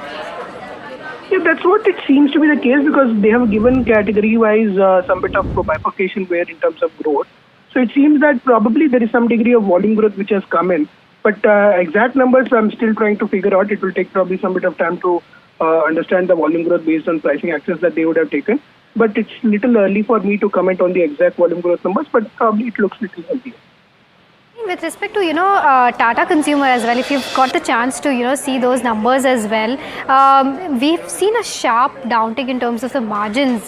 Yeah, that's what it seems to be the case, because they have given category-wise some bit of bifurcation where in terms of growth. So it seems that probably there is some degree of volume growth which has come in. But exact numbers I'm still trying to figure out. It will take probably some bit of time to understand the volume growth based on pricing actions that they would have taken. But it's little early for me to comment on the exact volume growth numbers, but probably it looks little healthier. With respect to, Tata Consumer as well, if you've got the chance to, see those numbers as well, we've seen a sharp downtick in terms of the margins,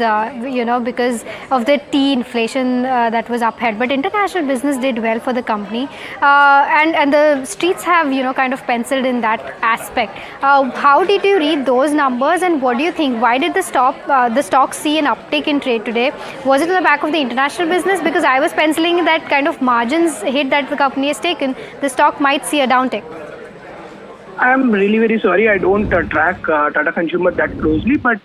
because of the tea inflation that was upheld. But international business did well for the company, and the streets have, kind of penciled in that aspect. How did you read those numbers, and what do you think? Why did the stock see an uptick in trade today? Was it on the back of the international business? Because I was penciling that kind of margins hit that the company has taken, the stock might see a downtick. I'm really very sorry. I don't track Tata Consumer that closely, but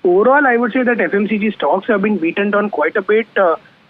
overall, I would say that FMCG stocks have been beaten down quite a bit.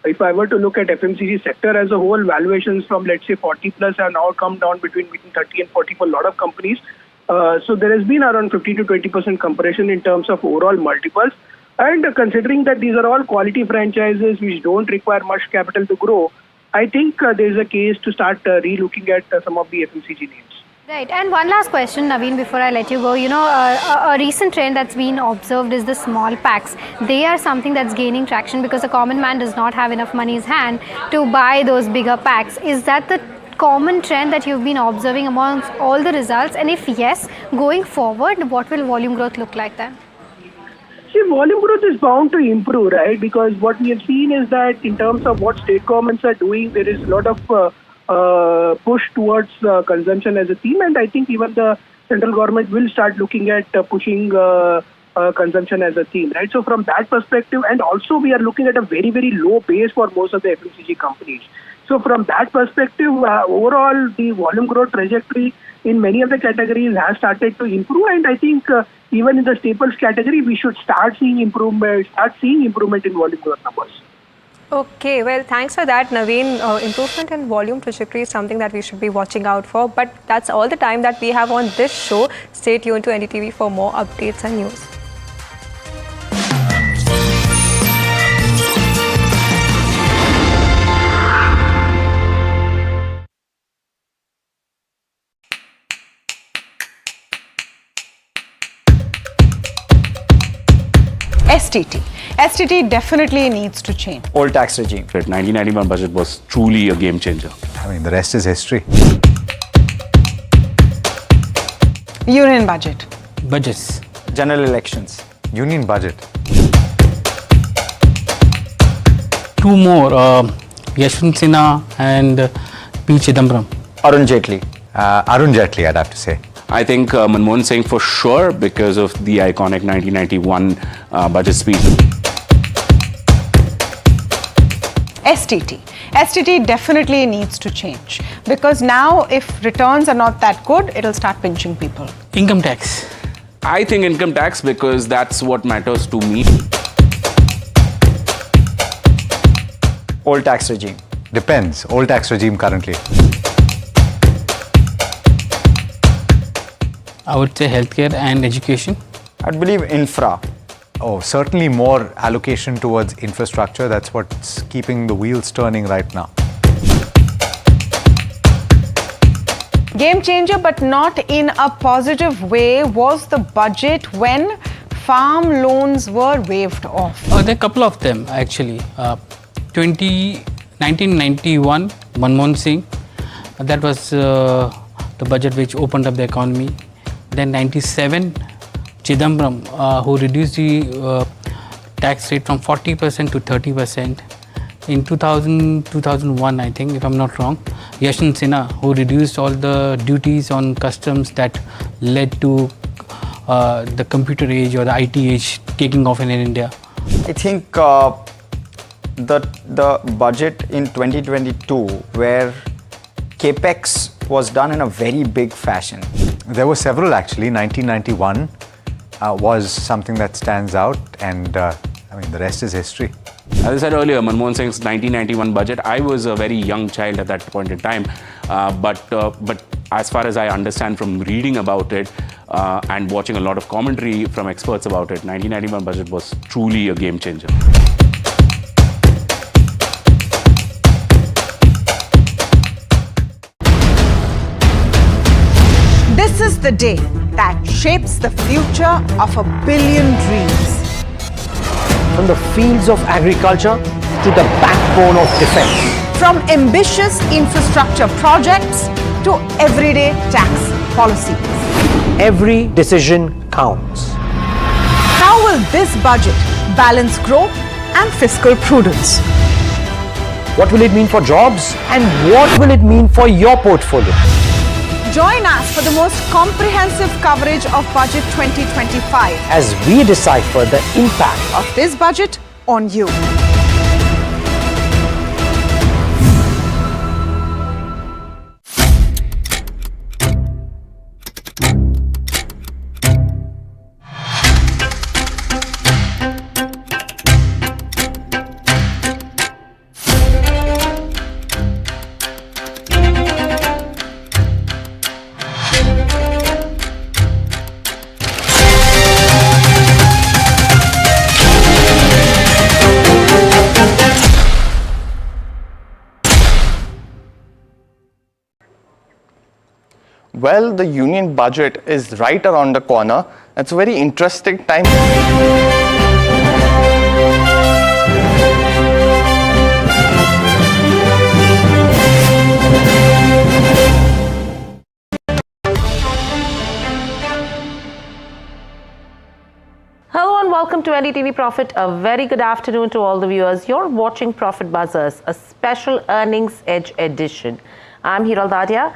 If I were to look at FMCG sector as a whole, valuations from let's say 40 plus have now come down between 30 and 40 for a lot of companies. So there has been around 15 to 20% compression in terms of overall multiples. And considering that these are all quality franchises which don't require much capital to grow, I think there is a case to start re-looking at some of the FMCG names. Right. And one last question, Naveen, before I let you go. A recent trend that's been observed is the small packs. They are something that's gaining traction because the common man does not have enough money in his hand to buy those bigger packs. Is that the common trend that you've been observing amongst all the results? And if yes, going forward, what will volume growth look like then? See, volume growth is bound to improve, right? Because what we have seen is that in terms of what state governments are doing, there is a lot of push towards consumption as a theme. And I think even the central government will start looking at pushing consumption as a theme, right? So from that perspective, and also we are looking at a very, very low base for most of the FMCG companies. So from that perspective, overall, the volume growth trajectory in many of the categories has started to improve. And I think even in the staples category, we should start seeing improvement in volume growth numbers. Okay, well, thanks for that, Naveen. Improvement in volume trajectory is something that we should be watching out for. But that's all the time that we have on this show. Stay tuned to NDTV for more updates and news. STT definitely needs to change. Old tax regime. 1991 budget was truly a game changer. I mean, the rest is history. Union budget. Budgets. General elections. Union budget. Two more, Yashwant Sinha and P. Chidambaram. Arun Jaitley. Arun Jaitley, I'd have to say. I think Manmohan Singh for sure because of the iconic 1991 budget speech. STT definitely needs to change because now if returns are not that good, it'll start pinching people. Income tax. I think income tax because that's what matters to me. Old tax regime. Depends. Old tax regime currently. I would say healthcare and education. I'd believe infra. Oh, certainly more allocation towards infrastructure. That's what's keeping the wheels turning right now. Game changer, but not in a positive way, was the budget when farm loans were waived off. There are a couple of them actually. 1991 Manmohan Singh. That was the budget which opened up the economy. Then 97, Chidambaram, who reduced the tax rate from 40% to 30%. In 2001, I think, if I'm not wrong, Yashwant Sinha, who reduced all the duties on customs that led to the computer age or the IT age taking off in India. I think the budget in 2022, where capex was done in a very big fashion. There were several actually. 1991 was something that stands out, and I mean the rest is history. As I said earlier, Manmohan Singh's 1991 budget, I was a very young child at that point in time, but as far as I understand from reading about it and watching a lot of commentary from experts about it, 1991 budget was truly a game changer. This is the day that shapes the future of 1 billion dreams. From the fields of agriculture to the backbone of defense. From ambitious infrastructure projects to everyday tax policies. Every decision counts. How will this budget balance growth and fiscal prudence? What will it mean for jobs and what will it mean for your portfolio? Join us for the most comprehensive coverage of Budget 2025 as we decipher the impact of this budget on you. Well, the union budget is right around the corner. It's a very interesting time. Hello and welcome to NDTV Profit. A very good afternoon to all the viewers. You're watching Profit Buzzers, a special earnings edge edition. I'm Hiral Dadia.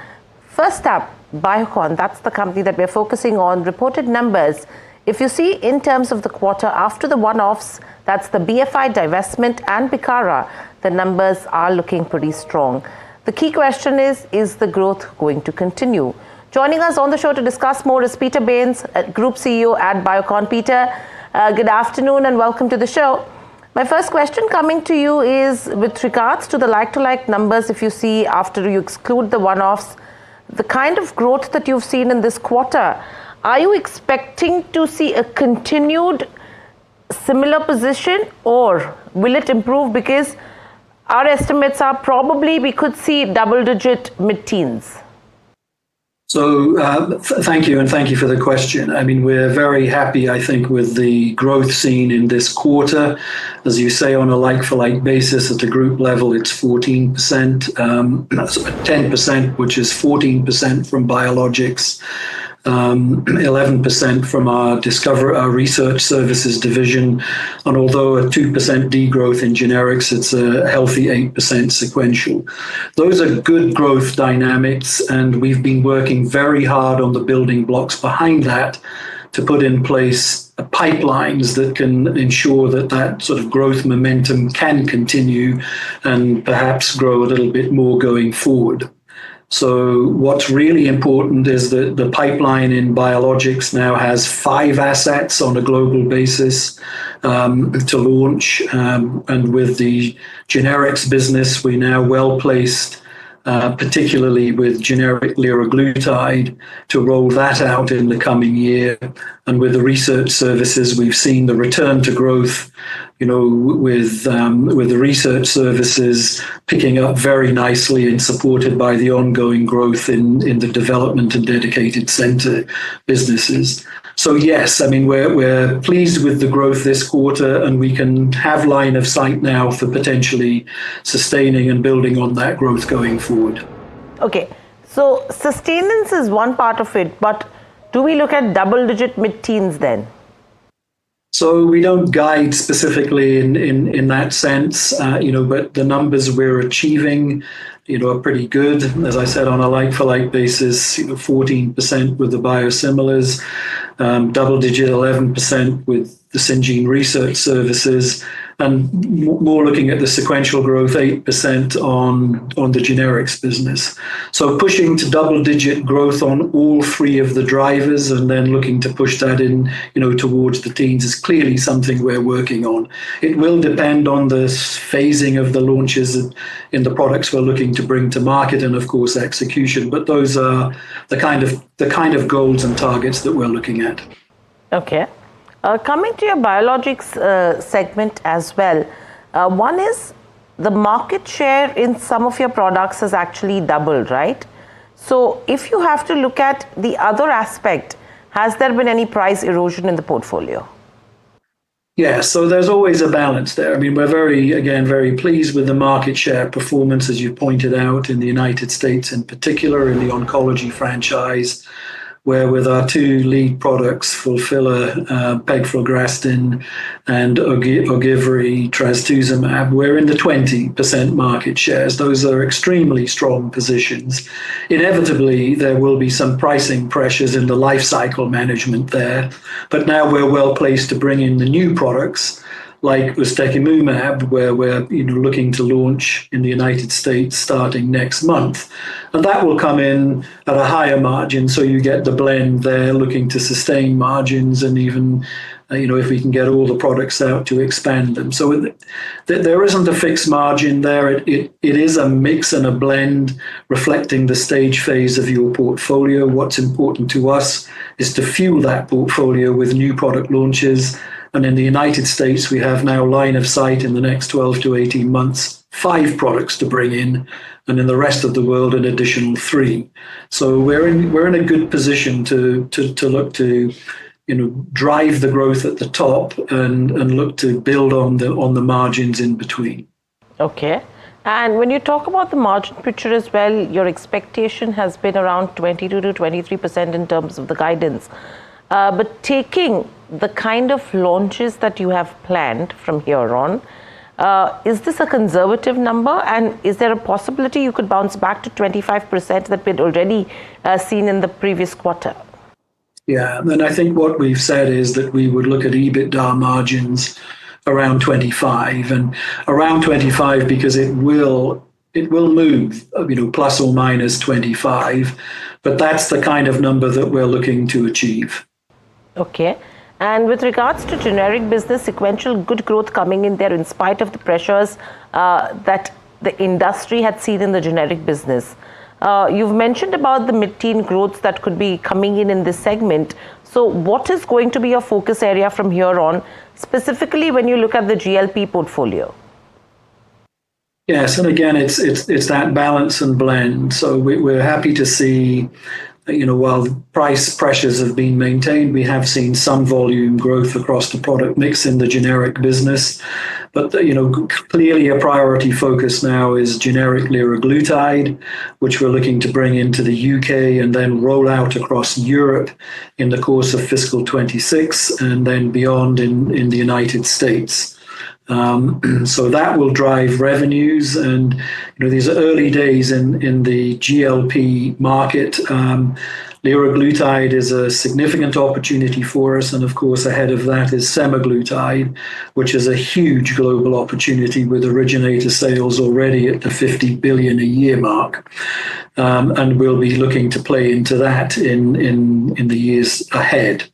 First up, Biocon, that's the company that we're focusing on. Reported numbers, if you see in terms of the quarter after the one-offs, that's the BFI divestment and Bicara, the numbers are looking pretty strong. The key question is the growth going to continue? Joining us on the show to discuss more is Peter Baines, Group CEO at Biocon. Peter, good afternoon and welcome to the show. My first question coming to you is with regards to the like-to-like numbers, if you see after you exclude the one-offs, the kind of growth that you've seen in this quarter, are you expecting to see a continued similar position or will it improve? Because our estimates are probably we could see double-digit mid-teens. So thank you, and thank you for the question. I mean, we're very happy, I think, with the growth seen in this quarter. As you say, on a like-for-like basis at a group level, it's 14%, 10%, which is 14% from biologics, 11% from our research services division, and although a 2% degrowth in generics, it's a healthy 8% sequential. Those are good growth dynamics, and we've been working very hard on the building blocks behind that to put in place pipelines that can ensure that that sort of growth momentum can continue and perhaps grow a little bit more going forward. So what's really important is that the pipeline in biologics now has 5 assets on a global basis to launch. And with the generics business, we're now well placed, particularly with generic liraglutide, to roll that out in the coming year. And with the research services, we've seen the return to growth, with the research services picking up very nicely and supported by the ongoing growth in the development and dedicated center businesses. So yes, I mean, we're pleased with the growth this quarter, and we can have line of sight now for potentially sustaining and building on that growth going forward. Okay, so sustenance is one part of it, but do we look at double-digit mid-teens then? So we don't guide specifically in that sense, but the numbers we're achieving, are pretty good. As I said, on a like-for-like basis, 14% with the biosimilars, double-digit 11% with the Syngene research services, and more looking at the sequential growth, 8% on the generics business. So pushing to double-digit growth on all three of the drivers, and then looking to push that in, towards the teens is clearly something we're working on. It will depend on the phasing of the launches in the products we're looking to bring to market, and of course execution. But those are the kind of goals and targets that we're looking at. Okay. Coming to your biologics segment as well, one is the market share in some of your products has actually doubled, right? So if you have to look at the other aspect, has there been any price erosion in the portfolio? Yeah, so there's always a balance there. I mean, we're very pleased with the market share performance, as you pointed out, in the United States in particular, in the oncology franchise, where with our two lead products, Fulphila, pegfilgrastim, and Ogivri, trastuzumab, we're in the 20% market shares. Those are extremely strong positions. Inevitably, there will be some pricing pressures in the life cycle management there, but now we're well placed to bring in the new products, like ustekinumab, where we're looking to launch in the United States starting next month. And that will come in at a higher margin, so you get the blend there, looking to sustain margins, and even, if we can get all the products out, to expand them. So there isn't a fixed margin there. It is a mix and a blend reflecting the stage phase of your portfolio. What's important to us is to fuel that portfolio with new product launches. And in the United States, we have now line of sight in the next 12 to 18 months, 5 products to bring in, and in the rest of the world, an additional 3. So we're in a good position to look to, drive the growth at the top and look to build on the margins in between. Okay. And when you talk about the margin picture as well, your expectation has been around 22 to 23% in terms of the guidance. But taking the kind of launches that you have planned from here on, is this a conservative number? And is there a possibility you could bounce back to 25% that we'd already seen in the previous quarter? Yeah, and I think what we've said is that we would look at EBITDA margins around 25, and around 25 because it will move, plus or minus 25, but that's the kind of number that we're looking to achieve. Okay. And with regards to generic business, sequential good growth coming in there in spite of the pressures that the industry had seen in the generic business. You've mentioned about the mid-teen growth that could be coming in this segment. So what is going to be your focus area from here on, specifically when you look at the GLP portfolio? Yes, and again, it's that balance and blend. So we're happy to see, while the price pressures have been maintained, we have seen some volume growth across the product mix in the generic business. But, clearly a priority focus now is generic liraglutide, which we're looking to bring into the UK and then roll out across Europe in the course of fiscal 26 and then beyond in the United States. So that will drive revenues, and these are early days in the GLP market. Liraglutide is a significant opportunity for us, and of course ahead of that is semaglutide, which is a huge global opportunity with originator sales already at the 50 billion a year mark, and we'll be looking to play into that in the years ahead.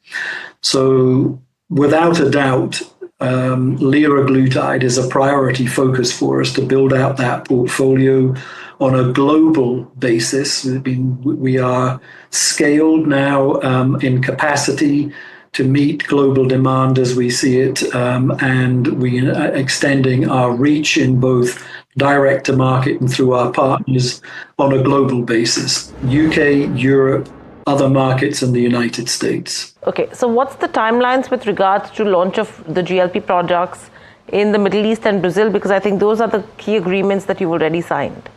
So without a doubt, liraglutide is a priority focus for us to build out that portfolio on a global basis. We are scaled now in capacity to meet global demand as we see it, and we are extending our reach in both direct to market and through our partners on a global basis. UK, Europe, other markets in the United States. Okay, so what's the timelines with regards to launch of the GLP products in the Middle East and Brazil? Because I think those are the key agreements that you've already signed.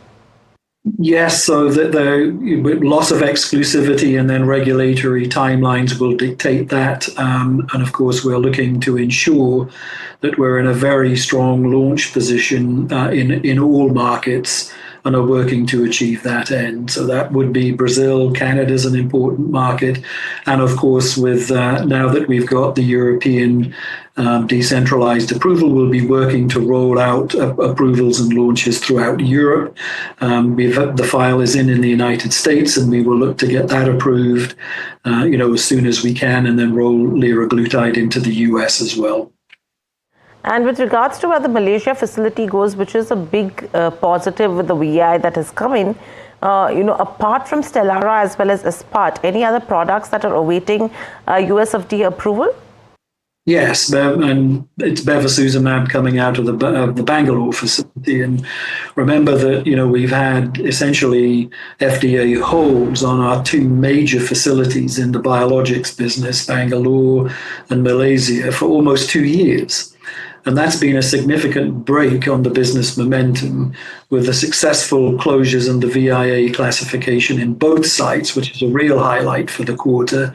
Yes, so the loss of exclusivity and then regulatory timelines will dictate that. And of course, we're looking to ensure that we're in a very strong launch position in all markets and are working to achieve that end. So that would be Brazil. Canada's an important market. And of course, with now that we've got the European decentralized approval, we'll be working to roll out approvals and launches throughout Europe. The file is in the United States, and we will look to get that approved, as soon as we can, and then roll liraglutide into the US as well. And with regards to where the Malaysia facility goes, which is a big positive with the VI that is coming, apart from Stellara as well as Aspart, any other products that are awaiting US FDA approval? Yes, and it's bevacizumab coming out of the Bangalore facility. And remember that, we've had essentially FDA holds on our two major facilities in the biologics business, Bangalore and Malaysia, for almost 2 years. And that's been a significant break on the business momentum with the successful closures and the VIA classification in both sites, which is a real highlight for the quarter.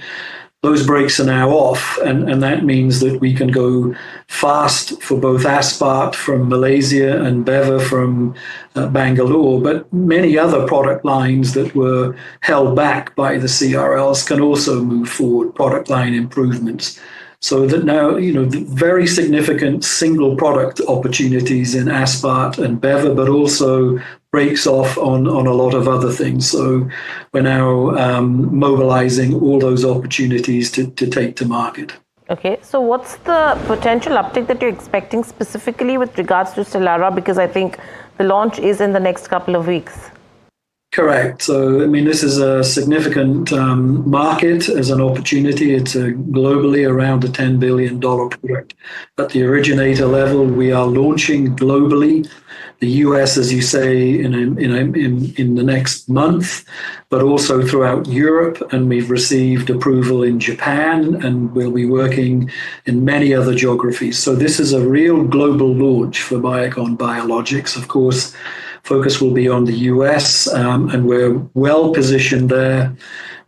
Those breaks are now off, and that means that we can go fast for both Aspart from Malaysia and Beva from Bangalore, but many other product lines that were held back by the CRLs can also move forward, product line improvements. So that now, the very significant single product opportunities in Aspart and Beva, but also breaks off on a lot of other things. So we're now mobilizing all those opportunities to take to market. Okay, so what's the potential uptick that you're expecting specifically with regards to Stellara? Because I think the launch is in the next couple of weeks. Correct. So, this is a significant market as an opportunity. It's globally around a $10 billion product. At the originator level, we are launching globally. The US, as you say, in the next month, but also throughout Europe. And we've received approval in Japan, and we'll be working in many other geographies. So this is a real global launch for Biocon Biologics. Of course, focus will be on the US, and we're well positioned there.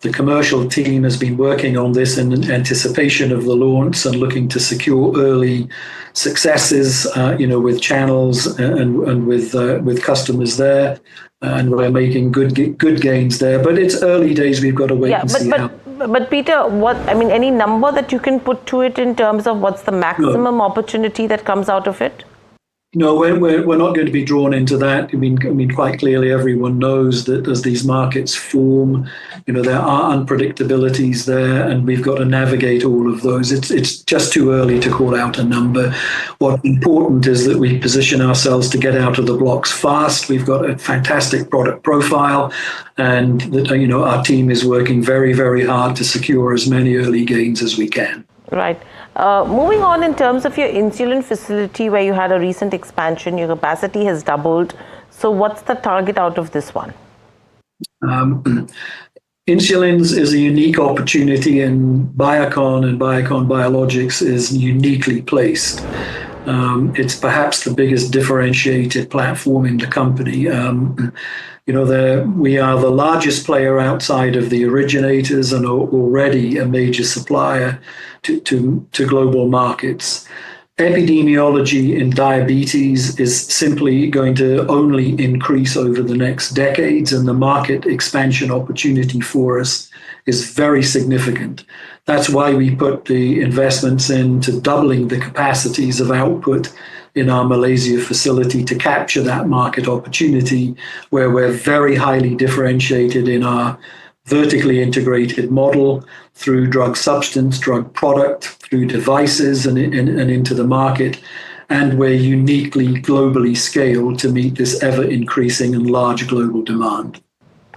The commercial team has been working on this in anticipation of the launch and looking to secure early successes, with channels and with customers there. And we're making good gains there. But it's early days. We've got to wait and see how. But Peter, any number that you can put to it in terms of what's the maximum opportunity that comes out of it? No, we're not going to be drawn into that. Quite clearly, everyone knows that as these markets form, there are unpredictabilities there, and we've got to navigate all of those. It's just too early to call out a number. What's important is that we position ourselves to get out of the blocks fast. We've got a fantastic product profile, and that our team is working very, very hard to secure as many early gains as we can. Right. Moving on in terms of your insulin facility where you had a recent expansion, your capacity has doubled. So what's the target out of this one? Insulins is a unique opportunity, and Biocon and Biocon Biologics is uniquely placed. It's perhaps the biggest differentiated platform in the company. We are the largest player outside of the originators and are already a major supplier to global markets. Epidemiology in diabetes is simply going to only increase over the next decades, and the market expansion opportunity for us is very significant. That's why we put the investments into doubling the capacities of output in our Malaysia facility to capture that market opportunity, where we're very highly differentiated in our vertically integrated model through drug substance, drug product, through devices and into the market. And we're uniquely globally scaled to meet this ever increasing and large global demand.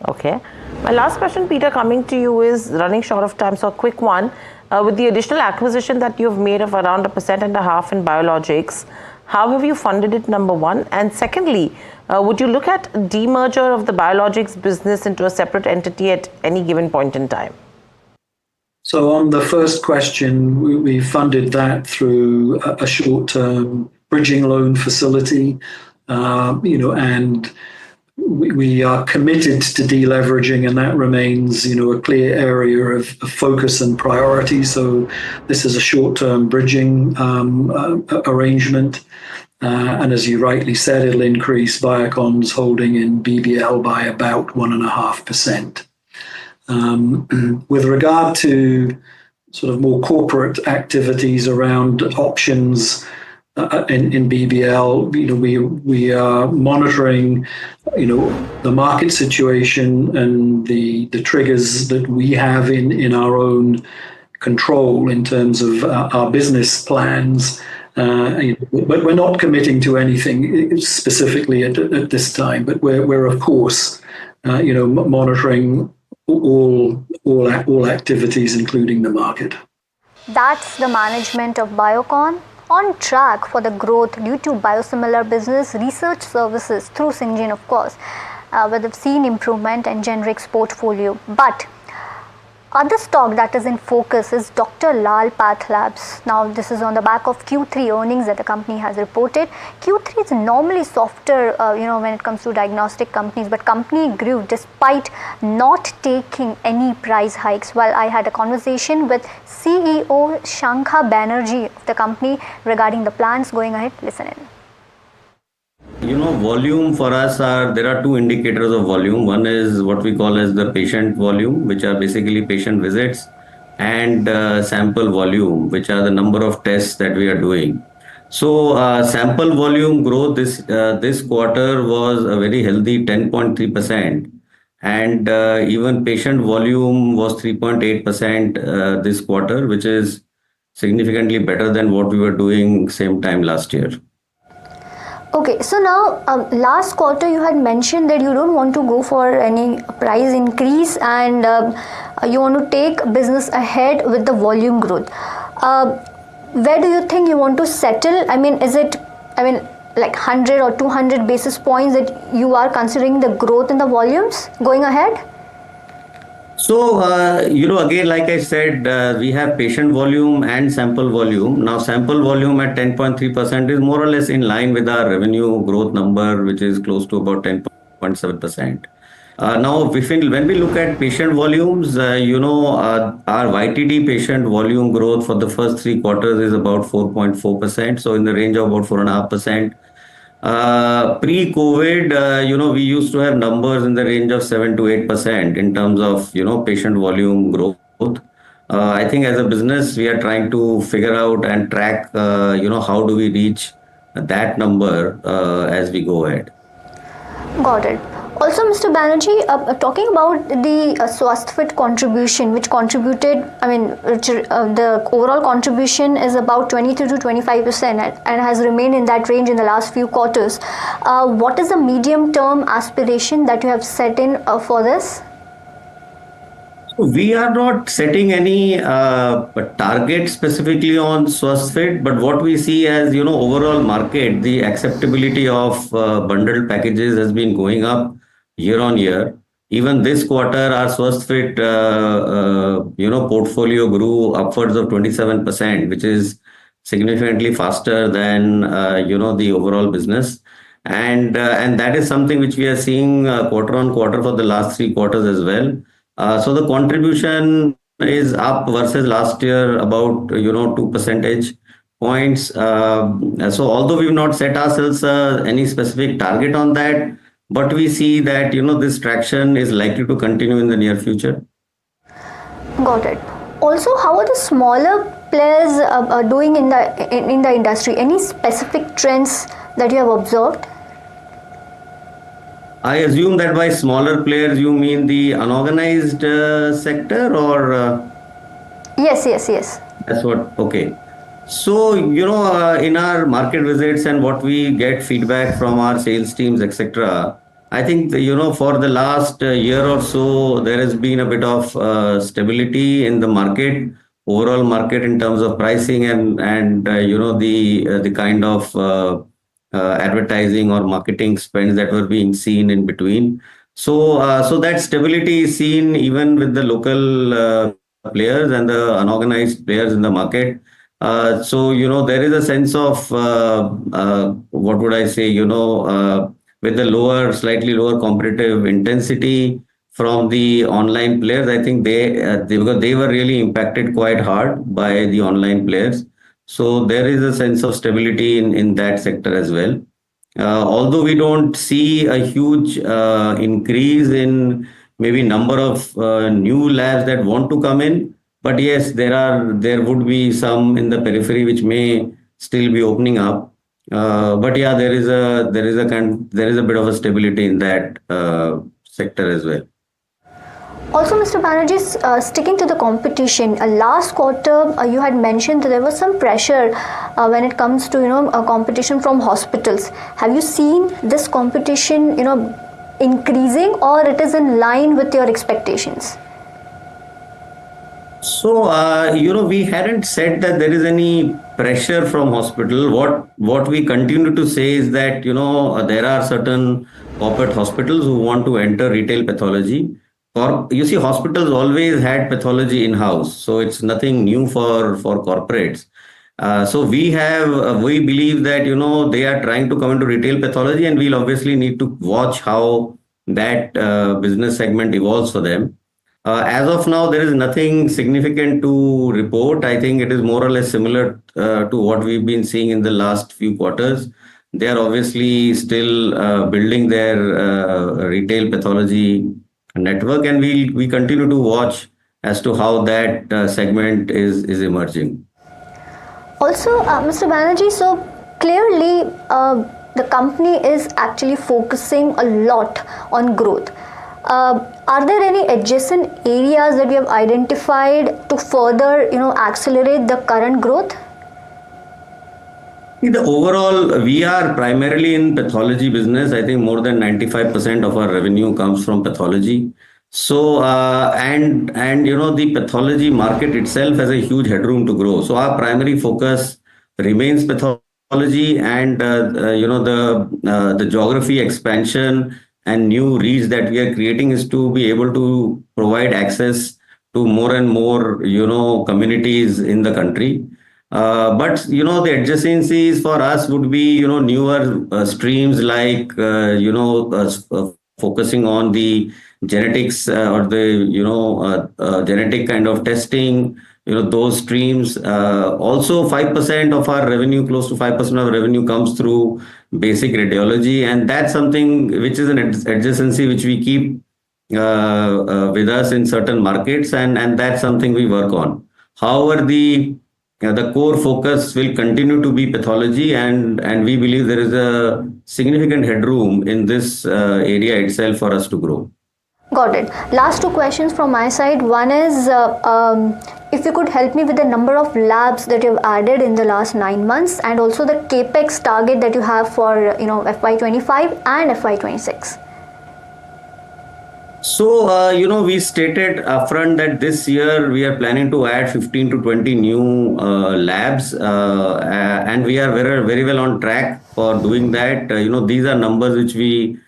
Okay. My last question, Peter, coming to you is running short of time, so a quick one. With the additional acquisition that you've made of around 1.5% in biologics, how have you funded it, number one? And secondly, would you look at demerger of the biologics business into a separate entity at any given point in time? So on the first question, we funded that through a short-term bridging loan facility, and we are committed to deleveraging, and that remains, a clear area of focus and priority. So this is a short-term bridging arrangement. And as you rightly said, it'll increase Biocon's holding in BBL by about 1.5%. With regard to sort of more corporate activities around options in BBL, we are monitoring, the market situation and the triggers that we have in our own control in terms of our business plans. But we're not committing to anything specifically at this time. But we're of course, monitoring all activities, including the market. That's the management of Biocon, on track for the growth due to biosimilar business, research services through Syngene, of course, where they've seen improvement and generics portfolio. But other stock that is in focus is Dr. Lal Path Labs. Now, this is on the back of Q3 earnings that the company has reported. Q3 is normally softer, when it comes to diagnostic companies, but company grew despite not taking any price hikes. While I had a conversation with CEO Shankha Banerjee of the company regarding the plans going ahead. Listen in. Volume for us there are two indicators of volume. One is what we call as the patient volume, which are basically patient visits, and sample volume, which are the number of tests that we are doing. So sample volume growth this quarter was a very healthy 10.3%. And even patient volume was 3.8% this quarter, which is significantly better than what we were doing same time last year. Okay, so now last quarter you had mentioned that you don't want to go for any price increase and you want to take business ahead with the volume growth. Where do you think you want to settle? Is it like 100 or 200 basis points that you are considering the growth in the volumes going ahead? So, again, like I said, we have patient volume and sample volume. Now, sample volume at 10.3% is more or less in line with our revenue growth number, which is close to about 10.7%. Now, when we look at patient volumes, our YTD patient volume growth for the first 3 quarters is about 4.4%. So, in the range of about 4.5%. Pre-COVID, we used to have numbers in the range of 7 to 8% in terms of, patient volume growth. I think as a business, we are trying to figure out and track, how do we reach that number as we go ahead. Got it. Also, Mr. Banerjee, talking about the SwasthFit contribution, which contributed, the overall contribution is about 23 to 25% and has remained in that range in the last few quarters. What is the medium-term aspiration that you have set in for this? We are not setting any target specifically on SwasthFit, but what we see as, overall market, the acceptability of bundled packages has been going up year on year. Even this quarter, our SwasthFit, portfolio grew upwards of 27%, which is significantly faster than, the overall business. And that is something which we are seeing quarter on quarter for the last 3 quarters as well. So the contribution is up versus last year about 2 percentage points. So although we've not set ourselves any specific target on that, but we see that this traction is likely to continue in the near future. Got it. Also, how are the smaller players doing in the industry? Any specific trends that you have observed? I assume that by smaller players, you mean the unorganized sector or? Yes. That's what, okay. So, in our market visits and what we get feedback from our sales teams, etc., I think, for the last year or so, there has been a bit of stability in the market, overall market in terms of pricing and the kind of advertising or marketing spends that were being seen in between. So that stability is seen even with the local players and the unorganized players in the market. So there is a sense of what would I say? With the slightly lower competitive intensity from the online players, I think because they were really impacted quite hard by the online players. So there is a sense of stability in that sector as well. Although we don't see a huge increase in maybe number of new labs that want to come in, but yes, there would be some in the periphery which may still be opening up. But yeah, there is a bit of a stability in that sector as well. Also, Mr. Banerjee, sticking to the competition, last quarter you had mentioned that there was some pressure when it comes to competition from hospitals. Have you seen this competition increasing, or it is in line with your expectations? So we hadn't said that there is any pressure from hospital. What we continue to say is that there are certain corporate hospitals who want to enter retail pathology. You see, hospitals always had pathology in-house, so it's nothing new for corporates. So we believe that they are trying to come into retail pathology, and we'll obviously need to watch how that business segment evolves for them. As of now, there is nothing significant to report. I think it is more or less similar to what we've been seeing in the last few quarters. They are obviously still building their retail pathology network, and we continue to watch as to how that segment is emerging. Also, Mr. Banerjee, so clearly the company is actually focusing a lot on growth. Are there any adjacent areas that you have identified to further accelerate the current growth? Overall, we are primarily in pathology business. I think more than 95% of our revenue comes from pathology. So, and the pathology market itself has a huge headroom to grow. So our primary focus remains pathology, and the geography expansion and new reach that we are creating is to be able to provide access to more and more communities in the country. But the adjacencies for us would be newer streams like focusing on the genetics or the genetic kind of testing, those streams. Also 5% of our revenue, close to 5% of revenue comes through basic radiology, and that's something which is an adjacency which we keep with us in certain markets, and that's something we work on. However, the core focus will continue to be pathology, and we believe there is a significant headroom in this area itself for us to grow. Got it. Last two questions from my side. One is, if you could help me with the number of labs that you've added in the last 9 months, and also the capex target that you have for FY25 and FY26. So, we stated upfront that this year we are planning to add 15 to 20 new labs, and we are very, very well on track for doing that. These are numbers which we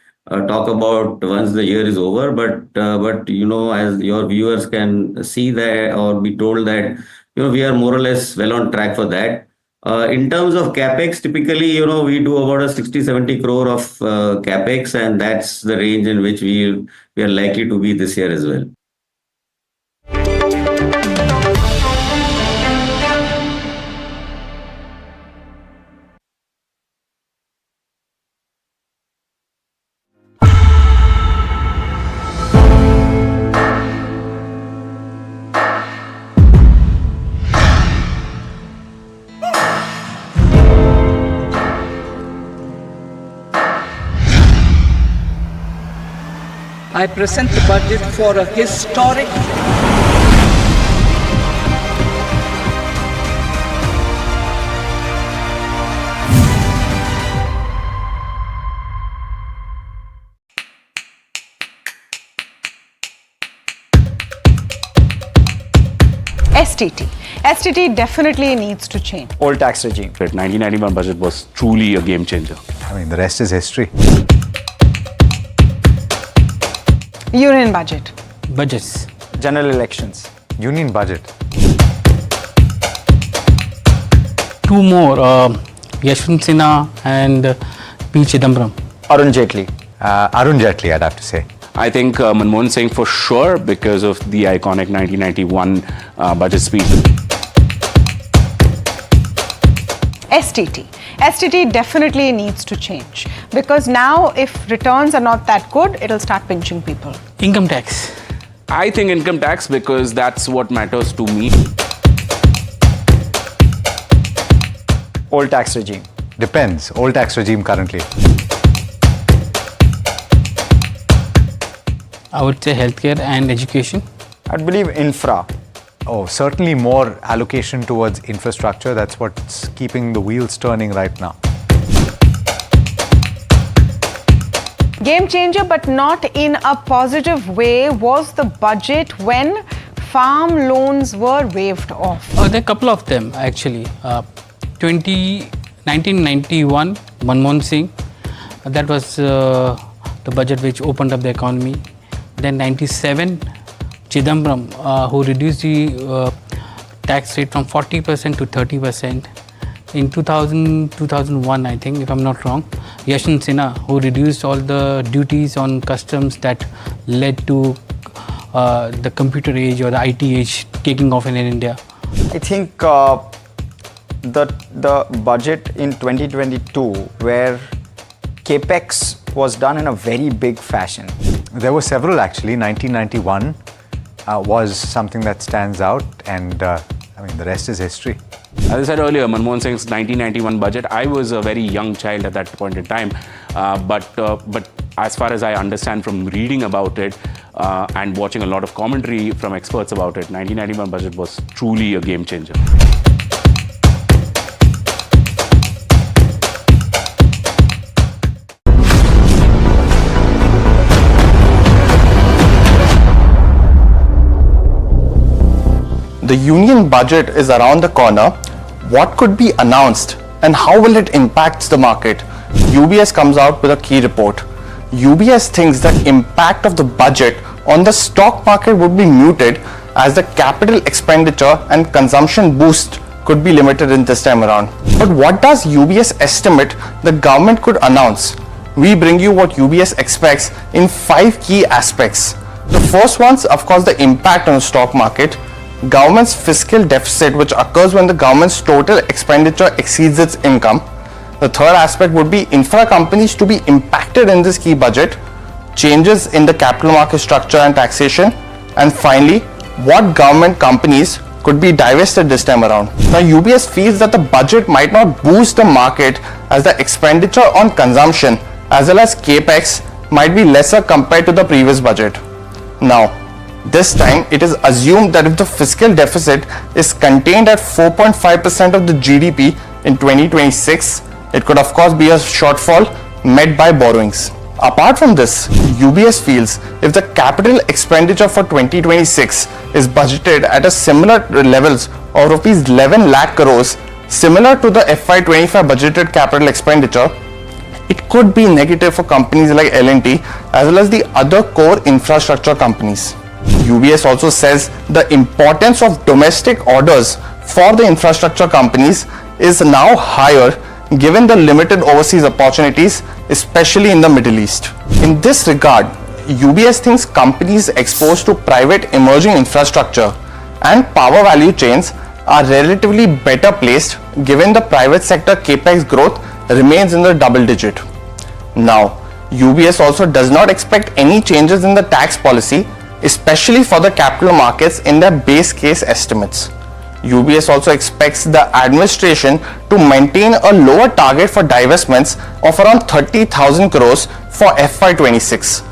talk about once the year is over, but as your viewers can see that or be told that we are more or less well on track for that. In terms of capex, typically we do about a 60-70 crore of capex, and that's the range in which we are likely to be this year as well. I present the budget for a historic STT. STT definitely needs to change. Old tax regime. 1991 budget was truly a game changer. I mean, the rest is history. Union budget. Budgets. General elections. Union budget. Two more, Yashwant Sinha and P. Chidambaram. Arun Jaitley. Arun Jaitley, I'd have to say. I think Manmohan Singh for sure because of the iconic 1991 budget speech. STT. STT definitely needs to change because now if returns are not that good, it'll start pinching people. Income tax. I think income tax because that's what matters to me. Old tax regime. Depends. Old tax regime currently. I would say healthcare and education. I'd believe infra. Oh, certainly more allocation towards infrastructure. That's what's keeping the wheels turning right now. Game changer, but not in a positive way, was the budget when farm loans were waived off. There are a couple of them actually. 1991, Manmohan Singh, that was the budget which opened up the economy. Then 97, Chidambaram, who reduced the tax rate from 40% to 30%. In 2001, I think, if I'm not wrong, Yashwant Sinha, who reduced all the duties on customs that led to the computer age or the IT age taking off in India. I think the budget in 2022 where capex was done in a very big fashion. There were several actually. 1991 was something that stands out, and I mean, the rest is history. As I said earlier, Manmohan Singh's 1991 budget, I was a very young child at that point in time, but as far as I understand from reading about it and watching a lot of commentary from experts about it, 1991 budget was truly a game changer. The union budget is around the corner. What could be announced and how will it impact the market? UBS comes out with a key report. UBS thinks the impact of the budget on the stock market would be muted as the capital expenditure and consumption boost could be limited in this time around. But what does UBS estimate the government could announce? We bring you what UBS expects in 5 key aspects. The first one's of course the impact on the stock market. Government's fiscal deficit, which occurs when the government's total expenditure exceeds its income. The third aspect would be infra companies to be impacted in this key budget, changes in the capital market structure and taxation, and finally, what government companies could be divested this time around. Now, UBS feels that the budget might not boost the market as the expenditure on consumption as well as capex might be lesser compared to the previous budget. Now, this time, it is assumed that if the fiscal deficit is contained at 4.5% of the GDP in 2026, it could of course be a shortfall met by borrowings. Apart from this, UBS feels if the capital expenditure for 2026 is budgeted at a similar levels of rupees 11 lakh crores, similar to the FY25 budgeted capital expenditure, it could be negative for companies like L&T as well as the other core infrastructure companies. UBS also says the importance of domestic orders for the infrastructure companies is now higher given the limited overseas opportunities, especially in the Middle East. In this regard, UBS thinks companies exposed to private emerging infrastructure and power value chains are relatively better placed given the private sector capex growth remains in the double digit. Now, UBS also does not expect any changes in the tax policy, especially for the capital markets in their base case estimates. UBS also expects the administration to maintain a lower target for divestments of around 30,000 crores for FY26.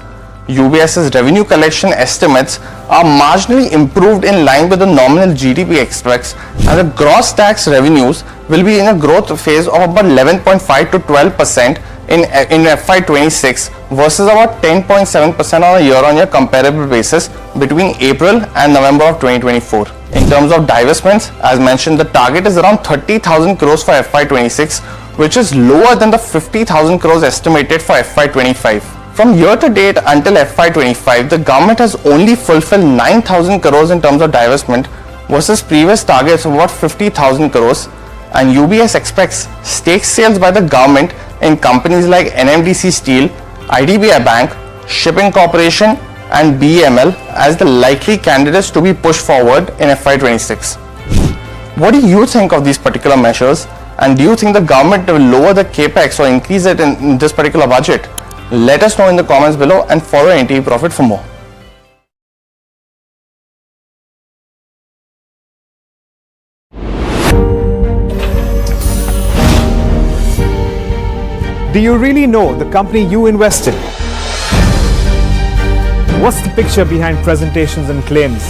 UBS's revenue collection estimates are marginally improved in line with the nominal GDP expects, and the gross tax revenues will be in a growth phase of about 11.5 to 12% in FY26 versus about 10.7% on a year-on-year comparable basis between April and November of 2024. In terms of divestments, as mentioned, the target is around 30,000 crores for FY26, which is lower than the 50,000 crores estimated for FY25. From year to date until FY25, the government has only fulfilled 9,000 crores in terms of divestment versus previous targets of about 50,000 crores, and UBS expects stake sales by the government in companies like NMDC Steel, IDBI Bank, Shipping Corporation and BEML as the likely candidates to be pushed forward in FY26. What do you think of these particular measures, and do you think the government will lower the capex or increase it in this particular budget? Let us know in the comments below and follow NDTV Profit for more. Do you really know the company you invest in? What's the picture behind presentations and claims?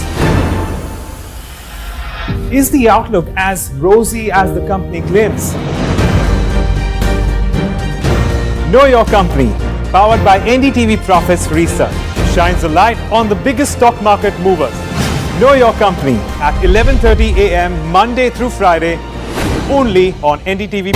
Is the outlook as rosy as the company claims? Know Your Company, powered by NDTV Profits Research, shines a light on the biggest stock market movers. Know Your Company at 11:30 a.m. Monday through Friday, only on NDTV.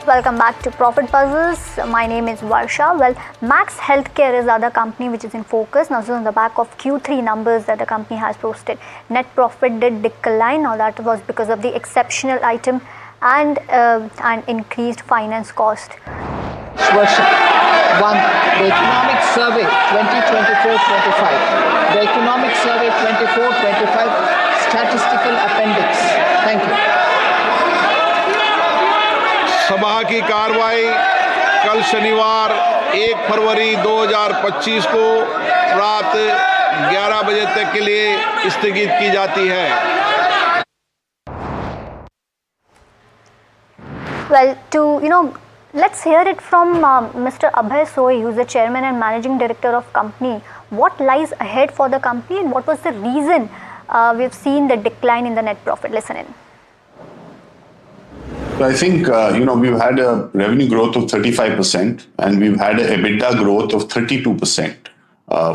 Welcome back to Profit Buzzers. My name is Varsha. Well, Max Healthcare is the other company which is in focus. Now, this is on the back of Q3 numbers that the company has posted. Net profit did decline. Now, that was because of the exceptional item and increased finance cost. Varsha. 1. The Economic Survey 2024-25. The Economic Survey 24-25 Statistical Appendix. Thank you. सभा की कार्रवाई कल शनिवार 1 फरवरी 2025 को रात 11 बजे तक के लिए स्थगित की जाती है. Well, let's hear it from Mr. Abhay Soy, who's the chairman and managing director of company. What lies ahead for the company and what was the reason we've seen the decline in the net profit? Listen in. So I think, we've had a revenue growth of 35% and we've had an EBITDA growth of 32%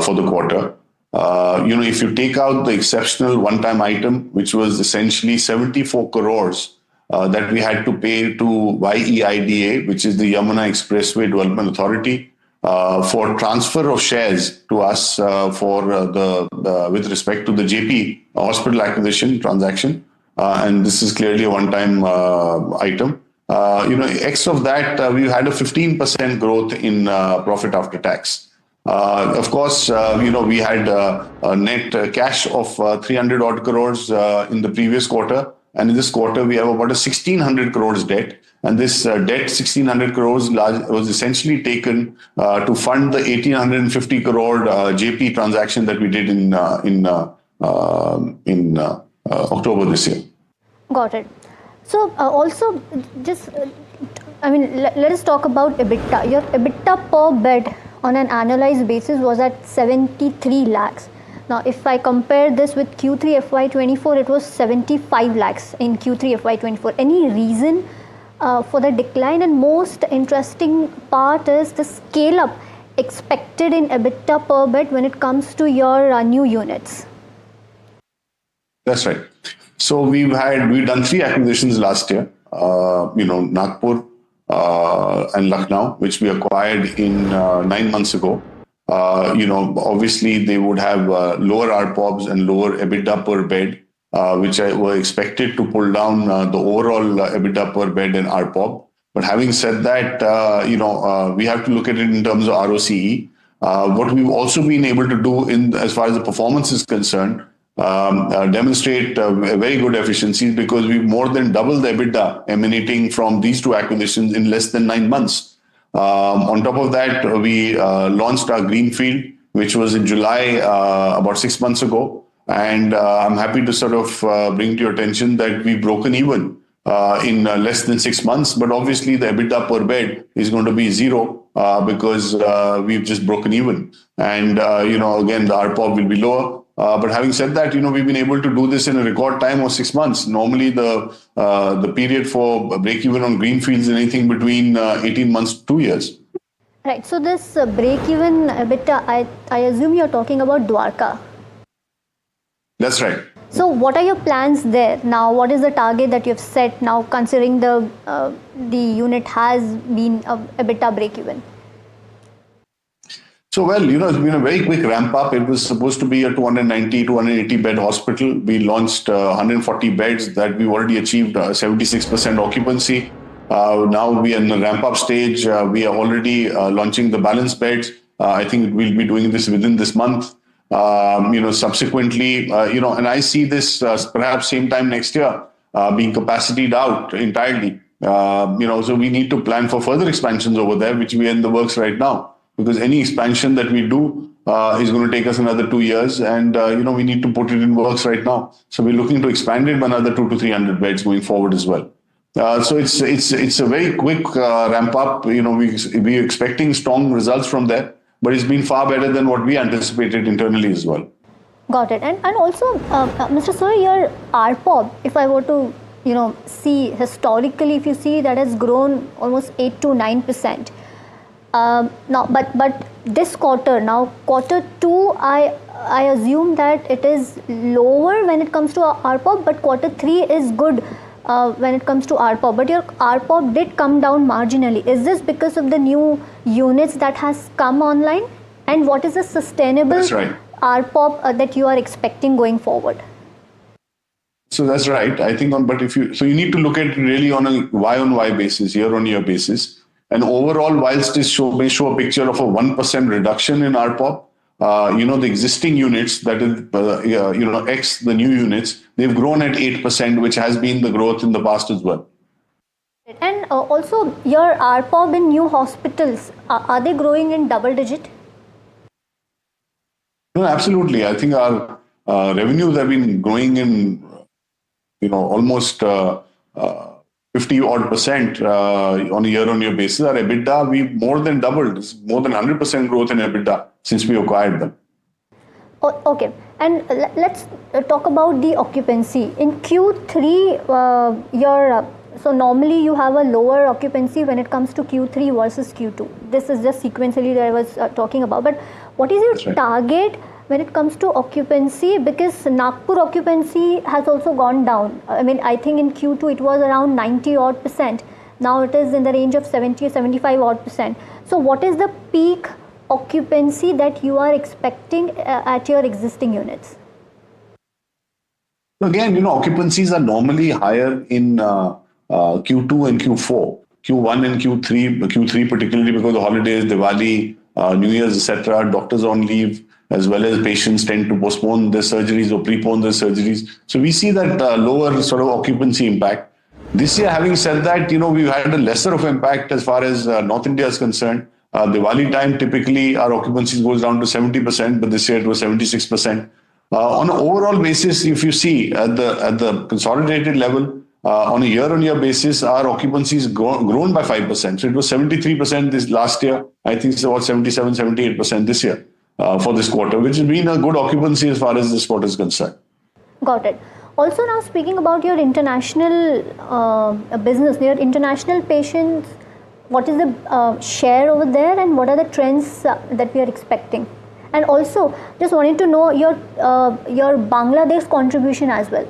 for the quarter. If you take out the exceptional one-time item, which was essentially 74 crores that we had to pay to YEIDA, which is the Yamuna Expressway Development Authority, for transfer of shares to us with respect to the JP hospital acquisition transaction. And this is clearly a one-time item. X of that, we had a 15% growth in profit after tax. Of course, we had a net cash of 300 odd crores in the previous quarter. And in this quarter, we have about a 1600 crores debt. And this debt, 1600 crores, was essentially taken to fund the 1850 crore JP transaction that we did in October this year. Got it. So also let us talk about EBITDA. Your EBITDA per bed on an annualized basis was at 73 lakhs. Now, if I compare this with Q3 FY24, it was 75 lakhs in Q3 FY24. Any reason for the decline? And most interesting part is the scale up expected in EBITDA per bed when it comes to your new units. That's right. So we've done 3 acquisitions last year, Nagpur and Lucknow, which we acquired in 9 months ago. Obviously they would have lower ARPOBs and lower EBITDA per bed, which were expected to pull down the overall EBITDA per bed and ARPOB. But having said that, we have to look at it in terms of ROCE. What we've also been able to do as far as the performance is concerned, demonstrate very good efficiencies, because we've more than doubled the EBITDA emanating from these 2 acquisitions in less than 9 months. On top of that, we launched our Greenfield, which was in July, about 6 months ago. And I'm happy to sort of bring to your attention that we've broken even in less than 6 months. But obviously, the EBITDA per bed is going to be 0 because we've just broken even. And, again, the ARPOB will be lower. But having said that, we've been able to do this in a record time of 6 months. Normally, the period for break-even on greenfields is anything between 18 months to 2 years. Right. So this break-even EBITDA, I assume you're talking about Dwarka. That's right. So what are your plans there now? What is the target that you've set now, considering the unit has been EBITDA break-even? So, well, it's been a very quick ramp up. It was supposed to be a 290, 280 bed hospital. We launched 140 beds that we've already achieved 76% occupancy. Now we are in the ramp up stage. We are already launching the balance beds. I think we'll be doing this within this month. Subsequently, and I see this perhaps same time next year being capacitied out entirely. So we need to plan for further expansions over there, which we are in the works right now. Because any expansion that we do is going to take us another 2 years, and we need to put it in works right now. So we're looking to expand it by another 200 to 300 beds going forward as well. So it's a very quick ramp up. We're expecting strong results from there, but it's been far better than what we anticipated internally as well. Got it. And also, Mr. Sur, your ARPOB, if I were to see historically, if you see, that has grown almost 8 to 9%. Now, but this quarter, now quarter 2, I assume that it is lower when it comes to ARPOB, but quarter 3 is good when it comes to ARPOB. But your ARPOB did come down marginally. Is this because of the new units that has come online? And what is the sustainable ARPOB that you are expecting going forward? So that's right. I think you need to look at it really on a Y-on-Y basis, year-on-year basis. And overall, whilst this may show a picture of a 1% reduction in ARPOB, the existing units, that is, X, the new units, they've grown at 8%, which has been the growth in the past as well. And also, your ARPOB in new hospitals, are they growing in double digit? No, absolutely. I think our revenues have been growing in, almost 50 odd percent on a year-on-year basis. Our EBITDA, we've more than doubled. It's more than 100% growth in EBITDA since we acquired them. Okay. And let's talk about the occupancy. In Q3, so normally you have a lower occupancy when it comes to Q3 versus Q2. This is just sequentially that I was talking about. But what is your target when it comes to occupancy? Because Nagpur occupancy has also gone down. I mean, I think in Q2 it was around 90 odd percent. Now it is in the range of 70 or 75 odd percent. So what is the peak occupancy that you are expecting at your existing units? Again, occupancies are normally higher in Q2 and Q4. Q1 and Q3 particularly because of holidays, Diwali, New Year's, etc. Doctors on leave, as well as patients tend to postpone their surgeries or prepone their surgeries. So we see that lower sort of occupancy impact. This year, having said that, we've had a lesser of impact as far as North India is concerned. Diwali time, typically our occupancy goes down to 70%, but this year it was 76%. On an overall basis, if you see at the consolidated level, on a year-on-year basis, our occupancy has grown by 5%. So it was 73% this last year. I think it's about 77, 78% this year. For this quarter, which has been a good occupancy as far as this quarter is concerned. Got it. Also, now speaking about your international business, your international patients, what is the share over there and what are the trends that we are expecting? And also, just wanted to know your Bangladesh contribution as well.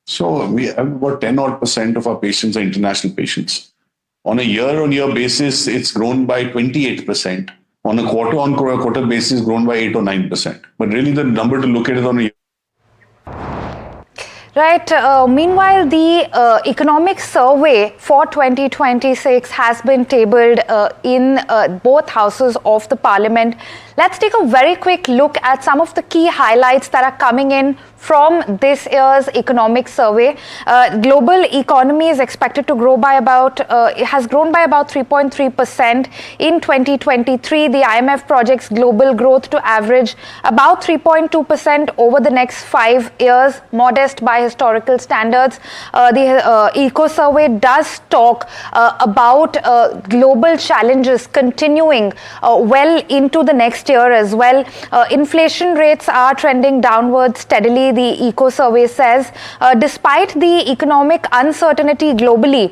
So we have about 10 odd percent of our patients are international patients. On a year-on-year basis, it's grown by 28%. On a quarter-on-quarter basis, grown by 8 or 9%. But really the number to look at is on a Right. Meanwhile, the economic survey for 2026 has been tabled in both houses of the parliament. Let's take a very quick look at some of the key highlights that are coming in from this year's economic survey. Global economy is expected to grow by about, it has grown by about 3.3% in 2023. The IMF projects global growth to average about 3.2% over the next 5 years, modest by historical standards. The Eco Survey does talk about global challenges continuing well into the next year as well. Inflation rates are trending downwards steadily, the Eco Survey says. Despite the economic uncertainty globally,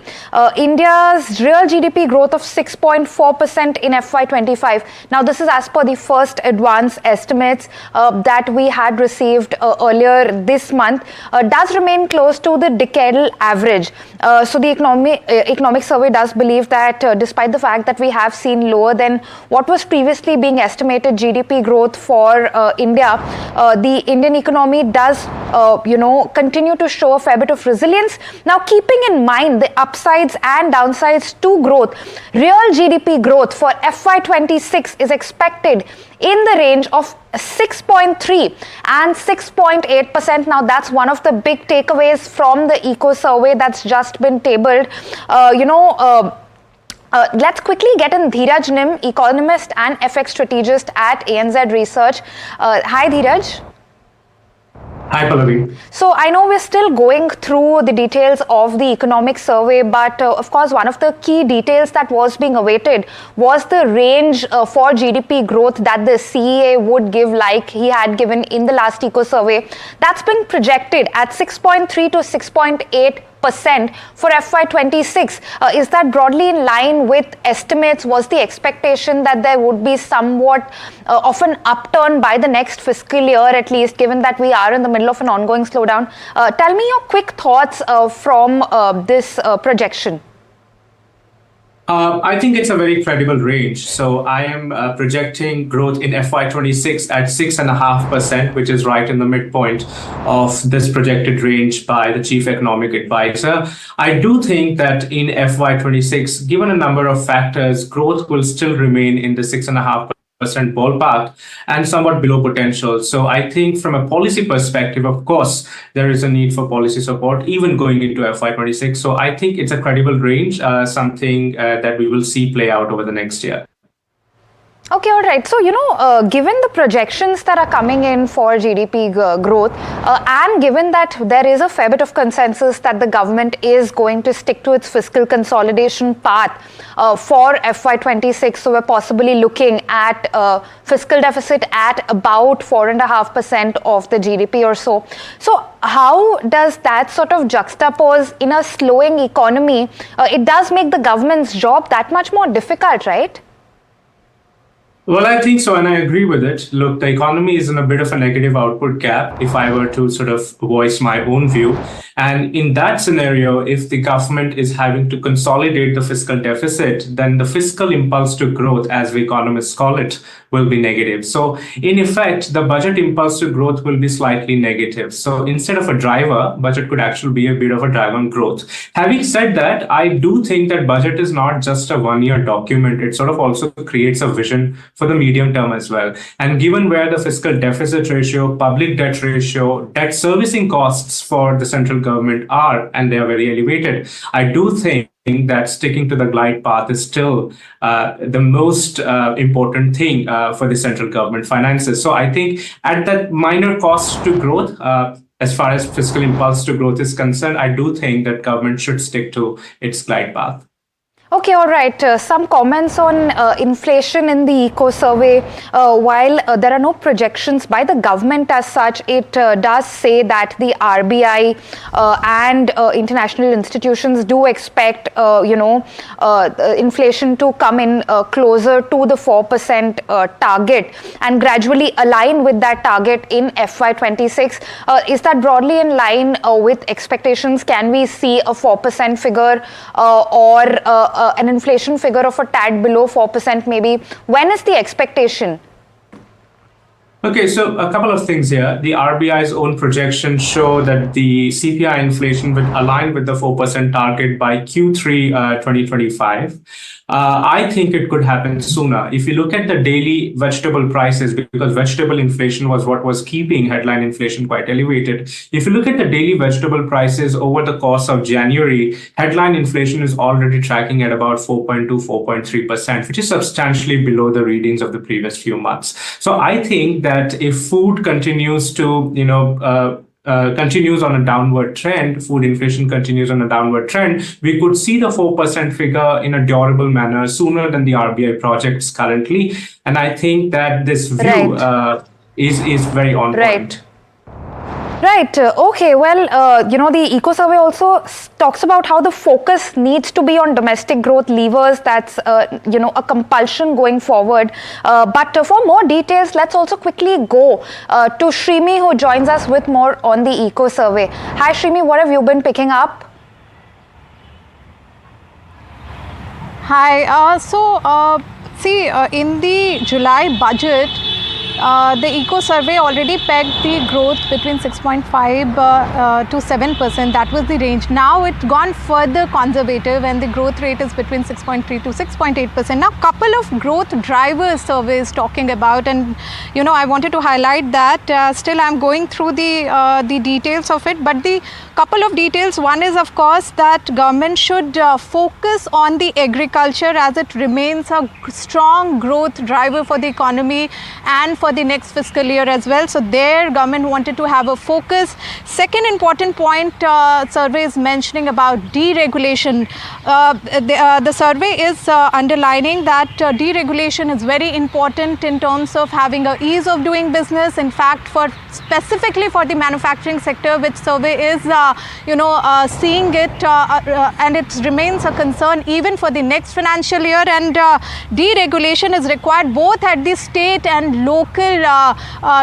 India's real GDP growth of 6.4% in FY25. Now, this is as per the first advance estimates that we had received earlier this month, does remain close to the decadal average. So the economic survey does believe that despite the fact that we have seen lower than what was previously being estimated GDP growth for India, the Indian economy does continue to show a fair bit of resilience. Now, keeping in mind the upsides and downsides to growth, real GDP growth for FY26 is expected in the range of 6.3 and 6.8%. Now, that's one of the big takeaways from the Eco Survey that's just been tabled. Let's quickly get in Dheeraj Nim, economist and FX strategist at ANZ Research. Hi, Dheeraj. Hi, Pallavi. So I know we're still going through the details of the economic survey, but of course, one of the key details that was being awaited was the range for GDP growth that the CEA would give, like he had given in the last Eco Survey. That's been projected at 6.3 to 6.8% for FY26. Is that broadly in line with estimates? Was the expectation that there would be somewhat of an upturn by the next fiscal year, at least, given that we are in the middle of an ongoing slowdown? Tell me your quick thoughts from this projection. I think it's a very credible range. So I am projecting growth in FY26 at 6.5%, which is right in the midpoint of this projected range by the Chief Economic Advisor. I do think that in FY26, given a number of factors, growth will still remain in the 6.5% ballpark and somewhat below potential. So I think from a policy perspective, of course, there is a need for policy support even going into FY26. So I think it's a credible range, something that we will see play out over the next year. Okay, all right. So, given the projections that are coming in for GDP growth, and given that there is a fair bit of consensus that the government is going to stick to its fiscal consolidation path for FY26, so we're possibly looking at fiscal deficit at about 4.5% of the GDP or so. So, how does that sort of juxtapose in a slowing economy? It does make the government's job that much more difficult, right? Well, I think so, and I agree with it. Look, the economy is in a bit of a negative output gap, if I were to sort of voice my own view. And in that scenario, if the government is having to consolidate the fiscal deficit, then the fiscal impulse to growth, as we economists call it, will be negative. So in effect, the budget impulse to growth will be slightly negative. So instead of a driver, budget could actually be a bit of a drive on growth. Having said that, I do think that budget is not just a one-year document. It sort of also creates a vision for the medium term as well. And given where the fiscal deficit ratio, public debt ratio, debt servicing costs for the central government are, and they are very elevated, I do think that sticking to the glide path is still the most important thing for the central government finances. So I think at that minor cost to growth, as far as fiscal impulse to growth is concerned, I do think that government should stick to its glide path. Okay, all right. Some comments on inflation in the Eco Survey. While there are no projections by the government as such, it does say that the RBI and international institutions do expect, inflation to come in closer to the 4% target and gradually align with that target in FY26. Is that broadly in line with expectations? Can we see a 4% figure or an inflation figure of a tad below 4% maybe? When is the expectation? Okay, so a couple of things here. The RBI's own projections show that the CPI inflation will align with the 4% target by Q3 2025. I think it could happen sooner. If you look at the daily vegetable prices, because vegetable inflation was what was keeping headline inflation quite elevated. If you look at the daily vegetable prices over the course of January, headline inflation is already tracking at about 4.2, 4.3%, which is substantially below the readings of the previous few months. So I think that if food continues to, continues on a downward trend, food inflation continues on a downward trend, we could see the 4% figure in a durable manner sooner than the RBI projects currently. And I think that this view is very on point. Right. Okay. Well, the Eco Survey also talks about how the focus needs to be on domestic growth levers. That's, a compulsion going forward. But for more details, let's also quickly go to Shrimi, who joins us with more on the Eco Survey. Hi, Shrimi. What have you been picking up? Hi. In the July budget, the Eco Survey already pegged the growth between 6.5 to 7%. That was the range. Now it's gone further conservative, and the growth rate is between 6.3 to 6.8%. Now, couple of growth drivers survey is talking about, and I wanted to highlight that. Still, I'm going through the details of it, but the couple of details. One is, of course, that government should focus on the agriculture, as it remains a strong growth driver for the economy and for the next fiscal year as well. So there, government wanted to have a focus. Second important point, survey is mentioning about deregulation. The survey is underlining that deregulation is very important in terms of having a ease of doing business. In fact, specifically for the manufacturing sector, which survey is seeing it, and it remains a concern even for the next financial year. And deregulation is required both at the state and local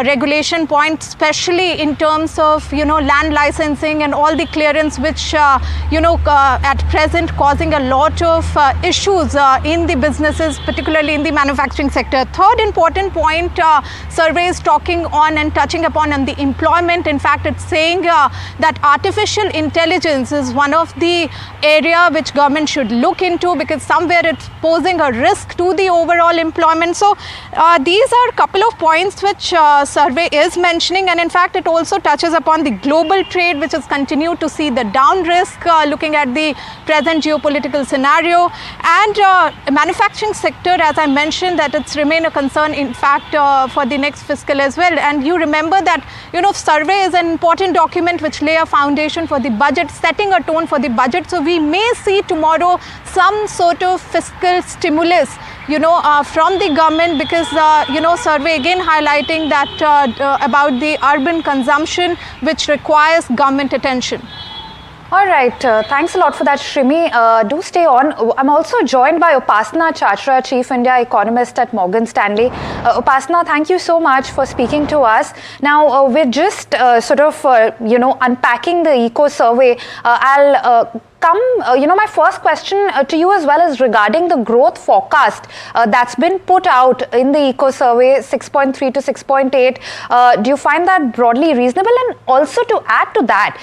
regulation point, especially in terms of land licensing and all the clearance, which at present causing a lot of issues in the businesses, particularly in the manufacturing sector. Third important point, survey is talking on and touching upon the employment. In fact, it's saying that artificial intelligence is one of the area which government should look into, because somewhere it's posing a risk to the overall employment. So these are a couple of points which survey is mentioning, and in fact it also touches upon the global trade, which has continued to see the down risk, looking at the present geopolitical scenario, and manufacturing sector, as I mentioned, that it's remain a concern, in fact, for the next fiscal as well. And you remember that survey is an important document which lay a foundation for the budget, setting a tone for the budget. So we may see tomorrow some sort of fiscal stimulus from the government, because survey again highlighting that about the urban consumption, which requires government attention. All right, thanks a lot for that, Shrimi. Do stay on. I'm also joined by Upasana Chachra, Chief India Economist at Morgan Stanley. Upasana, thank you so much for speaking to us. Now, we're just unpacking the Eco Survey. I'll my first question to you as well is regarding the growth forecast that's been put out in the Eco Survey, 6.3 to 6.8. Do you find that broadly reasonable? And also to add to that,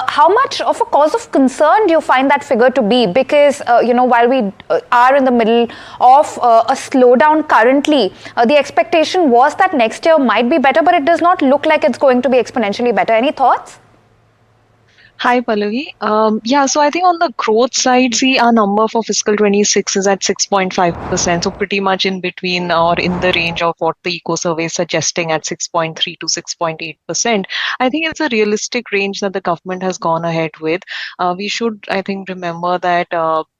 how much of a cause of concern do you find that figure to be? Because, while we are in the middle of a slowdown currently, the expectation was that next year might be better, but it does not look like it's going to be exponentially better. Any thoughts? Hi, Pallavi. So I think on the growth side, our number for fiscal 26 is at 6.5%. So pretty much in between or in the range of what the Eco Survey is suggesting at 6.3 to 6.8%. I think it's a realistic range that the government has gone ahead with. We should, I think, remember that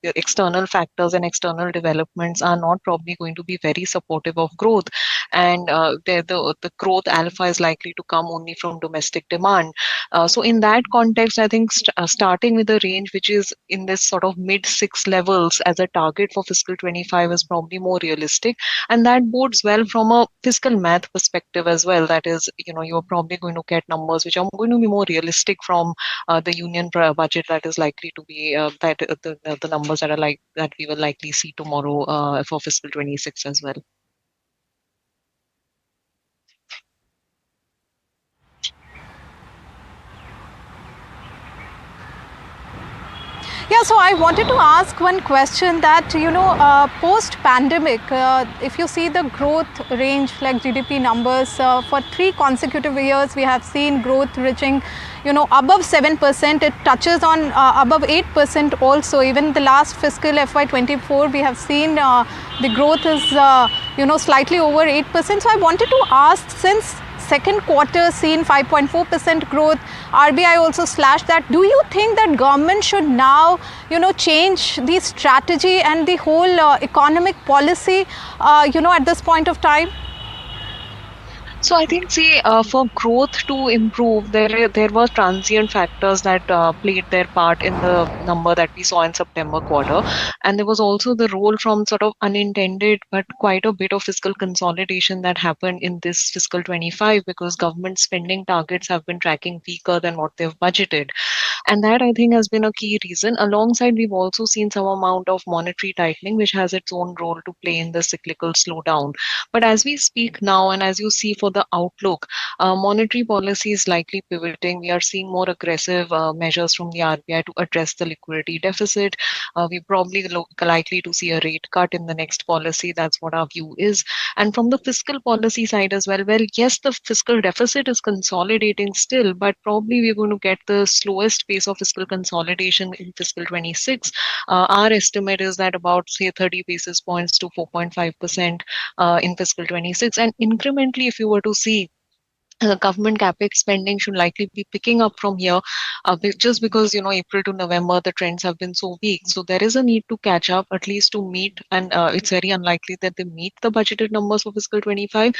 external factors and external developments are not probably going to be very supportive of growth. And the growth alpha is likely to come only from domestic demand. So in that context, I think starting with a range which is in this sort of mid-6 levels as a target for fiscal 25 is probably more realistic. And that bodes well from a fiscal math perspective as well. That is, you're probably going to get numbers which are going to be more realistic from the union budget that is likely to be the numbers that are that we will likely see tomorrow for fiscal 26 as well. Yeah, so I wanted to ask one question that, post-pandemic, if you see the growth range like GDP numbers, for 3 consecutive years, we have seen growth reaching, above 7%. It touches on above 8% also. Even the last fiscal FY24, we have seen the growth is, slightly over 8%. So I wanted to ask, since second quarter seen 5.4% growth. RBI also slashed that. Do you think that government should now, change the strategy and the whole economic policy, at this point of time? So I think, for growth to improve, there were transient factors that played their part in the number that we saw in September quarter, and there was also the role from sort of unintended but quite a bit of fiscal consolidation that happened in this fiscal 25 because government spending targets have been tracking weaker than what they've budgeted, and that I think has been a key reason. Alongside, we've also seen some amount of monetary tightening, which has its own role to play in the cyclical slowdown. But as we speak now, and as you see for the outlook, monetary policy is likely pivoting. We are seeing more aggressive measures from the RBI to address the liquidity deficit. We're probably likely to see a rate cut in the next policy. That's what our view is. And from the fiscal policy side as well, yes, the fiscal deficit is consolidating still, but probably we're going to get the slowest pace of fiscal consolidation in fiscal 26. Our estimate is that about, say, 30 basis points to 4.5% in fiscal 26. And incrementally, if you were to see, government capex spending should likely be picking up from here, just because April to November the trends have been so weak. So there is a need to catch up, at least to meet, and it's very unlikely that they meet the budgeted numbers for fiscal 25.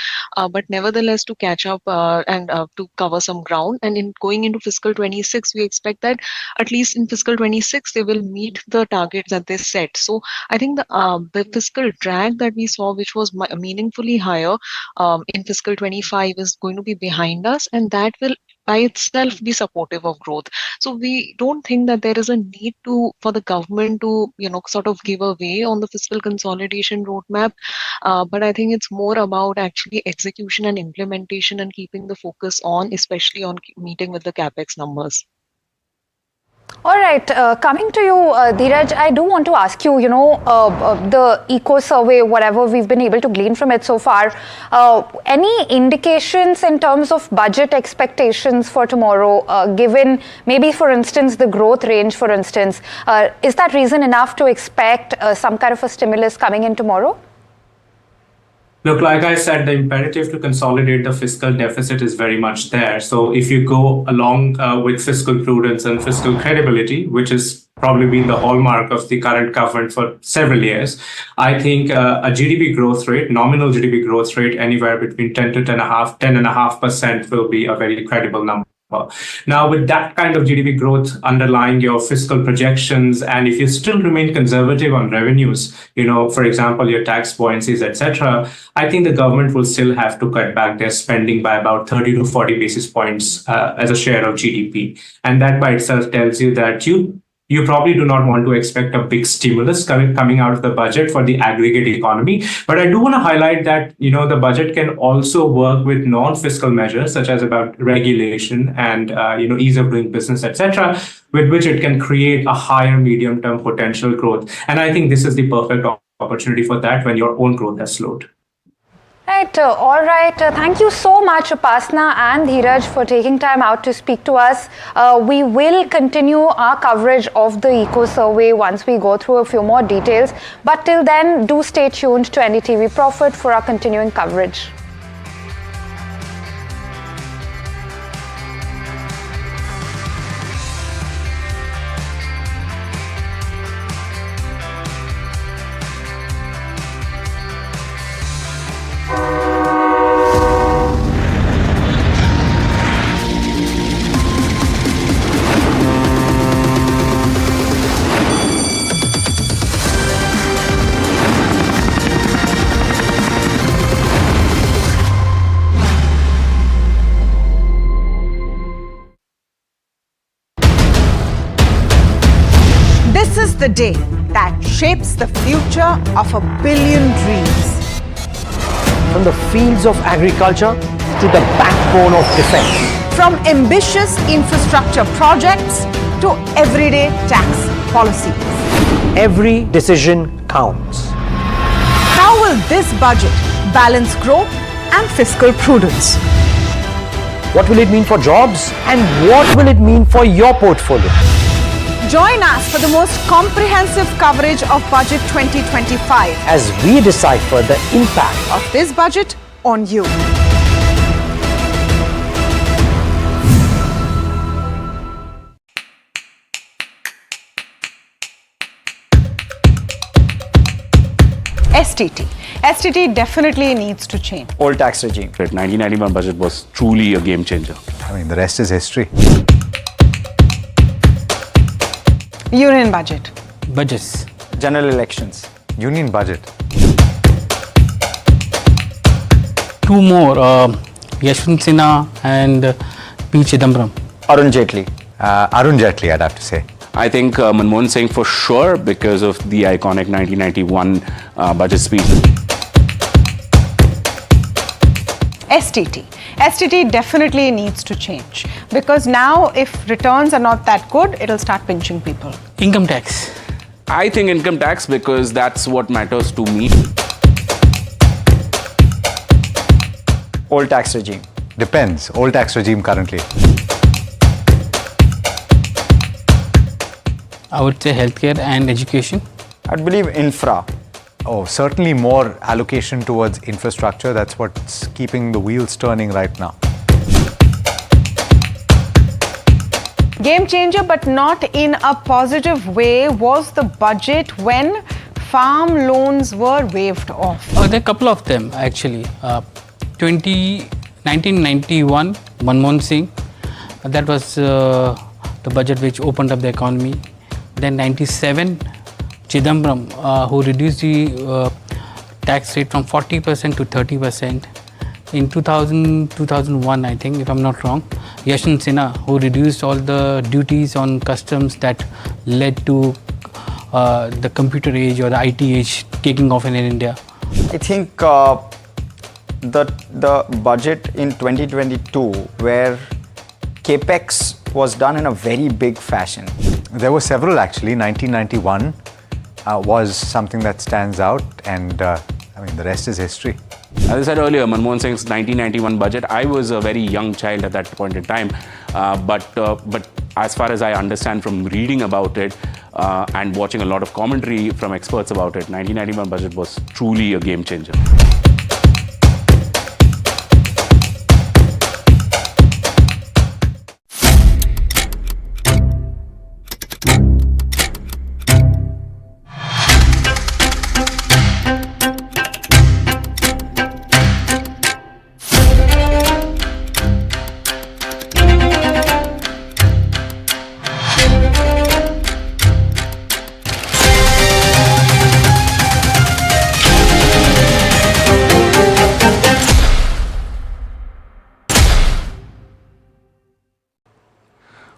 But nevertheless, to catch up and to cover some ground. And in going into fiscal 26, we expect that at least in fiscal 26 they will meet the targets that they set. So I think the fiscal drag that we saw, which was meaningfully higher in fiscal 25, is going to be behind us, and that will by itself be supportive of growth. So we don't think that there is a need for the government to sort of give away on the fiscal consolidation roadmap, but I think it's more about actually execution and implementation and keeping the focus on, especially on meeting with the capex numbers. All right, coming to you, Dheeraj, I do want to ask you, the eco survey, whatever we've been able to glean from it so far, any indications in terms of budget expectations for tomorrow, given maybe, for instance, the growth range, for instance, is that reason enough to expect some kind of a stimulus coming in tomorrow? Look, like I said, the imperative to consolidate the fiscal deficit is very much there. So if you go along with fiscal prudence and fiscal credibility, which has probably been the hallmark of the current government for several years, I think a GDP growth rate, nominal GDP growth rate, anywhere between 10 to 10.5% will be a very credible number. Now, with that kind of GDP growth underlying your fiscal projections, and if you still remain conservative on revenues, for example, your tax buoyancies, etc., I think the government will still have to cut back their spending by about 30 to 40 basis points as a share of GDP. And that by itself tells you that you probably do not want to expect a big stimulus coming out of the budget for the aggregate economy. But I do want to highlight that, the budget can also work with non-fiscal measures, such as about regulation and, ease of doing business, etc., with which it can create a higher medium-term potential growth. And I think this is the perfect opportunity for that when your own growth has slowed. Right, all right. Thank you so much, Upasana and Dheeraj, for taking time out to speak to us. We will continue our coverage of the eco survey once we go through a few more details. But till then, do stay tuned to NDTV Profit for our continuing coverage. This is the day that shapes the future of 1 billion dreams. From the fields of agriculture to the backbone of defense. From ambitious infrastructure projects to everyday tax policies. Every decision counts. How will this budget balance growth and fiscal prudence? What will it mean for jobs? And what will it mean for your portfolio? Join us for the most comprehensive coverage of Budget 2025 as we decipher the impact of this budget on you. STT. STT definitely needs to change. Old tax regime. 1991 budget was truly a game changer. I mean, the rest is history. Union budget. Budgets. General elections. Union budget. Two more, Yashwant Sinha and P. Chidambaram. Arun Jaitley. Arun Jaitley, I'd have to say. I think Manmohan Singh for sure because of the iconic 1991 budget speech. STT. STT definitely needs to change because now if returns are not that good, it'll start pinching people. Income tax. I think income tax because that's what matters to me. Old tax regime. Depends. Old tax regime currently. I would say healthcare and education. I'd believe infra. Oh, certainly more allocation towards infrastructure. That's what's keeping the wheels turning right now. Game changer, but not in a positive way, was the budget when farm loans were waived off. There are a couple of them actually. 1991, Manmohan Singh, that was the budget which opened up the economy. Then 97, Chidambaram, who reduced the tax rate from 40% to 30%. In 2001, I think, if I'm not wrong, Yashwant Sinha, who reduced all the duties on customs that led to the computer age or the IT age taking off in India. I think the budget in 2022 where capex was done in a very big fashion. There were several actually. 1991 was something that stands out, and I mean, the rest is history. As I said earlier, Manmohan Singh's 1991 budget, I was a very young child at that point in time. But as far as I understand from reading about it and watching a lot of commentary from experts about it, 1991 budget was truly a game changer.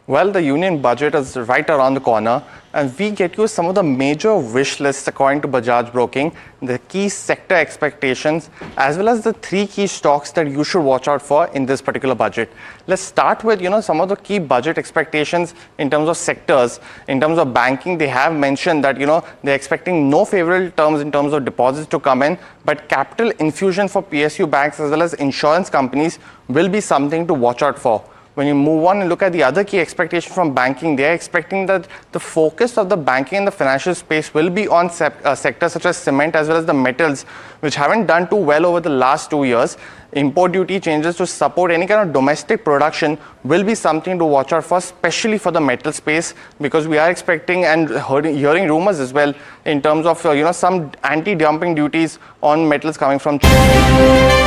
Well, the union budget is right around the corner, and we get you some of the major wish lists according to Bajaj Broking, the key sector expectations, as well as the 3 key stocks that you should watch out for in this particular budget. Let's start with, some of the key budget expectations in terms of sectors. In terms of banking, they have mentioned that, they're expecting no favorable terms in terms of deposits to come in, but capital infusion for PSU banks as well as insurance companies will be something to watch out for. When you move on and look at the other key expectation from banking, they are expecting that the focus of the banking and the financial space will be on sectors such as cement as well as the metals, which haven't done too well over the last 2 years. Import duty changes to support any kind of domestic production will be something to watch out for, especially for the metal space, because we are expecting and hearing rumors as well in terms of some anti-dumping duties on metals coming from China.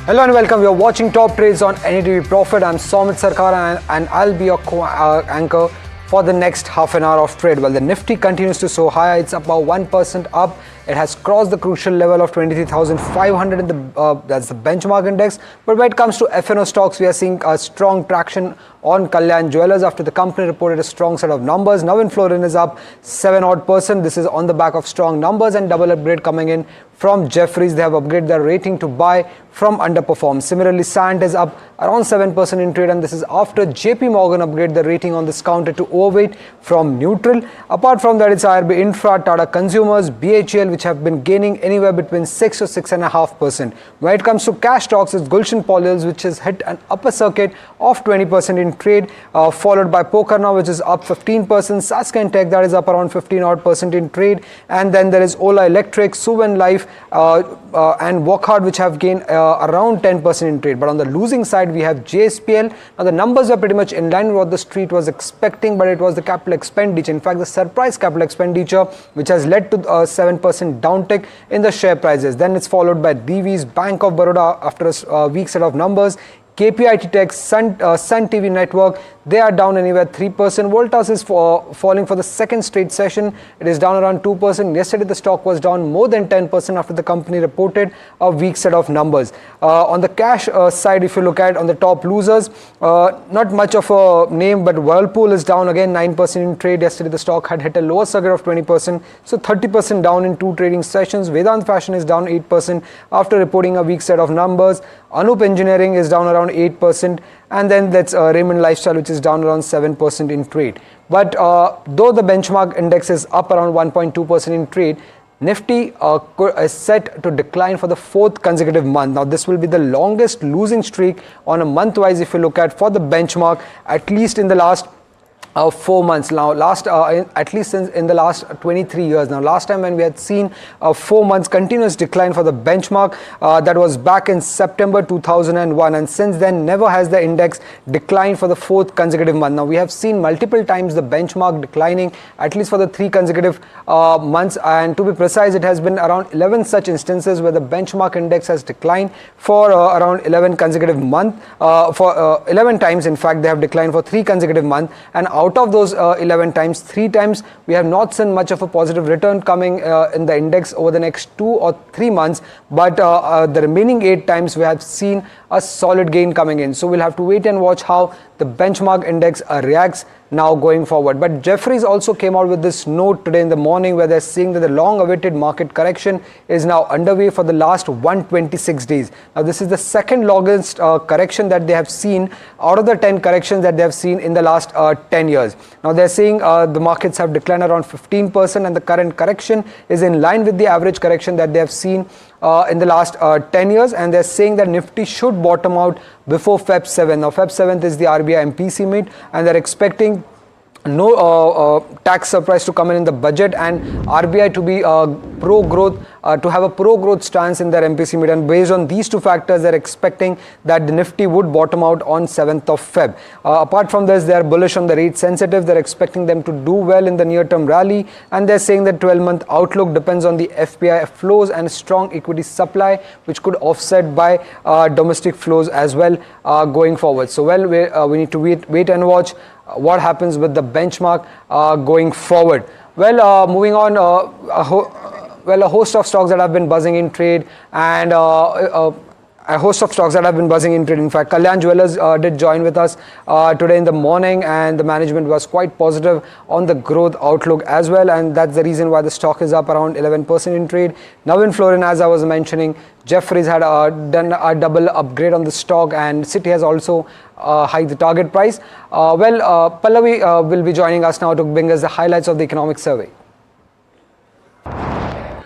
Hello and welcome. You're watching Top Trades on NDTV Profit. I'm Somit Sarkar and I'll be your anchor for the next half an hour of trade. Well, the Nifty continues to soar higher. It's about 1% up. It has crossed the crucial level of 23,500 in the that's the benchmark index. But when it comes to F&O stocks, we are seeing a strong traction on Kalyan Jewellers after the company reported a strong set of numbers. Now, Florin is up 7% This is on the back of strong numbers and double upgrade coming in from Jefferies. They have upgraded their rating to buy from underperform. Similarly, Sant is up around 7% in trade, and this is after JP Morgan upgraded the rating on this counter to overweight from neutral. Apart from that, it's IRB Infra, Tata Consumers, BHEL, which have been gaining anywhere between 6 to 6.5%. When it comes to cash stocks, it's Gulshan Polyols, which has hit an upper circuit of 20% in trade, followed by Pokarna, which is up 15%, Sasken Tech, that is up around 15% in trade, and then there is Ola Electric, Suven Life, and Wokhard, which have gained around 10% in trade. But on the losing side, we have JSPL. Now the numbers are pretty much in line with what the street was expecting, but it was the capital expenditure, in fact the surprise capital expenditure, which has led to a 7% downtick in the share prices. Then it's followed by Divi's, Bank of Baroda after a weak set of numbers, KPIT Tech, Sun TV Network, they are down anywhere 3%. Voltas is falling for the second straight session. It is down around 2%. Yesterday the stock was down more than 10% after the company reported a weak set of numbers. On the cash side, if you look at on the top losers, not much of a name, but Whirlpool is down again 9% in trade. Yesterday the stock had hit a lower circuit of 20%, so 30% down in 2 trading sessions. Vedanta Fashion is down 8% after reporting a weak set of numbers. Anup Engineering is down around 8%, and then that's Raymond Lifestyle, which is down around 7% in trade. But though the benchmark index is up around 1.2% in trade, Nifty is set to decline for the 4th consecutive month. Now this will be the longest losing streak on a month-wise if you look at for the benchmark, at least in the last 4 months now, at least in the last 23 years. Now last time when we had seen 4 months continuous decline for the benchmark, that was back in September 2001, and since then never has the index declined for the 4th consecutive month. Now we have seen multiple times the benchmark declining at least for the 3 consecutive months, and to be precise it has been around 11 such instances where the benchmark index has declined for around 11 consecutive months. For 11 times in fact they have declined for 3 consecutive months, and out of those 11 times, 3 times we have not seen much of a positive return coming in the index over the next 2 or 3 months, but the remaining 8 times we have seen a solid gain coming in. So we'll have to wait and watch how the benchmark index reacts now going forward. But Jefferies also came out with this note today in the morning where they're saying that the long-awaited market correction is now underway for the last 126 days. Now this is the second longest correction that they have seen out of the 10 corrections that they have seen in the last 10 years. Now they're saying the markets have declined around 15%, and the current correction is in line with the average correction that they have seen in the last 10 years, and they're saying that Nifty should bottom out before Feb 7. Now Feb 7th is the RBI MPC meet, and they're expecting no tax surprise to come in the budget, and RBI to be pro-growth, to have a pro-growth stance in their MPC meet, and based on these 2 factors they're expecting that the Nifty would bottom out on 7th of Feb. Apart from this, they're bullish on the rate sensitive. They're expecting them to do well in the near-term rally, and they're saying that 12-month outlook depends on the FPI flows and strong equity supply, which could offset by domestic flows as well going forward. So we need to wait and watch what happens with the benchmark going forward. Well, moving on, a host of stocks that have been buzzing in trade, and a host of stocks that have been buzzing in trade. In fact, Kalyan Jewellers did join with us today in the morning, and the management was quite positive on the growth outlook as well, and that's the reason why the stock is up around 11% in trade. Navin Florin, as I was mentioning, Jefferies had done a double upgrade on the stock, and Citi has also hiked the target price. Pallavi will be joining us now to bring us the highlights of the economic survey.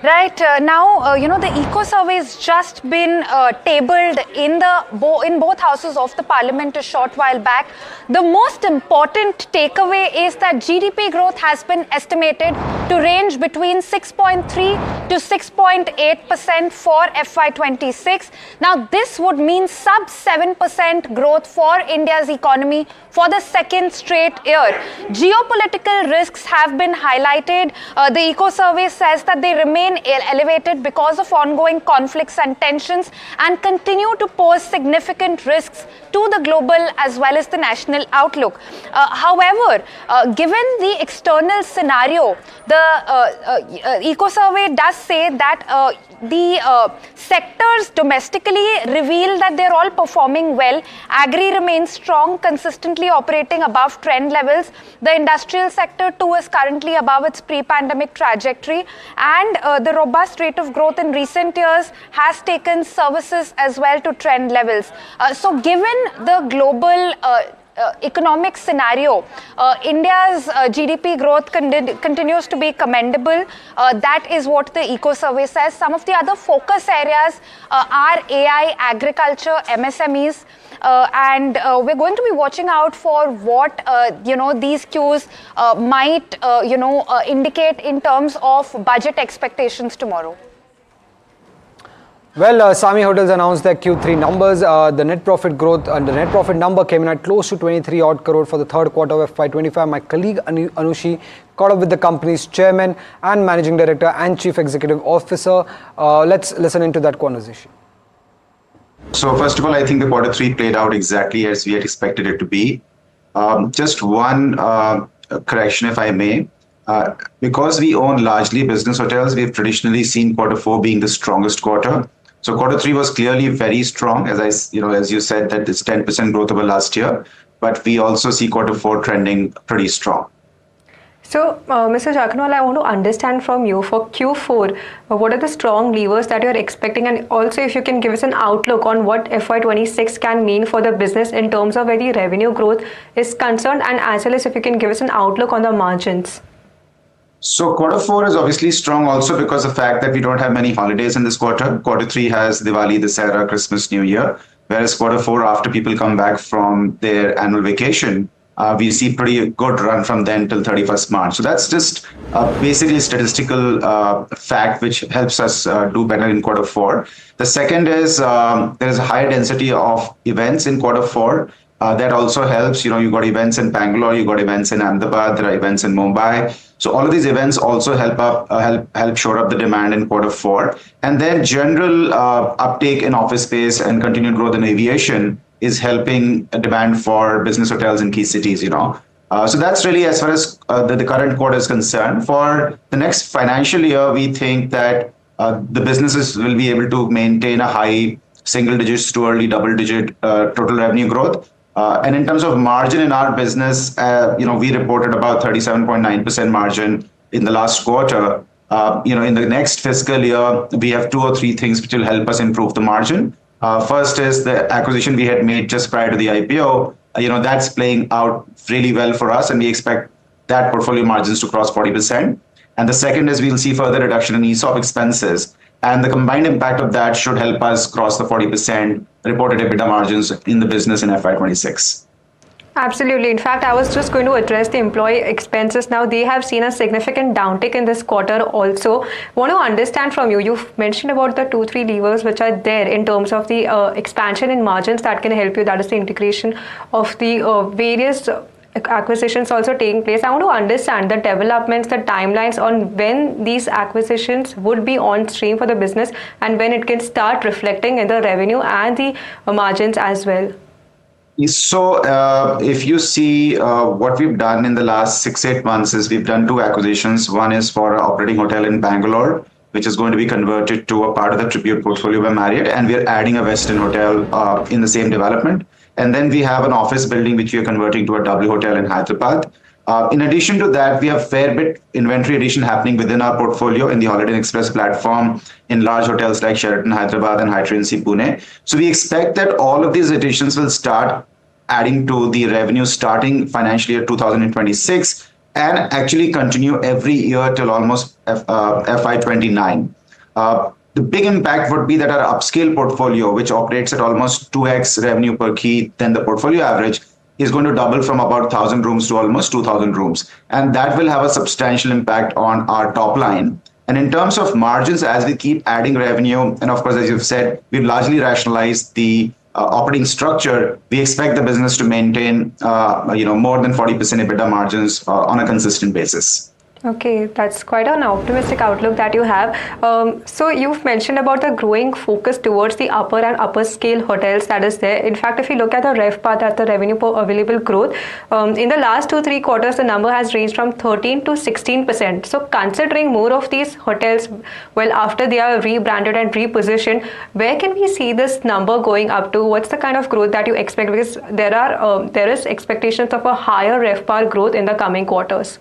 Right, now, the eco survey has just been tabled in both houses of the parliament a short while back. The most important takeaway is that GDP growth has been estimated to range between 6.3 to 6.8% for FY26. Now, this would mean sub 7% growth for India's economy for the second straight year. Geopolitical risks have been highlighted. The eco survey says that they remain elevated because of ongoing conflicts and tensions and continue to pose significant risks to the global as well as the national outlook. However, given the external scenario, the eco survey does say that the sectors domestically reveal that they're all performing well. Agri remains strong, consistently operating above trend levels. The industrial sector too is currently above its pre-pandemic trajectory, and the robust rate of growth in recent years has taken services as well to trend levels. So given the global economic scenario, India's GDP growth continues to be commendable. That is what the Eco Survey says. Some of the other focus areas are AI, agriculture, MSMEs. And we're going to be watching out for what these cues might indicate in terms of budget expectations tomorrow. Well, Sami Hotels announced their Q3 numbers. The net profit growth and the net profit number came in at close to 23 odd crore for the third quarter of FY25. My colleague Anushi caught up with the company's chairman and managing director and chief executive officer. Let's listen into that conversation. So first of all, I think the quarter three played out exactly as we had expected it to be. Just one correction, if I may. Because we own largely business hotels, we have traditionally seen quarter four being the strongest quarter. So quarter three was clearly very strong, as you said, that it's 10% growth over last year. But we also see quarter four trending pretty strong. So, Mr. Jakanwal, I want to understand from you for Q4, what are the strong levers that you're expecting? And also, if you can give us an outlook on what FY26 can mean for the business in terms of where the revenue growth is concerned, and as well as if you can give us an outlook on the margins. So quarter four is obviously strong also because of the fact that we don't have many holidays in this quarter. Quarter three has Diwali, Dussehra, Christmas, New Year. Whereas quarter four, after people come back from their annual vacation, we see pretty good run from then till 31st March. So that's just basically a statistical fact which helps us do better in quarter four. The second is there is a higher density of events in quarter four. That also helps. You got events in Bangalore, you got events in Ahmedabad, there are events in Mumbai. So all of these events also help shore up the demand in quarter four. And then general uptake in office space and continued growth in aviation is helping demand for business hotels in key cities. So that's really as far as the current quarter is concerned. For the next financial year, we think that the businesses will be able to maintain a high single digits to early double digit total revenue growth. And in terms of margin in our business, we reported about 37.9% margin in the last quarter. In the next fiscal year, we have 2 or 3 things which will help us improve the margin. First is the acquisition we had made just prior to the IPO. That's playing out really well for us, and we expect that portfolio margins to cross 40%. And the second is we'll see further reduction in ESOP expenses. And the combined impact of that should help us cross the 40% reported EBITDA margins in the business in FY26. Absolutely. In fact, I was just going to address the employee expenses now. They have seen a significant downtick in this quarter also. Want to understand from you, you've mentioned about the 2-3 levers which are there in terms of the expansion in margins that can help you. That is the integration of the various acquisitions also taking place. I want to understand the developments, the timelines on when these acquisitions would be on stream for the business and when it can start reflecting in the revenue and the margins as well. So if you see what we've done in the last 6-8 months is we've done 2 acquisitions. One is for an operating hotel in Bangalore, which is going to be converted to a part of the Tribute portfolio by Marriott, and we're adding a Westin hotel in the same development. And then we have an office building which we are converting to a W hotel in Hyderabad. In addition to that, we have fair bit inventory addition happening within our portfolio in the Holiday Inn Express platform in large hotels like Sheraton Hyderabad and Hyatt Regency Pune. So we expect that all of these additions will start adding to the revenue starting financial year 2026 and actually continue every year till almost FY29. The big impact would be that our upscale portfolio, which operates at almost 2x revenue per key than the portfolio average, is going to double from about 1,000 rooms to almost 2,000 rooms. And that will have a substantial impact on our top line. And in terms of margins, as we keep adding revenue, and of course, as you've said, we've largely rationalized the operating structure, we expect the business to maintain more than 40% EBITDA margins on a consistent basis. Okay, that's quite an optimistic outlook that you have. So you've mentioned about the growing focus towards the upper and upper scale hotels that is there. In fact, if you look at the RevPAR, that's the revenue per available growth, in the last 2-3 quarters, the number has ranged from 13 to 16%. So considering more of these hotels, well, after they are rebranded and repositioned, where can we see this number going up to? What's the kind of growth that you expect? Because there is expectations of a higher RevPAR growth in the coming quarters.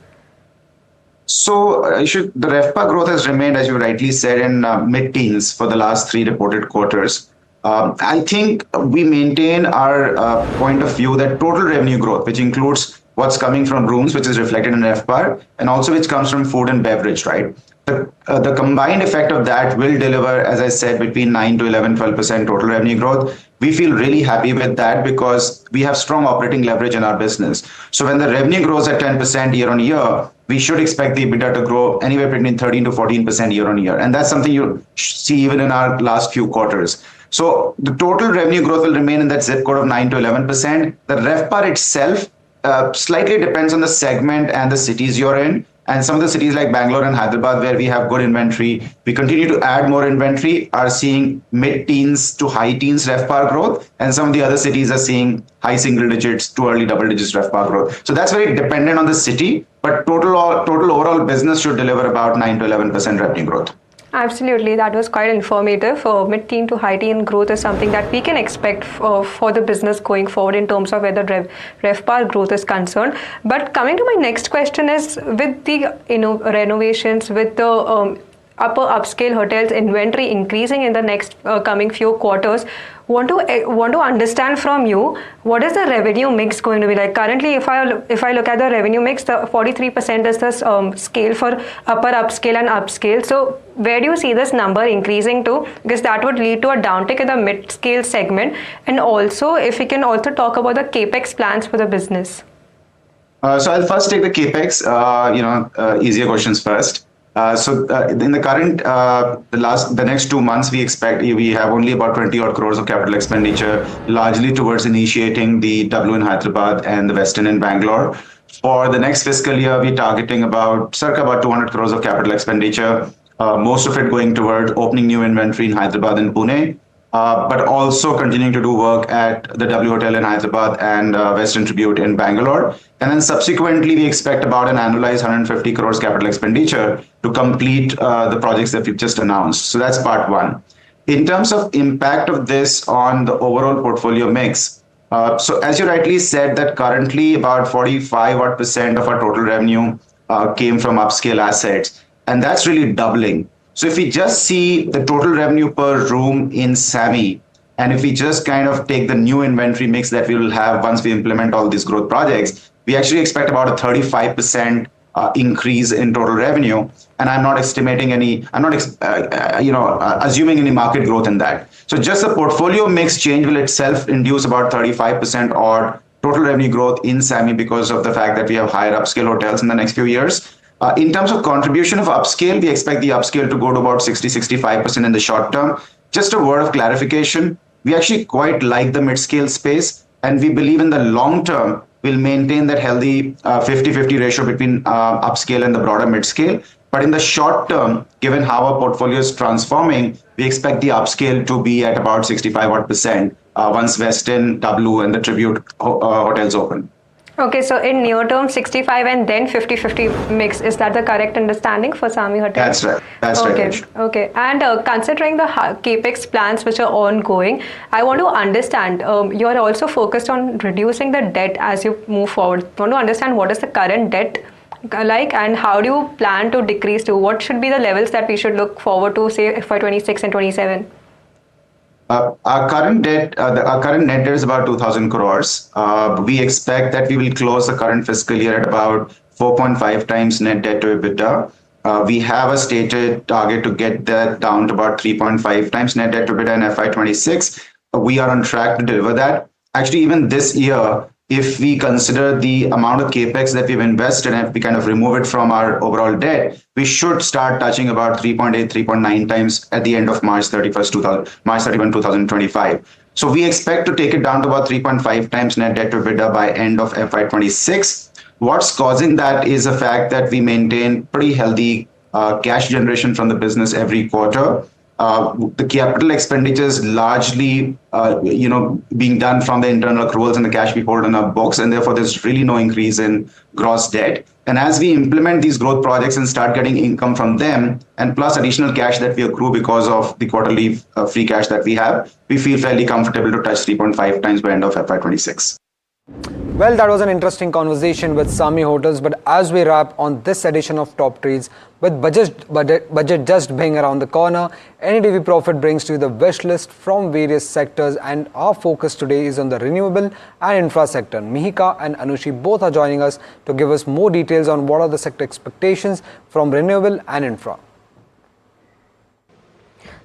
So the RevPAR growth has remained, as you rightly said, in mid-teens for the last 3 reported quarters. I think we maintain our point of view that total revenue growth, which includes what's coming from rooms, which is reflected in RevPAR, and also which comes from food and beverage, right? The combined effect of that will deliver, as I said, between 9 to 11, 12% total revenue growth. We feel really happy with that because we have strong operating leverage in our business. So when the revenue grows at 10% year on year, we should expect the EBITDA to grow anywhere between 13 to 14% year on year. And that's something you see even in our last few quarters. So the total revenue growth will remain in that zip code of 9 to 11%. The RevPAR itself slightly depends on the segment and the cities you're in. And some of the cities like Bangalore and Hyderabad, where we have good inventory, we continue to add more inventory, are seeing mid-teens to high-teens RevPAR growth. And some of the other cities are seeing high single digits to early double digits RevPAR growth. So that's very dependent on the city, but total overall business should deliver about 9 to 11% revenue growth. Absolutely, that was quite informative. Mid-teen to high-teen growth is something that we can expect for the business going forward in terms of where the RevPAR growth is concerned. But coming to my next question is, with the renovations, with the upper upscale hotels inventory increasing in the next coming few quarters, want to understand from you, what is the revenue mix going to be like? Currently, if I look at the revenue mix, the 43% is the scale for upper upscale and upscale. So where do you see this number increasing to? Because that would lead to a downtick in the mid-scale segment. And also, if we can also talk about the capex plans for the business. So I'll first take the capex, easier questions first. In the current, the next 2 months, we have only about 20 odd crores of capital expenditure, largely towards initiating the W in Hyderabad and the Westin in Bangalore. For the next fiscal year, we're targeting circa about 200 crores of capital expenditure, most of it going towards opening new inventory in Hyderabad and Pune, but also continuing to do work at the W Hotel in Hyderabad and Westin Tribute in Bangalore. And then subsequently, we expect about an annualized 150 crores capital expenditure to complete the projects that we've just announced. So that's part one. In terms of impact of this on the overall portfolio mix, so as you rightly said, that currently about 45% of our total revenue came from upscale assets, and that's really doubling. So if we just see the total revenue per room in SAMI, and if we just kind of take the new inventory mix that we will have once we implement all these growth projects, we actually expect about a 35% increase in total revenue. And I'm not assuming any market growth in that. So just the portfolio mix change will itself induce about 35% or total revenue growth in SAMI because of the fact that we have higher upscale hotels in the next few years. In terms of contribution of upscale, we expect the upscale to go to about 60-65% in the short term. Just a word of clarification, we actually quite like the mid-scale space, and we believe in the long term we'll maintain that healthy 50-50 ratio between upscale and the broader mid-scale. But in the short term, given how our portfolio is transforming, we expect the upscale to be at about 65% once Westin, W, and the Tribute hotels open. Okay, so in near term, 65 and then 50-50 mix. Is that the correct understanding for SAMI Hotel? That's right. That's right. Okay. And considering the capex plans which are ongoing, I want to understand, you are also focused on reducing the debt as you move forward. I want to understand what is the current debt like and how do you plan to decrease to? What should be the levels that we should look forward to, say, for 26 and 27? Our current net debt is about 2,000 crores. We expect that we will close the current fiscal year at about 4.5 times net debt to EBITDA. We have a stated target to get that down to about 3.5 times net debt to EBITDA in FY26. We are on track to deliver that. Actually, even this year, if we consider the amount of capex that we've invested and if we kind of remove it from our overall debt, we should start touching about 3.8, 3.9 times at the end of March 31, 2025. So we expect to take it down to about 3.5 times net debt to EBITDA by end of FY26. What's causing that is the fact that we maintain pretty healthy cash generation from the business every quarter. The capital expenditures largely, being done from the internal accruals and the cash we hold on our books, and therefore there's really no increase in gross debt. And as we implement these growth projects and start getting income from them, and plus additional cash that we accrue because of the quarterly free cash that we have, we feel fairly comfortable to touch 3.5 times by end of FY26. Well, that was an interesting conversation with Sami Hotels, but as we wrap on this edition of Top Trades, with budget just being around the corner, NDTV Profit brings to you the wish list from various sectors, and our focus today is on the renewable and infra sector. Mihika and Anushi both are joining us to give us more details on what are the sector expectations from renewable and infra.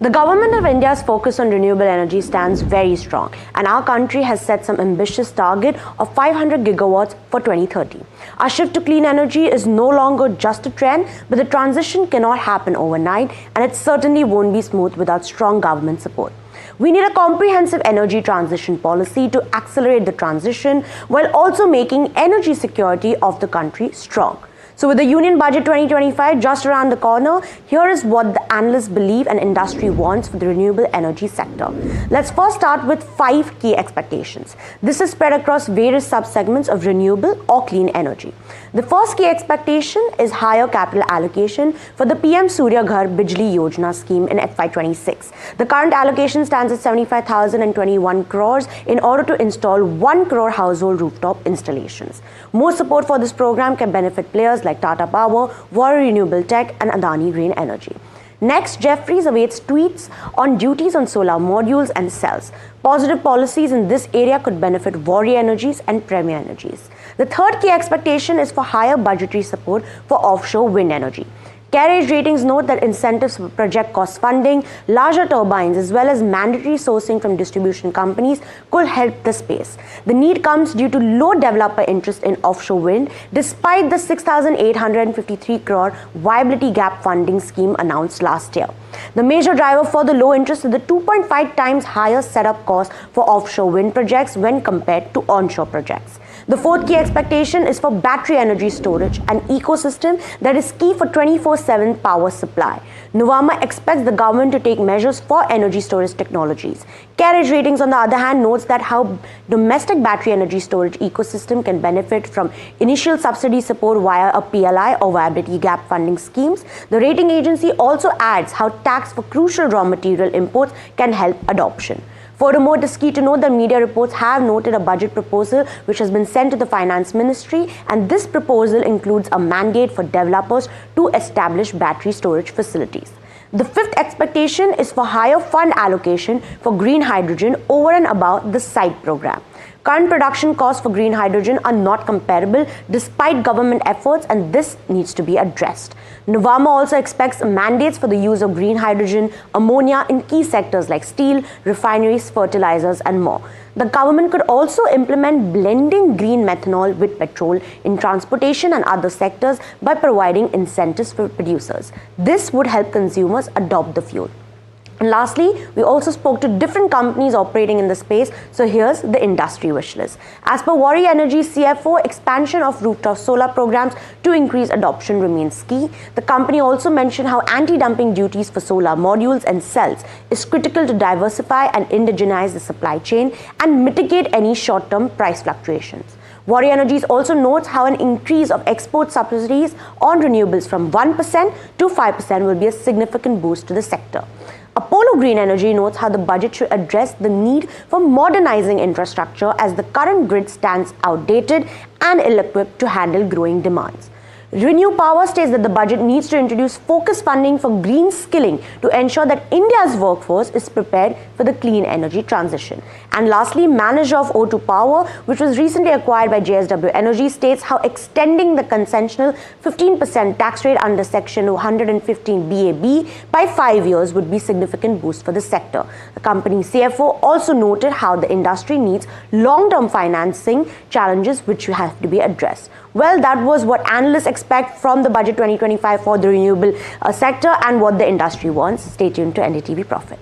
The government of India's focus on renewable energy stands very strong, and our country has set some ambitious target of 500 gigawatts for 2030. Our shift to clean energy is no longer just a trend, but the transition cannot happen overnight, and it certainly won't be smooth without strong government support. We need a comprehensive energy transition policy to accelerate the transition while also making energy security of the country strong. So with the Union Budget 2025 just around the corner, here is what the analysts believe and industry wants for the renewable energy sector. Let's first start with 5 key expectations. This is spread across various sub-segments of renewable or clean energy. The first key expectation is higher capital allocation for the PM Surya Ghar Bijli Yojana scheme in FY26. The current allocation stands at 75,021 crores in order to install 1 crore household rooftop installations. More support for this program can benefit players like Tata Power, Warrior Renewable Tech and Adani Green Energy. Next, Jeffries awaits tweets on duties on solar modules and cells. Positive policies in this area could benefit Warrior Energies and Premier Energies. The third key expectation is for higher budgetary support for offshore wind energy. Carriage ratings note that incentives for project cost funding, larger turbines as well as mandatory sourcing from distribution companies could help the space. The need comes due to low developer interest in offshore wind despite the 6,853 crore viability gap funding scheme announced last year. The major driver for the low interest is the 2.5 times higher setup cost for offshore wind projects when compared to onshore projects. The fourth key expectation is for battery energy storage, an ecosystem that is key for 24/7 power supply. Nuvama expects the government to take measures for energy storage technologies. Carriage Ratings, on the other hand, notes that how domestic battery energy storage ecosystem can benefit from initial subsidy support via a PLI or viability gap funding schemes. The rating agency also adds how tax for crucial raw material imports can help adoption. Furthermore, it is key to note that media reports have noted a budget proposal which has been sent to the Finance Ministry, and this proposal includes a mandate for developers to establish battery storage facilities. The fifth expectation is for higher fund allocation for green hydrogen over and above the SIDE program. Current production costs for green hydrogen are not comparable despite government efforts, and this needs to be addressed. Nuvama also expects mandates for the use of green hydrogen, ammonia in key sectors like steel, refineries, fertilizers, and more. The government could also implement blending green methanol with petrol in transportation and other sectors by providing incentives for producers. This would help consumers adopt the fuel. And lastly, we also spoke to different companies operating in the space, so here's the industry wish list. As per Warrior Energy CFO, expansion of rooftop solar programs to increase adoption remains key. The company also mentioned how anti-dumping duties for solar modules and cells is critical to diversify and indigenize the supply chain and mitigate any short-term price fluctuations. Warrior Energies also notes how an increase of export subsidies on renewables from 1% to 5% will be a significant boost to the sector. Apollo Green Energy notes how the budget should address the need for modernizing infrastructure as the current grid stands outdated and ill-equipped to handle growing demands. Renew Power states that the budget needs to introduce focused funding for green skilling to ensure that India's workforce is prepared for the clean energy transition. And lastly, manager of O2 Power, which was recently acquired by JSW Energy, states how extending the conventional 15% tax rate under Section 115 BAB by 5 years would be significant boost for the sector. The company's CFO also noted how the industry needs long-term financing challenges which have to be addressed. Well, that was what analysts expect from the budget 2025 for the renewable sector and what the industry wants. Stay tuned to NDTV Profit.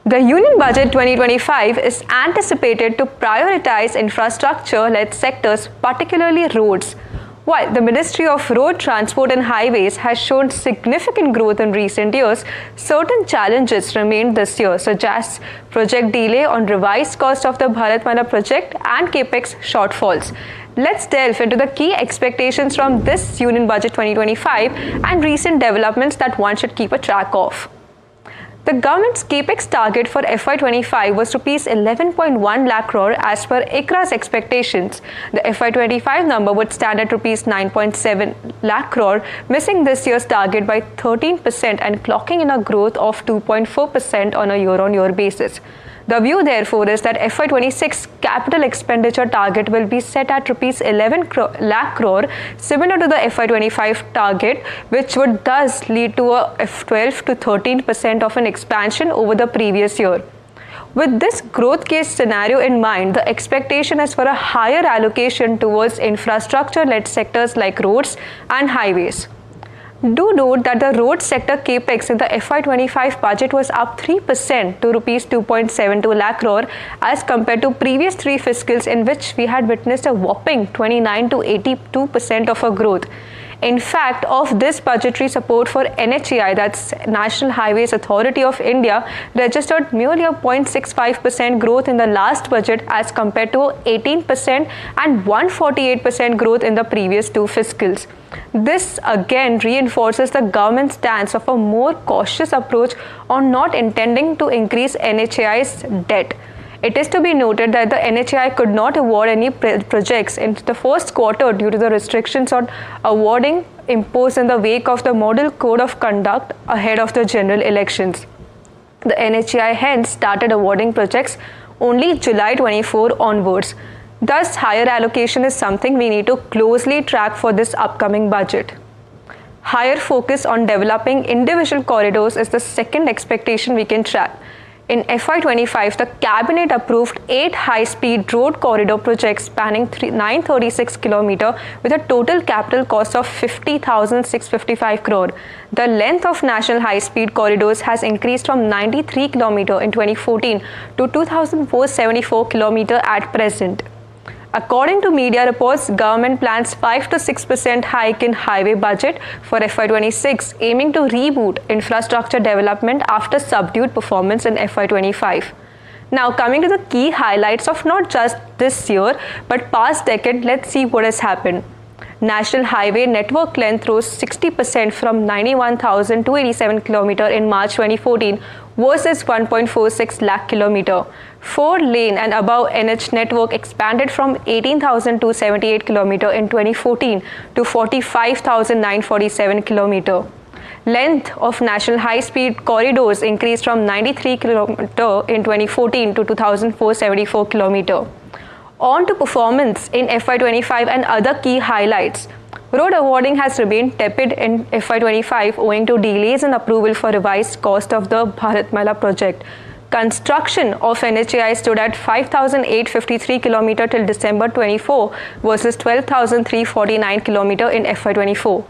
The Union Budget 2025 is anticipated to prioritize infrastructure-led sectors, particularly roads. While the Ministry of Road Transport and Highways has shown significant growth in recent years, certain challenges remain this year, such as project delay on revised cost of the Bharatmala project and capex shortfalls. Let's delve into the key expectations from this Union Budget 2025 and recent developments that one should keep a track of. The government's capex target for FY25 was rupees 11.1 lakh crore as per ICRA's expectations. The FY25 number would stand at rupees 9.7 lakh crore, missing this year's target by 13% and clocking in a growth of 2.4% on a year-on-year basis. The view, therefore, is that FY26 capital expenditure target will be set at rupees 11 lakh crore, similar to the FY25 target, which would thus lead to a 12 to 13% of an expansion over the previous year. With this growth case scenario in mind, the expectation is for a higher allocation towards infrastructure-led sectors like roads and highways. Do note that the road sector capex in the FY25 budget was up 3% to rupees 2.72 lakh crore as compared to previous three fiscals in which we had witnessed a whopping 29 to 82% of a growth. In fact, of this budgetary support for NHAI, that's National Highways Authority of India, registered merely a 0.65% growth in the last budget as compared to 18% and 148% growth in the previous two fiscals. This again reinforces the government's stance of a more cautious approach on not intending to increase NHAI's debt. It is to be noted that the NHAI could not award any projects in the first quarter due to the restrictions on awarding imposed in the wake of the Model Code of Conduct ahead of the general elections. The NHAI hence started awarding projects only July 24 onwards. Thus, higher allocation is something we need to closely track for this upcoming budget. Higher focus on developing individual corridors is the second expectation we can track. In FY25, the Cabinet approved 8 high-speed road corridor projects spanning 936 km with a total capital cost of 50,655 crore. The length of national high-speed corridors has increased from 93 km in 2014 to 2,474 km at present. According to media reports, government plans 5 to 6% hike in highway budget for FY26, aiming to reboot infrastructure development after subdued performance in FY25. Now, coming to the key highlights of not just this year, but past decade, let's see what has happened. National highway network length rose 60% from 91,287 km in March 2014 versus 1.46 lakh km. 4-lane and above NH network expanded from 18,278 km in 2014 to 45,947 km. Length of national high-speed corridors increased from 93 km in 2014 to 2,474 km. On to performance in FY25 and other key highlights. Road awarding has remained tepid in FY25 owing to delays in approval for revised cost of the Bharatmala project. Construction of NHAI stood at 5,853 km till December 24 versus 12,349 km in FY24.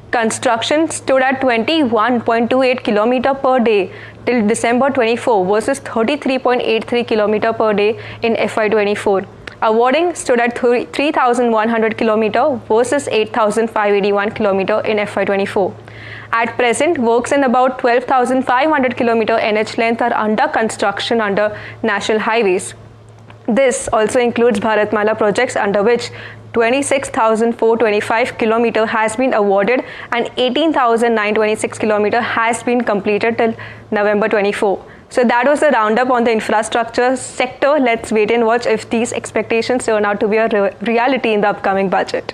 Construction stood at 21.28 km per day till December 24 versus 33.83 km per day in FY24. Awarding stood at 3,100 km versus 8,581 km in FY24. At present, works in about 12,500 km NH length are under construction under national highways. This also includes Bharatmala projects under which 26,425 km has been awarded and 18,926 km has been completed till November 24. So that was the roundup on the infrastructure sector. Let's wait and watch if these expectations turn out to be a reality in the upcoming budget.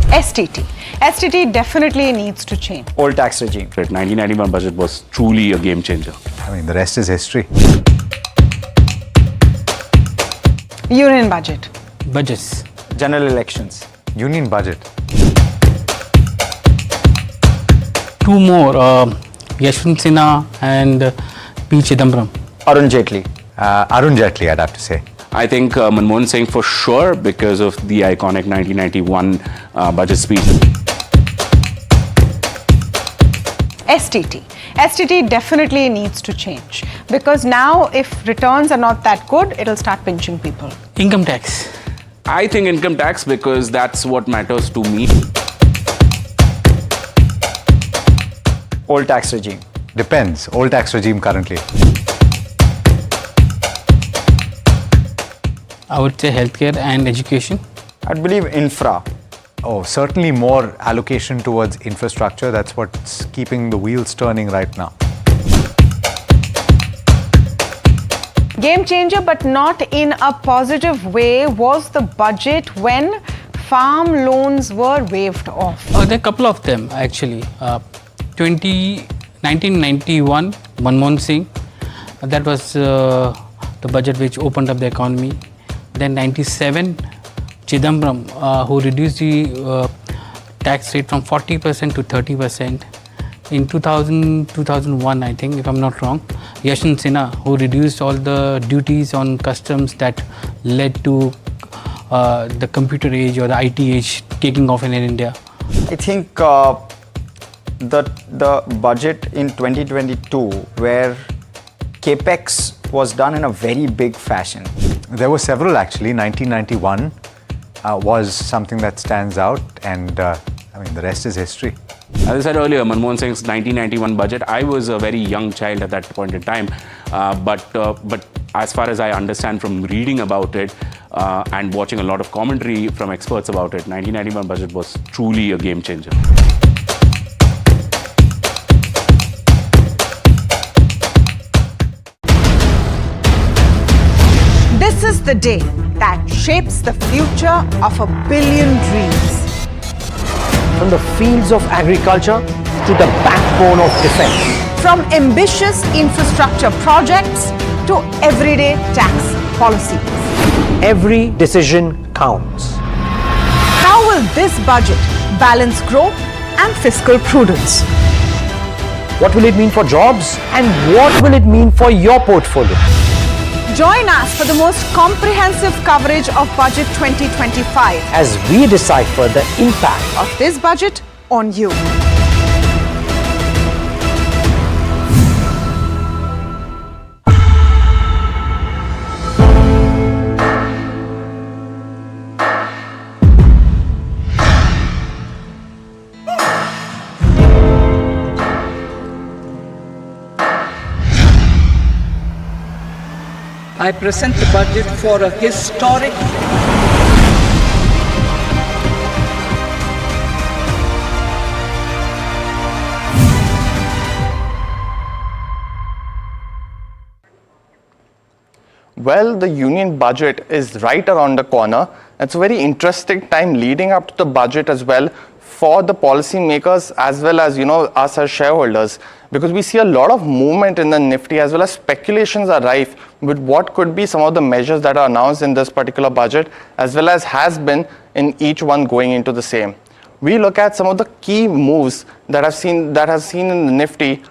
STT. STT definitely needs to change. Old tax regime. The 1991 budget was truly a game changer. I mean, the rest is history. Union budget. Budgets. General elections. Union budget. Two more, Yashwant Sinha and P. Chidambaram. Arun Jaitley. Arun Jaitley, I'd have to say. I think Manmohan Singh for sure because of the iconic 1991 budget speech. STT. STT definitely needs to change because now if returns are not that good, it'll start pinching people. Income tax. I think income tax because that's what matters to me. Old tax regime. Depends. Old tax regime currently. I would say healthcare and education. I'd believe infra. Oh, certainly more allocation towards infrastructure. That's what's keeping the wheels turning right now. Game changer, but not in a positive way, was the budget when farm loans were waived off. There are a couple of them actually. 1991, Manmohan Singh, that was the budget which opened up the economy. Then 97, Chidambaram, who reduced the tax rate from 40% to 30%. In 2001, I think, if I'm not wrong, Yashwant Sinha, who reduced all the duties on customs that led to the computer age or the IT age taking off in India. I think the budget in 2022, where capex was done in a very big fashion. There were several actually. 1991 was something that stands out, and I mean the rest is history. As I said earlier, Manmohan Singh's 1991 budget, I was a very young child at that point in time, but as far as I understand from reading about it and watching a lot of commentary from experts about it, 1991 budget was truly a game changer. This is the day that shapes the future of 1 billion dreams. From the fields of agriculture to the backbone of defense. From ambitious infrastructure projects to everyday tax policies. Every decision counts. How will this budget balance growth and fiscal prudence? What will it mean for jobs and what will it mean for your portfolio? Join us for the most comprehensive coverage of Budget 2025 as we decipher the impact of this budget on you. I present the budget for a historic Well, the union budget is right around the corner. It's a very interesting time leading up to the budget as well for the policymakers as well as, us as shareholders, because we see a lot of movement in the Nifty as well as speculations are rife with what could be some of the measures that are announced in this particular budget as well as has been in each one going into the same. We look at some of the key moves that have seen in the Nifty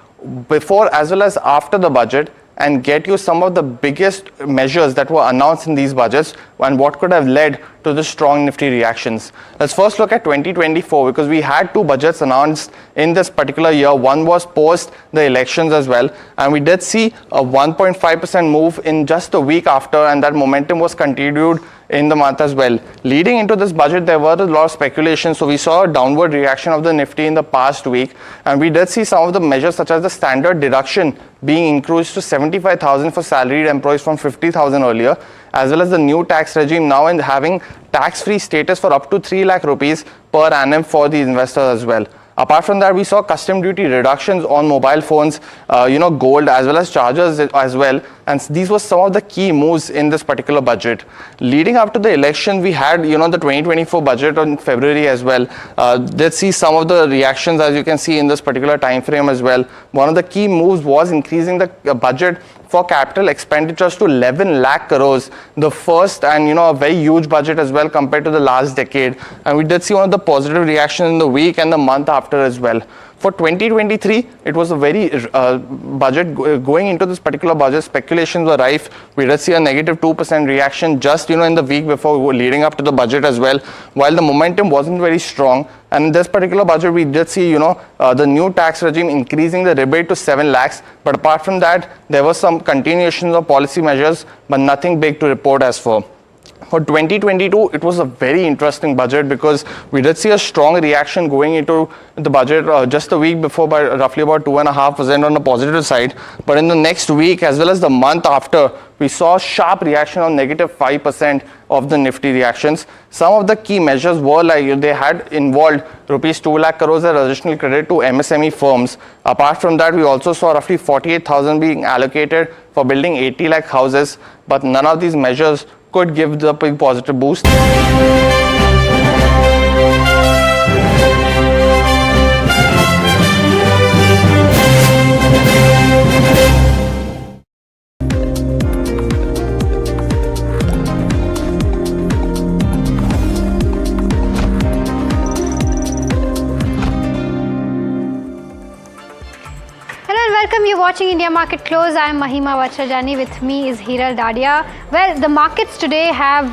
before as well as after the budget and get you some of the biggest measures that were announced in these budgets and what could have led to the strong Nifty reactions. Let's first look at 2024 because we had two budgets announced in this particular year. One was post the elections as well, and we did see a 1.5% move in just a week after, and that momentum was continued in the month as well. Leading into this budget, there were a lot of speculation, so we saw a downward reaction of the Nifty in the past week, and we did see some of the measures such as the standard deduction being increased to 75,000 for salaried employees from 50,000 earlier, as well as the new tax regime now and having tax-free status for up to 3 lakh rupees per annum for the investors as well. Apart from that, we saw custom duty reductions on mobile phones, gold as well as chargers as well. And these were some of the key moves in this particular budget. Leading up to the election, we had, the 2024 budget on February as well. Let's see some of the reactions as you can see in this particular time frame as well. One of the key moves was increasing the budget for capital expenditures to 11 lakh crores, the first and a very huge budget as well compared to the last decade. And we did see one of the positive reactions in the week and the month after as well. For 2023, it was a very budget going into this particular budget. Speculations were rife. We did see a negative 2% reaction just in the week before leading up to the budget as well. While the momentum wasn't very strong, and in this particular budget, we did see the new tax regime increasing the rebate to 7 lakhs. But apart from that, there was some continuations of policy measures, but nothing big to report as for. For 2022, it was a very interesting budget because we did see a strong reaction going into the budget just the week before by roughly about 2.5% on the positive side. But in the next week, as well as the month after, we saw a sharp reaction on -5% of the Nifty reactions. Some of the key measures were like they had involved rupees 2 lakh crores as additional credit to MSME firms. Apart from that, we also saw roughly 48,000 being allocated for building 80 lakh houses. But none of these measures could give the big positive boost. Welcome, you're watching India Market Close. I am Mahima Vachrajani. With me is Hiral Dadia. Well, the markets today have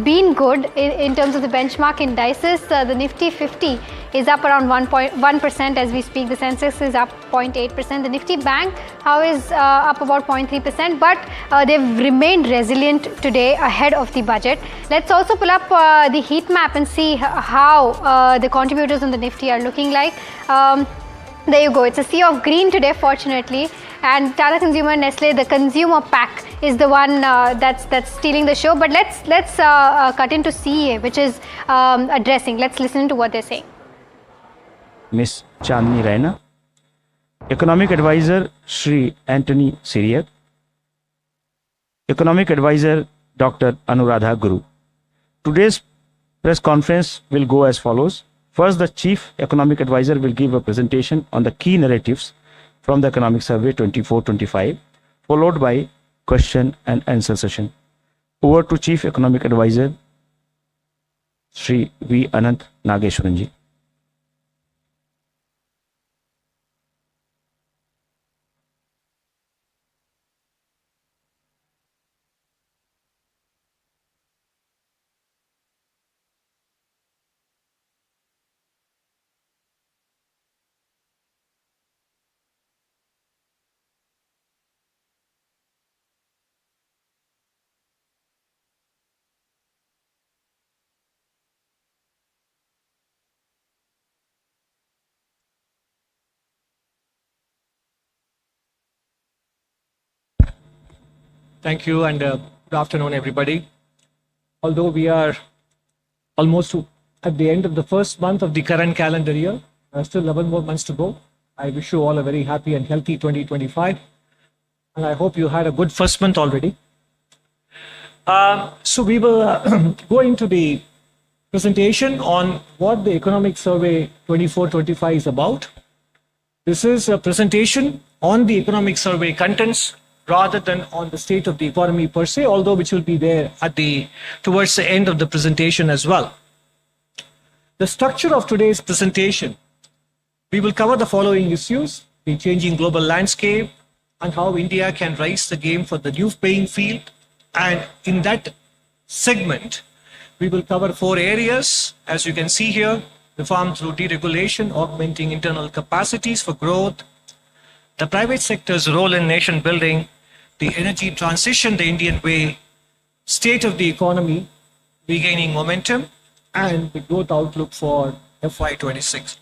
been good in terms of the benchmark indices. The Nifty 50 is up around 1% as we speak. The Sensex is up 0.8%. The Nifty Bank is up about 0.3%, but they've remained resilient today ahead of the budget. Let's also pull up the heat map and see how the contributors on the Nifty are looking like. There you go. It's a sea of green today, fortunately. And Tata Consumer, Nestle, the consumer pack is the one that's stealing the show. But let's cut into CA, which is addressing. Let's listen to what they're saying. Miss Chandni Raina, Economic Advisor Shri Anthony Syriac, Economic Advisor Dr. Anuradha Guru. Today's press conference will go as follows. First, the Chief Economic Advisor will give a presentation on the key narratives from the Economic Survey 24-25, followed by question and answer session. Over to Chief Economic Advisor, Shri V. Anant Nageshwaranji. Thank you and good afternoon, everybody. Although we are almost at the end of the first month of the current calendar year, still 11 more months to go. I wish you all a very happy and healthy 2025. And I hope you had a good first month already. So we will go into the presentation on what the Economic Survey 24-25 is about. This is a presentation on the Economic Survey contents rather than on the state of the economy per se, although which will be there at towards the end of the presentation as well. The structure of today's presentation, we will cover the following issues: the changing global landscape and how India can rise the game for the new playing field. And in that segment, we will cover 4 areas, as you can see here: reform through deregulation, augmenting internal capacities for growth, the private sector's role in nation building, the energy transition the Indian way, state of the economy regaining momentum, and the growth outlook for FY26.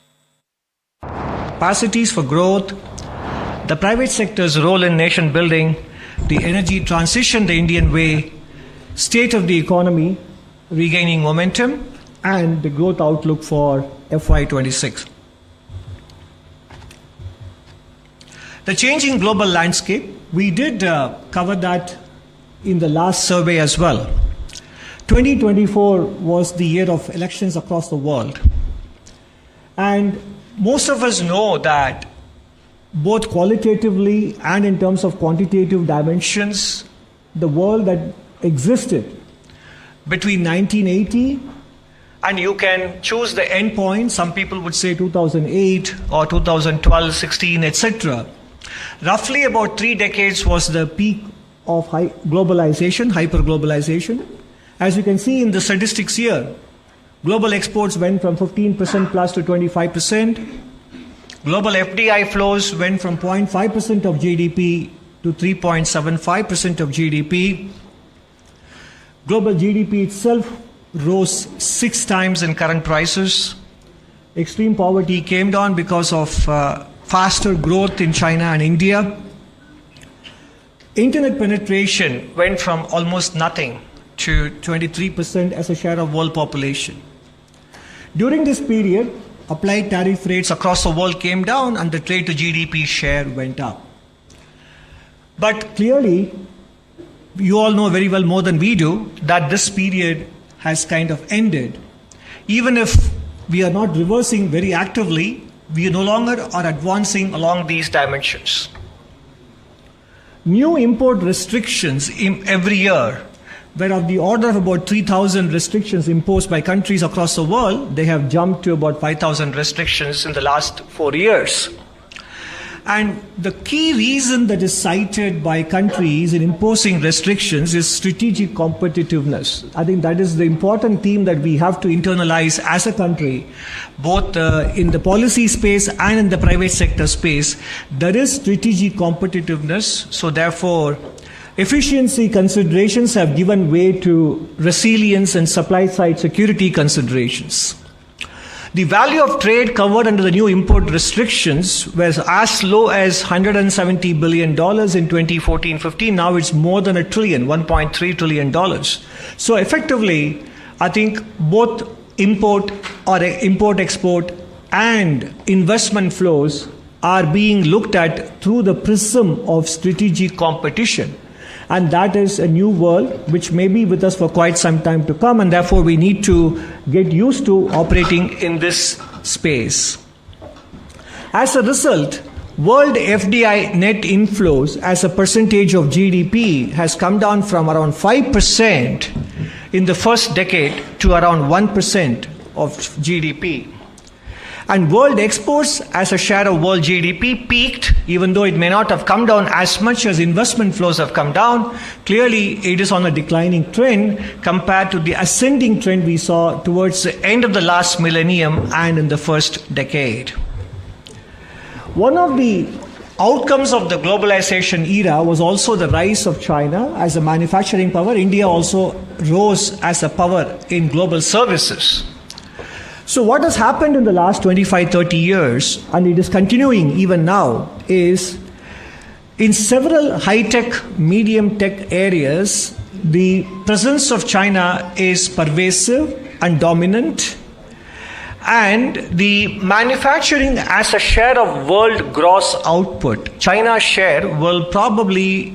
Capacities for growth, the private sector's role in nation building, the energy transition the Indian way, state of the economy regaining momentum, and the growth outlook for FY26. The changing global landscape, we did cover that in the last survey as well. 2024 was the year of elections across the world. And most of us know that both qualitatively and in terms of quantitative dimensions, the world that existed between 1980 and you can choose the end point, some people would say 2008 or 2012, 16, etc. Roughly about 3 decades was the peak of globalization, hyper-globalization. As you can see in the statistics here, global exports went from 15% plus to 25%. Global FDI flows went from 0.5% of GDP to 3.75% of GDP. Global GDP itself rose 6 times in current prices. Extreme poverty came down because of faster growth in China and India. Internet penetration went from almost nothing to 23% as a share of world population. During this period, applied tariff rates across the world came down and the trade to GDP share went up. But clearly, you all know very well more than we do that this period has kind of ended. Even if we are not reversing very actively, we no longer are advancing along these dimensions. New import restrictions every year were of the order of about 3,000 restrictions imposed by countries across the world. They have jumped to about 5,000 restrictions in the last 4 years. And the key reason that is cited by countries in imposing restrictions is strategic competitiveness. I think that is the important theme that we have to internalize as a country, both in the policy space and in the private sector space. There is strategic competitiveness, so therefore efficiency considerations have given way to resilience and supply side security considerations. The value of trade covered under the new import restrictions was as low as $170 billion in 2014-15. Now it's more than $1 trillion, $1.3 trillion. So effectively, I think both import-export and investment flows are being looked at through the prism of strategic competition. And that is a new world which may be with us for quite some time to come, and therefore we need to get used to operating in this space. As a result, world FDI net inflows as a percentage of GDP has come down from around 5% in the first decade to around 1% of GDP. And world exports as a share of world GDP peaked, even though it may not have come down as much as investment flows have come down. Clearly, it is on a declining trend compared to the ascending trend we saw towards the end of the last millennium and in the first decade. One of the outcomes of the globalization era was also the rise of China as a manufacturing power. India also rose as a power in global services. So what has happened in the last 25-30 years, and it is continuing even now, is in several high-tech, medium-tech areas, the presence of China is pervasive and dominant, and the manufacturing as a share of world gross output, China's share will probably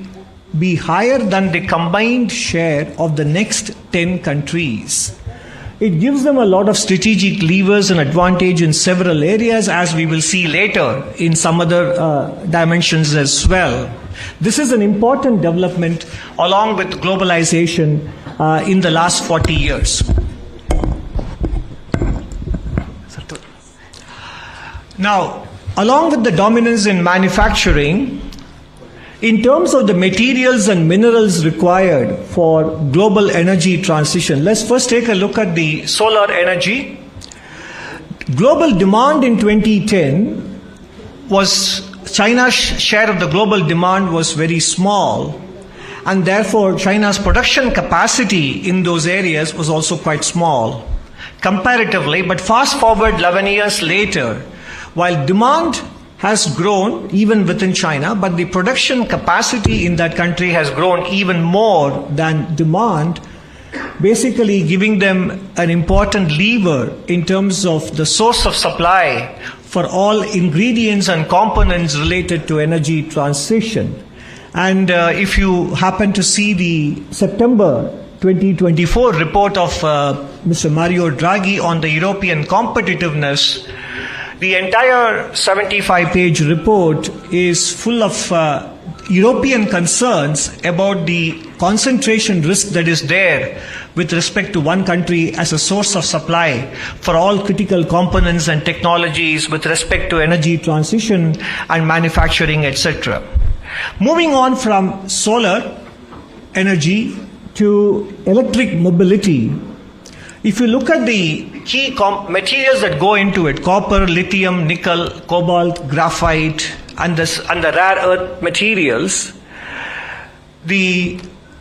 be higher than the combined share of the next 10 countries. It gives them a lot of strategic levers and advantage in several areas, as we will see later in some other dimensions as well. This is an important development along with globalization in the last 40 years. Now, along with the dominance in manufacturing, in terms of the materials and minerals required for global energy transition, let's first take a look at the solar energy. Global demand in 2010 was, China's share of the global demand was very small, and therefore China's production capacity in those areas was also quite small comparatively. But fast forward 11 years later, while demand has grown even within China, but the production capacity in that country has grown even more than demand, basically giving them an important lever in terms of the source of supply for all ingredients and components related to energy transition. And if you happen to see the September 2024 report of Mr. Mario Draghi on the European competitiveness, the entire 75-page report is full of European concerns about the concentration risk that is there with respect to one country as a source of supply for all critical components and technologies with respect to energy transition and manufacturing, etc. Moving on from solar energy to electric mobility, if you look at the key materials that go into it, copper, lithium, nickel, cobalt, graphite, and the rare earth materials, the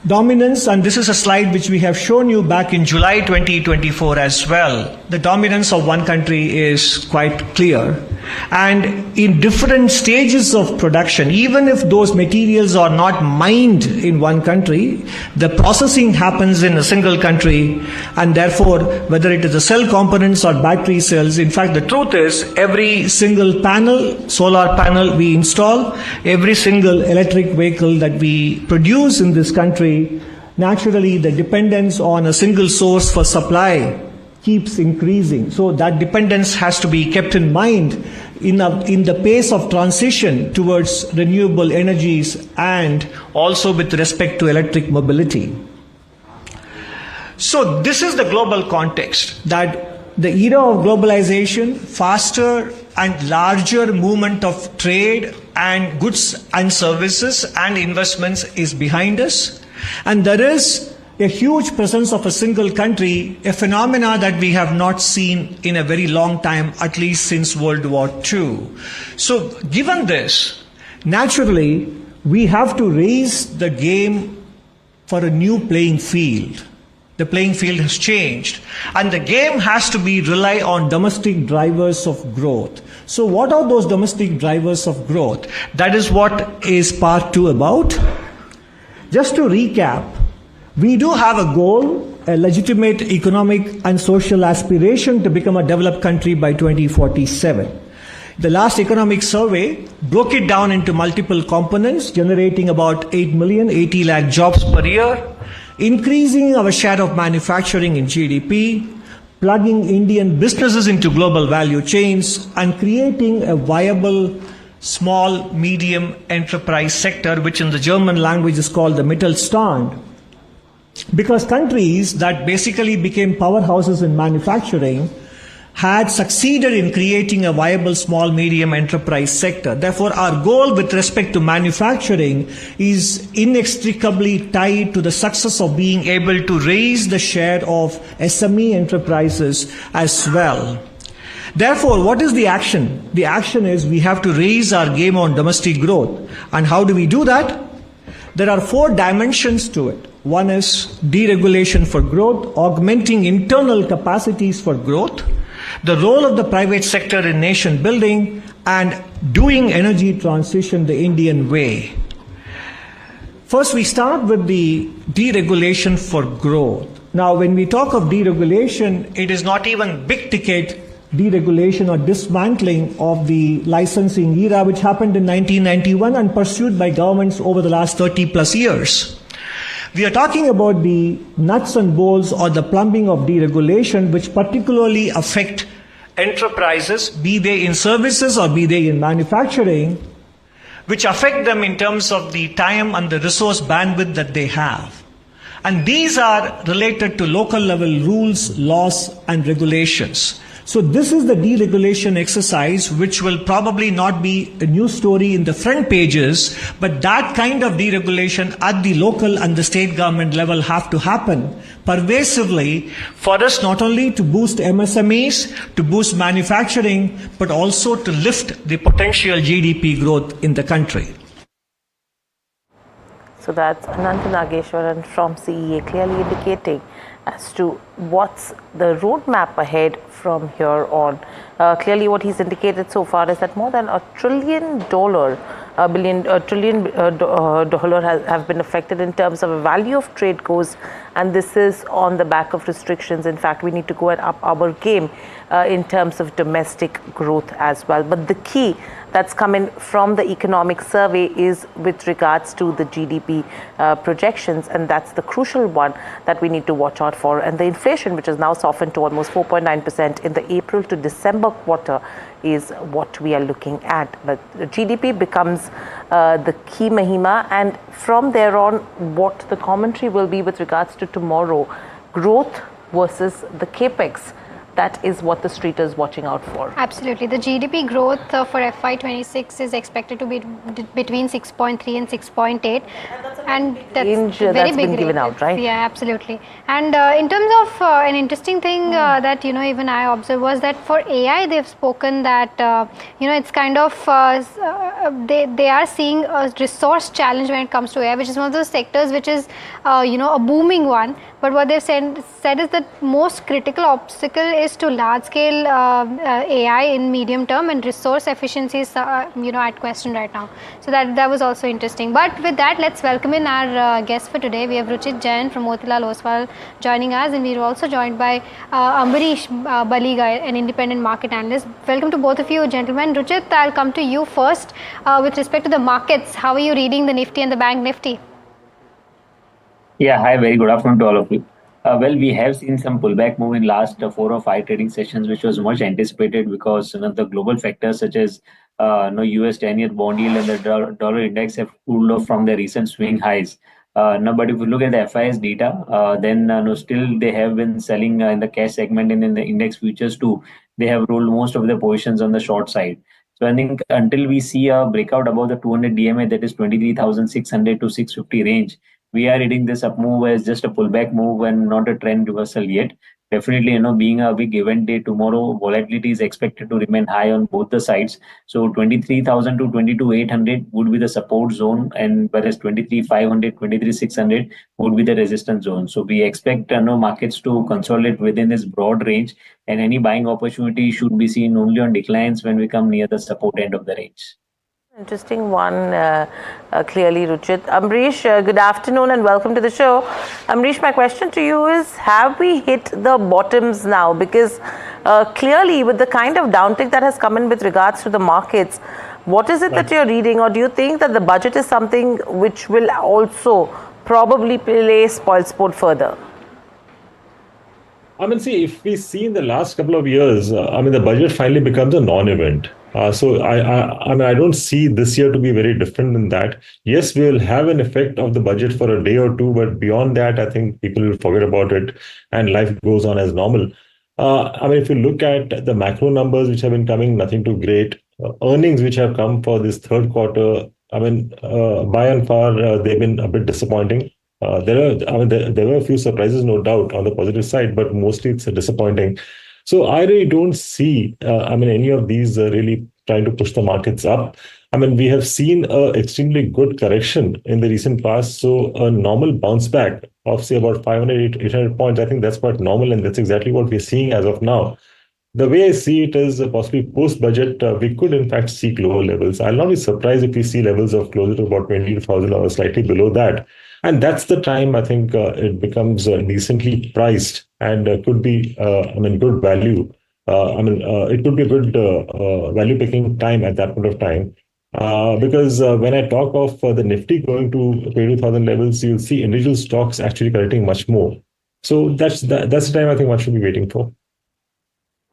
dominance, and this is a slide which we have shown you back in July 2024 as well. The dominance of one country is quite clear. And in different stages of production, even if those materials are not mined in one country, the processing happens in a single country, and therefore, whether it is the cell components or battery cells, in fact, the truth is every single panel, solar panel we install, every single electric vehicle that we produce in this country, naturally the dependence on a single source for supply keeps increasing. So that dependence has to be kept in mind in the pace of transition towards renewable energies and also with respect to electric mobility. So this is the global context, that the era of globalization, faster and larger movement of trade and goods and services and investments is behind us. And there is a huge presence of a single country, a phenomena that we have not seen in a very long time, at least since World War II. So given this, naturally, we have to raise the game for a new playing field. The playing field has changed, and the game has to rely on domestic drivers of growth. So what are those domestic drivers of growth? That is what is part 2 about. Just to recap, we do have a goal, a legitimate economic and social aspiration to become a developed country by 2047. The last economic survey broke it down into multiple components, generating about 80 lakh jobs per year, increasing our share of manufacturing in GDP, plugging Indian businesses into global value chains, and creating a viable small, medium enterprise sector, which in the German language is called the Mittelstand. Because countries that basically became powerhouses in manufacturing had succeeded in creating a viable small medium enterprise sector. Therefore, our goal with respect to manufacturing is inextricably tied to the success of being able to raise the share of SME enterprises as well. Therefore, what is the action? The action is we have to raise our game on domestic growth. And how do we do that? There are 4 dimensions to it. One is deregulation for growth, augmenting internal capacities for growth, the role of the private sector in nation building, and doing energy transition the Indian way. First, we start with the deregulation for growth. Now, when we talk of deregulation, it is not even big ticket deregulation or dismantling of the licensing era, which happened in 1991 and pursued by governments over the last 30 plus years. We are talking about the nuts and bolts or the plumbing of deregulation, which particularly affect enterprises, be they in services or be they in manufacturing, which affect them in terms of the time and the resource bandwidth that they have. And these are related to local level rules, laws, and regulations. So this is the deregulation exercise, which will probably not be a news story in the front pages, but that kind of deregulation at the local and the state government level have to happen pervasively for us not only to boost MSMEs, to boost manufacturing, but also to lift the potential GDP growth in the country. So that's Ananta Nageshwaran from CEA clearly indicating as to what's the roadmap ahead from here on. Clearly what he's indicated so far is that more than $1 trillion have been affected in terms of a value of trade goes, and this is on the back of restrictions. In fact, we need to go and up our game in terms of domestic growth as well. But the key that's coming from the economic survey is with regards to the GDP projections, and that's the crucial one that we need to watch out for. And the inflation, which is now softened to almost 4.9% in the April to December quarter, is what we are looking at. But the GDP becomes the key mahima, and from there on, what the commentary will be with regards to tomorrow, growth versus the capex. That is what the street is watching out for. Absolutely. The GDP growth for FY26 is expected to be between 6.3 and 6.8. And that's range very that's big been given range. out, right? Yeah, absolutely. And in terms of an interesting thing that even I observed was that for AI they've spoken that it's kind of they are seeing a resource challenge when it comes to AI, which is one of those sectors which is a booming one. But what they've said is that most critical obstacle is to large scale AI in medium term, and resource efficiency is at question right now. So that was also interesting. But with that, let's welcome in our guest for today. We have Ruchit Jain from Motilal Oswal joining us, and we're also joined by Ambarish Baliga, an independent market analyst. Welcome to both of you, gentlemen. Ruchit, I'll come to you first with respect to the markets. How are you reading the Nifty and the Bank Nifty? Yeah, hi, very good afternoon to all of you. Well, we have seen some pullback move in last 4 or 5 trading sessions, which was much anticipated because the global factors such as US 10-year bond yield and the dollar index have cooled off from their recent swing highs. But if you look at the FIS data, then still they have been selling in the cash segment and in the index futures too. They have rolled most of their positions on the short side. So I think until we see a breakout above the 200 DMA, that is 23,600 to 650 range, we are reading this up move as just a pullback move and not a trend reversal yet. Definitely, being a big event day tomorrow, volatility is expected to remain high on both the sides. So 23,000 to 22,800 would be the support zone, and whereas 23,500, 23,600 would be the resistance zone. So we expect markets to consolidate within this broad range, and any buying opportunity should be seen only on declines when we come near the support end of the range. Interesting one, clearly, Ruchit. Ambarish, good afternoon and welcome to the show. Ambarish, my question to you is, have we hit the bottoms now? Because clearly, with the kind of downtick that has come in with regards to the markets, what is it that you're reading? Or do you think that the budget is something which will also probably play spoilsport further? I mean, see, if we see in the last couple of years, the budget finally becomes a non-event. So I don't see this year to be very different than that. Yes, we will have an effect of the budget for a day or two, but beyond that, I think people will forget about it and life goes on as normal. If you look at the macro numbers which have been coming, nothing too great. Earnings which have come for this third quarter, by and far, they've been a bit disappointing. There were a few surprises, no doubt, on the positive side, but mostly it's disappointing. So I really don't see, any of these really trying to push the markets up. We have seen an extremely good correction in the recent past. So a normal bounce back of, say, about 500, 800 points, I think that's quite normal. And that's exactly what we're seeing as of now. The way I see it is possibly post-budget, we could in fact see lower levels. I'll not be surprised if we see levels of closer to about 22,000 or slightly below that. And that's the time I think it becomes decently priced and could be, good value. It could be a good value picking time at that point of time. Because when I talk of the Nifty going to 22,000 levels, you'll see individual stocks actually correcting much more. So that's the time I think one should be waiting for.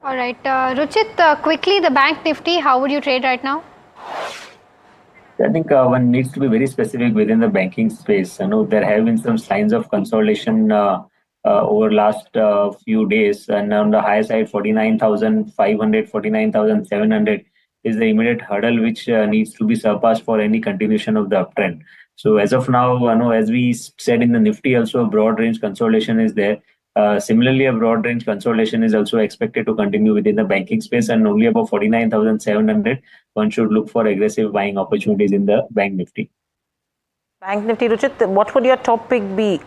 All right, Ruchit, quickly, the Bank Nifty, how would you trade right now? I think one needs to be very specific within the banking space. There have been some signs of consolidation over last few days, and on the high side, 49,500, 49,700 is the immediate hurdle which needs to be surpassed for any continuation of the uptrend. So as of now, as we said in the Nifty, also a broad range consolidation is there. Similarly, a broad range consolidation is also expected to continue within the banking space, and only about 49,700, one should look for aggressive buying opportunities in the Bank Nifty. Bank Nifty, Ruchit, what would your top pick be?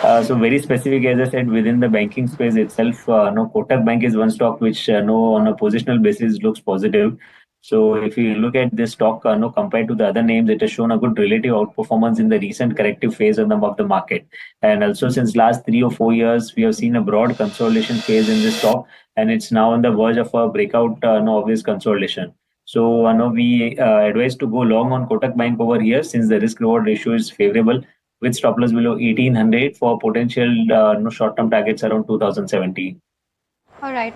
So very specific, as I said, within the banking space itself, Kotak Bank is one stock which on a positional basis looks positive. So if you look at this stock, compared to the other names, it has shown a good relative outperformance in the recent corrective phase of the market. And also since last 3 or 4 years, we have seen a broad consolidation phase in this stock, and it's now on the verge of a breakout of this consolidation. So we advise to go long on Kotak Bank over here, since the risk reward ratio is favorable, with stop loss below 1800 for potential short-term targets around 2070. All right,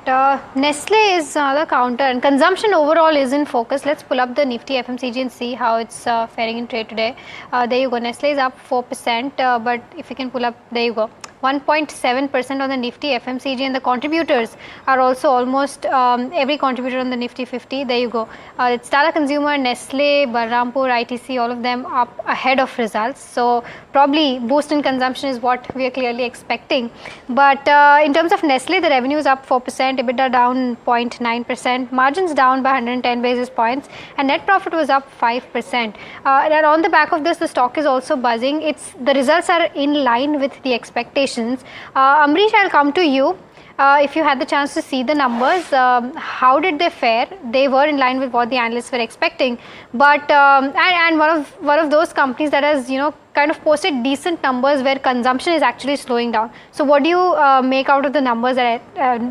Nestle is the counter, and consumption overall is in focus. Let's pull up the Nifty FMCG and see how it's faring in trade today. There you go, Nestle is up 4%, but if you can pull up, there you go. 1.7% on the Nifty FMCG, and the contributors are also almost every contributor on the Nifty 50. There you go. It's Tata Consumer, Nestle, Balrampur, ITC, all of them up ahead of results. So probably boost in consumption is what we are clearly expecting. But in terms of Nestle, the revenue is up 4%, EBITDA down 0.9%, margins down by 110 basis points, and net profit was up 5%. And on the back of this, the stock is also buzzing. The results are in line with the expectations. Amrish, I'll come to you. If you had the chance to see the numbers, how did they fare? They were in line with what the analysts were expecting, but and one of those companies that has kind of posted decent numbers where consumption is actually slowing down. So what do you make out of the numbers that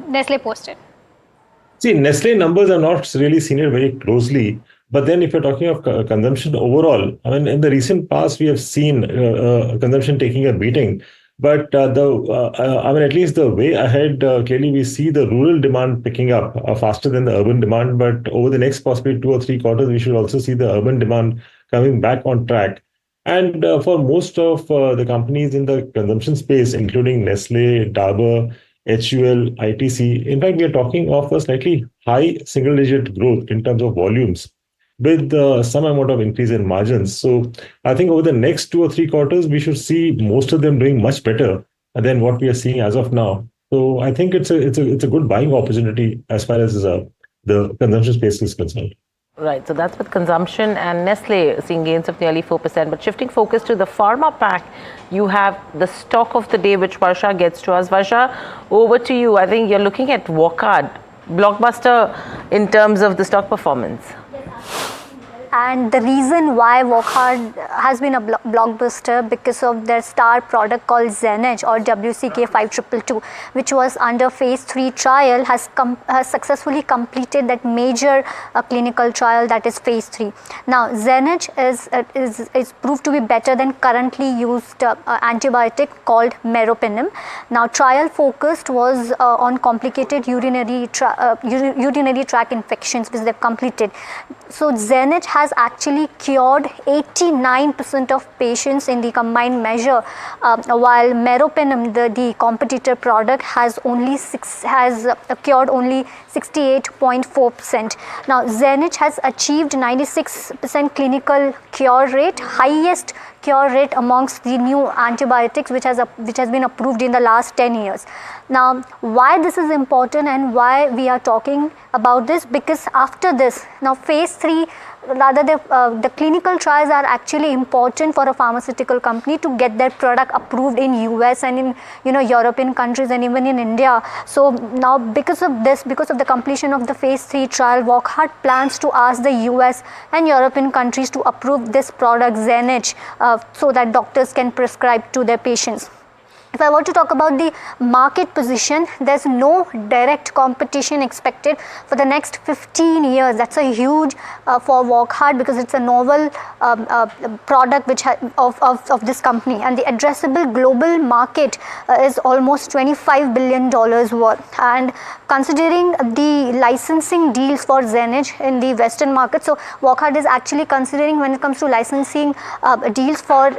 Nestle posted? See, Nestle numbers are not really seen it very closely. But then if you're talking of consumption overall, I mean, in the recent past, we have seen consumption taking a beating. But I mean, at least the way ahead, clearly we see the rural demand picking up faster than the urban demand. But over the next possibly 2 or 3 quarters, we should also see the urban demand coming back on track. And for most of the companies in the consumption space, including Nestle, Dabur, HUL, ITC, in fact, we are talking of a slightly high single-digit growth in terms of volumes, with some amount of increase in margins. So I think over the next 2 or 3 quarters, we should see most of them doing much better than what we are seeing as of now. So I think it's a good buying opportunity as far as the consumption space is concerned. Right, so that's with consumption, and Nestle seeing gains of nearly 4%. But shifting focus to the pharma pack, you have the stock of the day, which Varsha gets to us. Varsha, over to you. I think you're looking at Wockhardt, blockbuster in terms of the stock performance. And the reason why Wockhardt has been a blockbuster because of their star product called Zenage or WCK5222, which was under phase 3 trial, has successfully completed that major clinical trial, that is phase 3. Now Zenage is proved to be better than currently used antibiotic called meropenem. Now trial focused was on complicated urinary tract infections, which they've completed. So Zenage has actually cured 89% of patients in the combined measure, while meropenem, the competitor product, has cured only 68.4%. Now Zenage has achieved 96% clinical cure rate, highest cure rate amongst the new antibiotics which has been approved in the last 10 years. Now why this is important and why we are talking about this, because after this, now phase 3, rather the clinical trials are actually important for a pharmaceutical company to get their product approved in US and in European countries and even in India. So now because of the completion of the phase 3 trial, Wockhardt plans to ask the US and European countries to approve this product Zenage so that doctors can prescribe to their patients. If I were to talk about the market position, there's no direct competition expected for the next 15 years. That's a huge for Wockhardt, because it's a novel product of this company, and the addressable global market is almost $25 billion worth. And considering the licensing deals for Zenage in the Western market, so Wockhardt is actually considering when it comes to licensing deals for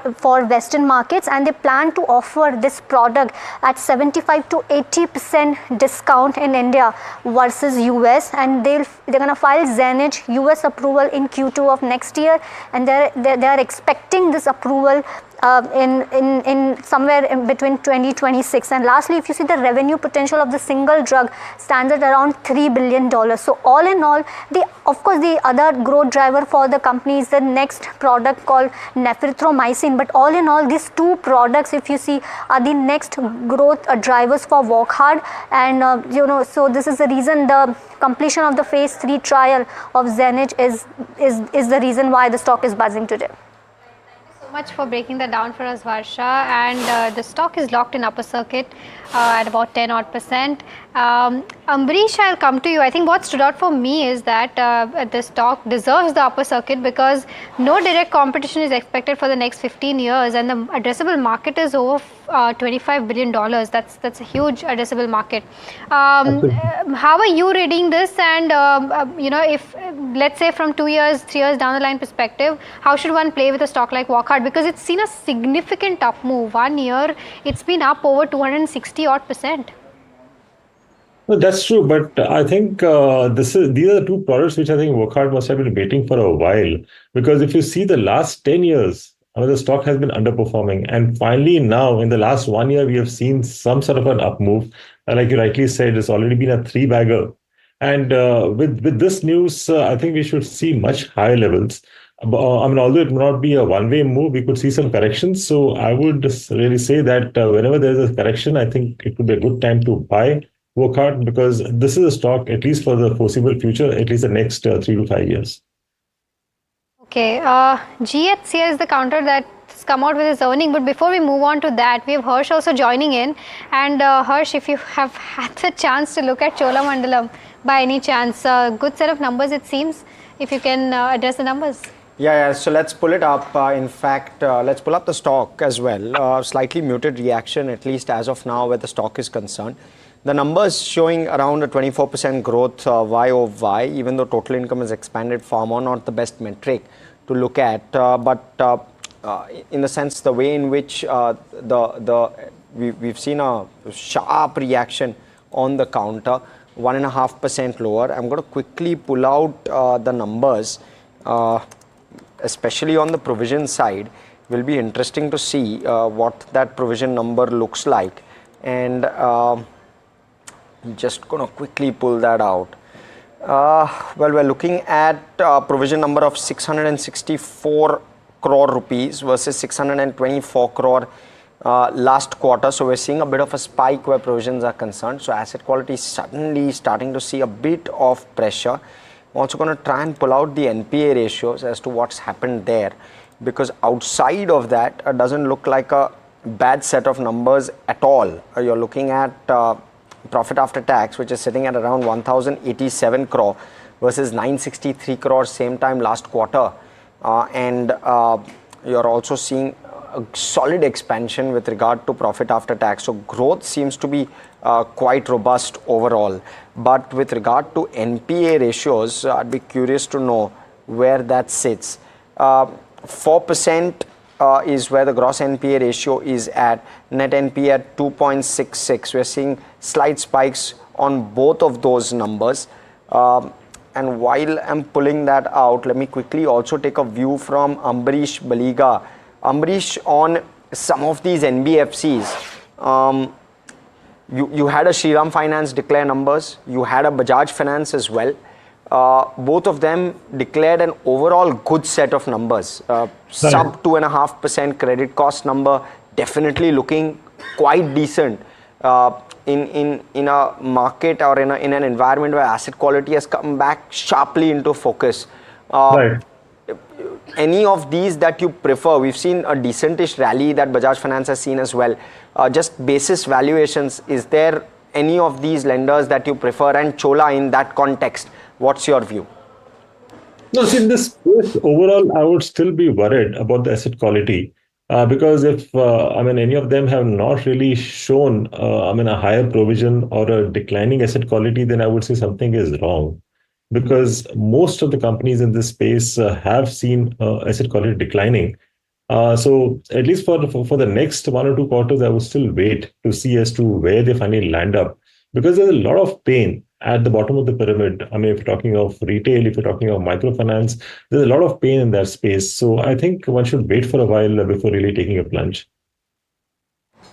Western markets, and they plan to offer this product at 75 to 80% discount in India versus US, and they're going to file Zenage US approval in Q2 of next year, and they are expecting this approval in somewhere in between 2026. And lastly, if you see the revenue potential of the single drug stands at around $3 billion. So all in all, of course the other growth driver for the company is the next product called nephrithromycin, but all in all, these two products, if you see, are the next growth drivers for Wockhardt. And so this is the reason the completion of the phase 3 trial of Zenage is the reason why the stock is buzzing today. Much for breaking that down for us, Varsha. And the stock is locked in upper circuit at about 10% odd. Ambrish, I'll come to you. I think what stood out for me is that the stock deserves the upper circuit because no direct competition is expected for the next 15 years, and the addressable market is over $25 billion. That's a huge addressable market. How are you reading this? And if let's say from 2 years, 3 years down the line perspective, how should one play with a stock like Wockhardt? Wockhardt, because it's seen a significant up move. 1 year, it's been up over 260 odd percent. No, that's true, but I think these are the two products which I think Wockhardt must have been waiting for a while. Because if you see the last 10 years, I mean, the stock has been underperforming. And finally, now in the last 1 year, we have seen some sort of an up move. Like you rightly said, it's already been a three-bagger. And with this news, I think we should see much higher levels. I mean, although it may not be a one-way move, we could see some corrections. So I would really say that whenever there's a correction, I think it would be a good time to buy Wockhardt, because this is a stock, at least for the foreseeable future, at least the next 3 to 5 years. Okay, GHCL is the counter that's come out with its earning. But before we move on to that, we have Harsh also joining in. And Harsh, if you have had the chance to look at Cholamandalam by any chance, good set of numbers it seems, if you can address the numbers. Yeah, so let's pull it up. In fact, let's pull up the stock as well. Slightly muted reaction, at least as of now, where the stock is concerned. The numbers showing around a 24% growth YOY, even though total income has expanded far more, not the best metric to look at. But in the sense, the way in which we've seen a sharp reaction on the counter, 1.5% lower. I'm going to quickly pull out the numbers, especially on the provision side. Will be interesting to see what that provision number looks like. And I'm just going to quickly pull that out. Well, we're looking at provision number of 664 crore rupees versus 624 crore last quarter. So we're seeing a bit of a spike where provisions are concerned. So asset quality is suddenly starting to see a bit of pressure. I'm also going to try and pull out the NPA ratios as to what's happened there, because outside of that, it doesn't look like a bad set of numbers at all. You're looking at profit after tax, which is sitting at around 1,087 crore versus 963 crore same time last quarter. And you're also seeing a solid expansion with regard to profit after tax. So growth seems to be quite robust overall. But with regard to NPA ratios, I'd be curious to know where that sits. 4% is where the gross NPA ratio is at, net NPA at 2.66. We're seeing slight spikes on both of those numbers. And while I'm pulling that out, let me quickly also take a view from Ambarish Baliga. Ambarish, on some of these NBFCs, you had a Shriram Finance declare numbers, you had a Bajaj Finance as well. Both of them declared an overall good set of numbers. Sub 2.5% credit cost number, definitely looking quite decent in a market or in an environment where asset quality has come back sharply into focus. Right. Any of these that you prefer? We've seen a decentish rally that Bajaj Finance has seen as well. Just basis valuations, is there any of these lenders that you prefer? And Chola, in that context, what's your view? No, see, in this case, overall, I would still be worried about the asset quality because if, any of them have not really shown, a higher provision or a declining asset quality, then I would say something is wrong. Because most of the companies in this space have seen asset quality declining. So at least for the next 1 or 2 quarters, I would still wait to see as to where they finally land up. Because there's a lot of pain at the bottom of the pyramid. I mean, if you're talking of retail, if you're talking of microfinance, there's a lot of pain in that space. So I think one should wait for a while before really taking a plunge.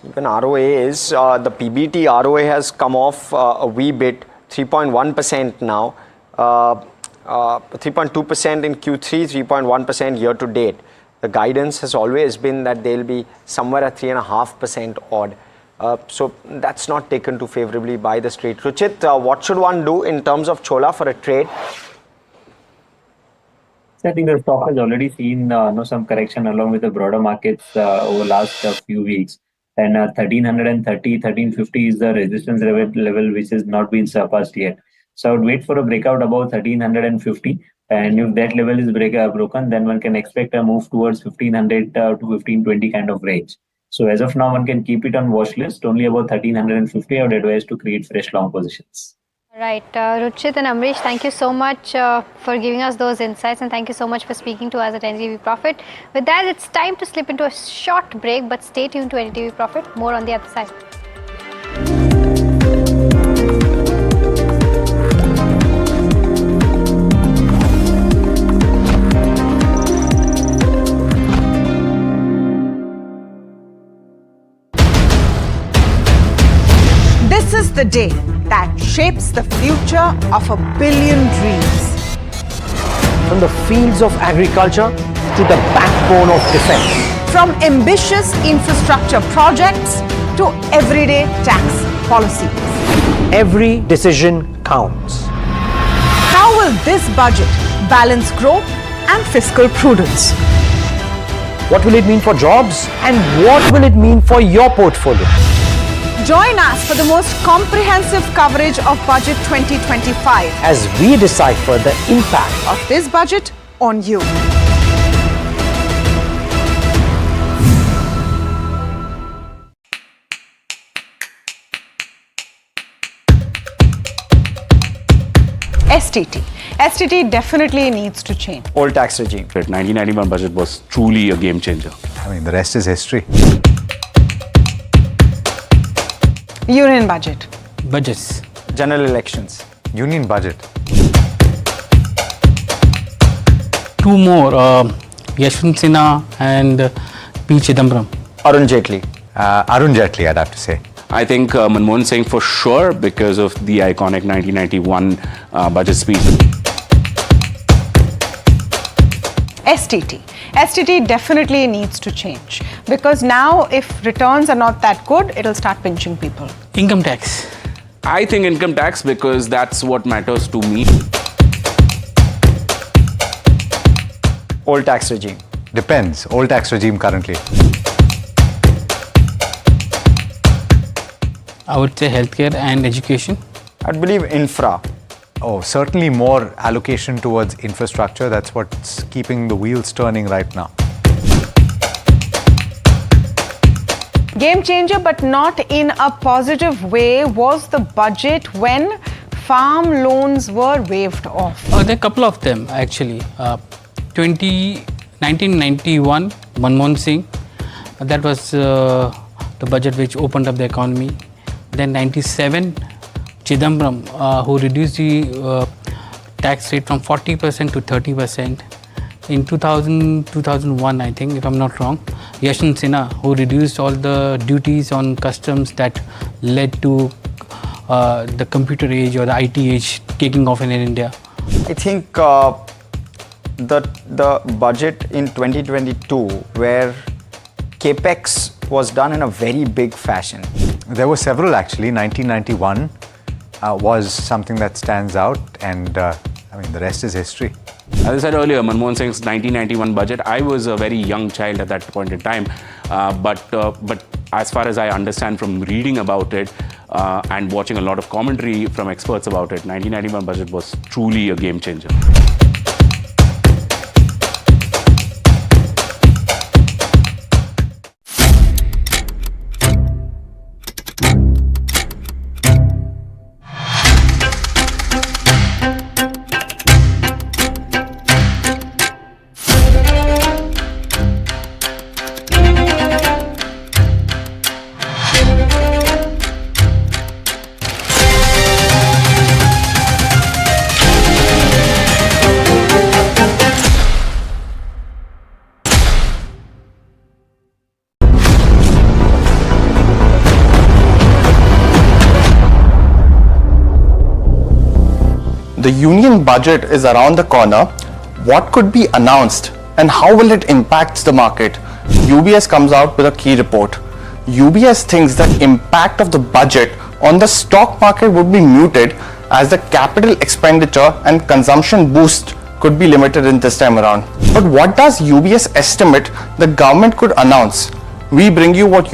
Even ROA is, the PBT ROA has come off a wee bit, 3.1% now. 3.2% in Q3, 3.1% year to date. The guidance has always been that they'll be somewhere at 3.5% odd. So that's not taken too favorably by the street. Ruchit, what should one do in terms of Chola for a trade? So I think the stock has already seen some correction along with the broader markets over the last few weeks. And 1330, 1350 is the resistance level which has not been surpassed yet. So I would wait for a breakout above 1350, and if that level is broken, then one can expect a move towards 1500 to 1520 kind of range. So as of now, one can keep it on watch list. Only about 1350, I would advise to create fresh long positions. Right, Ruchit and Amrish, thank you so much for giving us those insights, and thank you so much for speaking to us at NDTV Profit. With that, it's time to slip into a short break, but stay tuned to NDTV Profit. More on the other side. This is the day that shapes the future of 1 billion dreams. From the fields of agriculture to the backbone of defense. From ambitious infrastructure projects to everyday tax policies. Every decision counts. How will this budget balance growth and fiscal prudence? What will it mean for jobs and what will it mean for your portfolio? Join us for the most comprehensive coverage of Budget 2025 as we decipher the impact of this budget on you. STT definitely needs to change. Old tax regime. The 1991 budget was truly a game changer. I mean, the rest is history. Union budget. Budgets. General elections. Union budget. Two more, Yashwant Sinha and P. Chidambaram. Arun Jaitley. Arun Jaitley, I'd have to say. I think Manmohan Singh for sure because of the iconic 1991 budget speech. STT definitely needs to change because now if returns are not that good, it'll start pinching people. Income tax. I think income tax because that's what matters to me. Old tax regime. Depends. Old tax regime currently. I would say healthcare and education. I'd believe infra. Oh, certainly more allocation towards infrastructure. That's what's keeping the wheels turning right now. Game changer, but not in a positive way, was the budget when farm loans were waived off. There are a couple of them actually. 1991, Manmohan Singh, that was the budget which opened up the economy. Then 97, Chidambaram, who reduced the tax rate from 40% to 30%. In 2001, I think, if I'm not wrong, Yashwant Sinha, who reduced all the duties on customs that led to the computer age or the IT age taking off in India. I think the budget in 2022, where capex was done in a very big fashion. There were several actually. 1991 was something that stands out, and I mean, the rest is history. As I said earlier, Manmohan Singh's 1991 budget, I was a very young child at that point in time. But as far as I understand from reading about it and watching a lot of commentary from experts about it, 1991 budget was truly a game changer. The union budget is around the corner. What could be announced and how will it impact the market? UBS comes out with a key report. UBS thinks that impact of the budget on the stock market would be muted as the capital expenditure and consumption boost could be limited in this time around. But what does UBS estimate the government could announce? We bring you what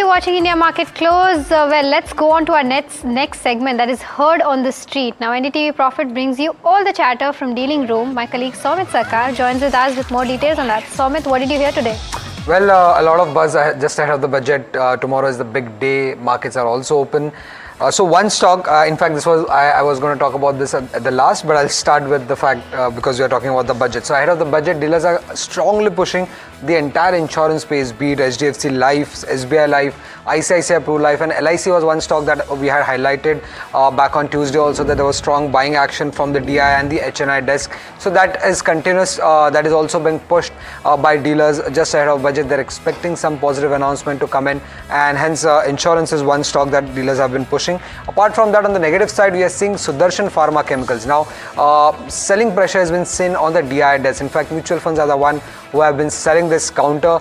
you watching India Market Close. Well, let's go on to our next segment, that is Heard on the Street. Now, NDTV Profit brings you all the chatter from dealing room. My colleague Somit Sarkar joins with us with more details on that. Somit, what did you hear today? Well, a lot of buzz just ahead of the budget. Tomorrow is the big day. Markets are also open. So one stock, in fact, this was I was going to talk about this at the last, but I'll start with the fact because we are talking about the budget. So ahead of the budget, dealers are strongly pushing the entire insurance space, be it HDFC Life, SBI Life, ICICI Pru Life, and LIC was one stock that we had highlighted back on Tuesday also, that there was strong buying action from the DI and the HNI desk. So that is continuous. That is also being pushed by dealers just ahead of budget. They're expecting some positive announcement to come in, and hence insurance is one stock that dealers have been pushing. Apart from that, on the negative side, we are seeing Sudarshan Pharma Chemicals. Now, selling pressure has been seen on the DI desk. In fact, mutual funds are the one who have been selling this counter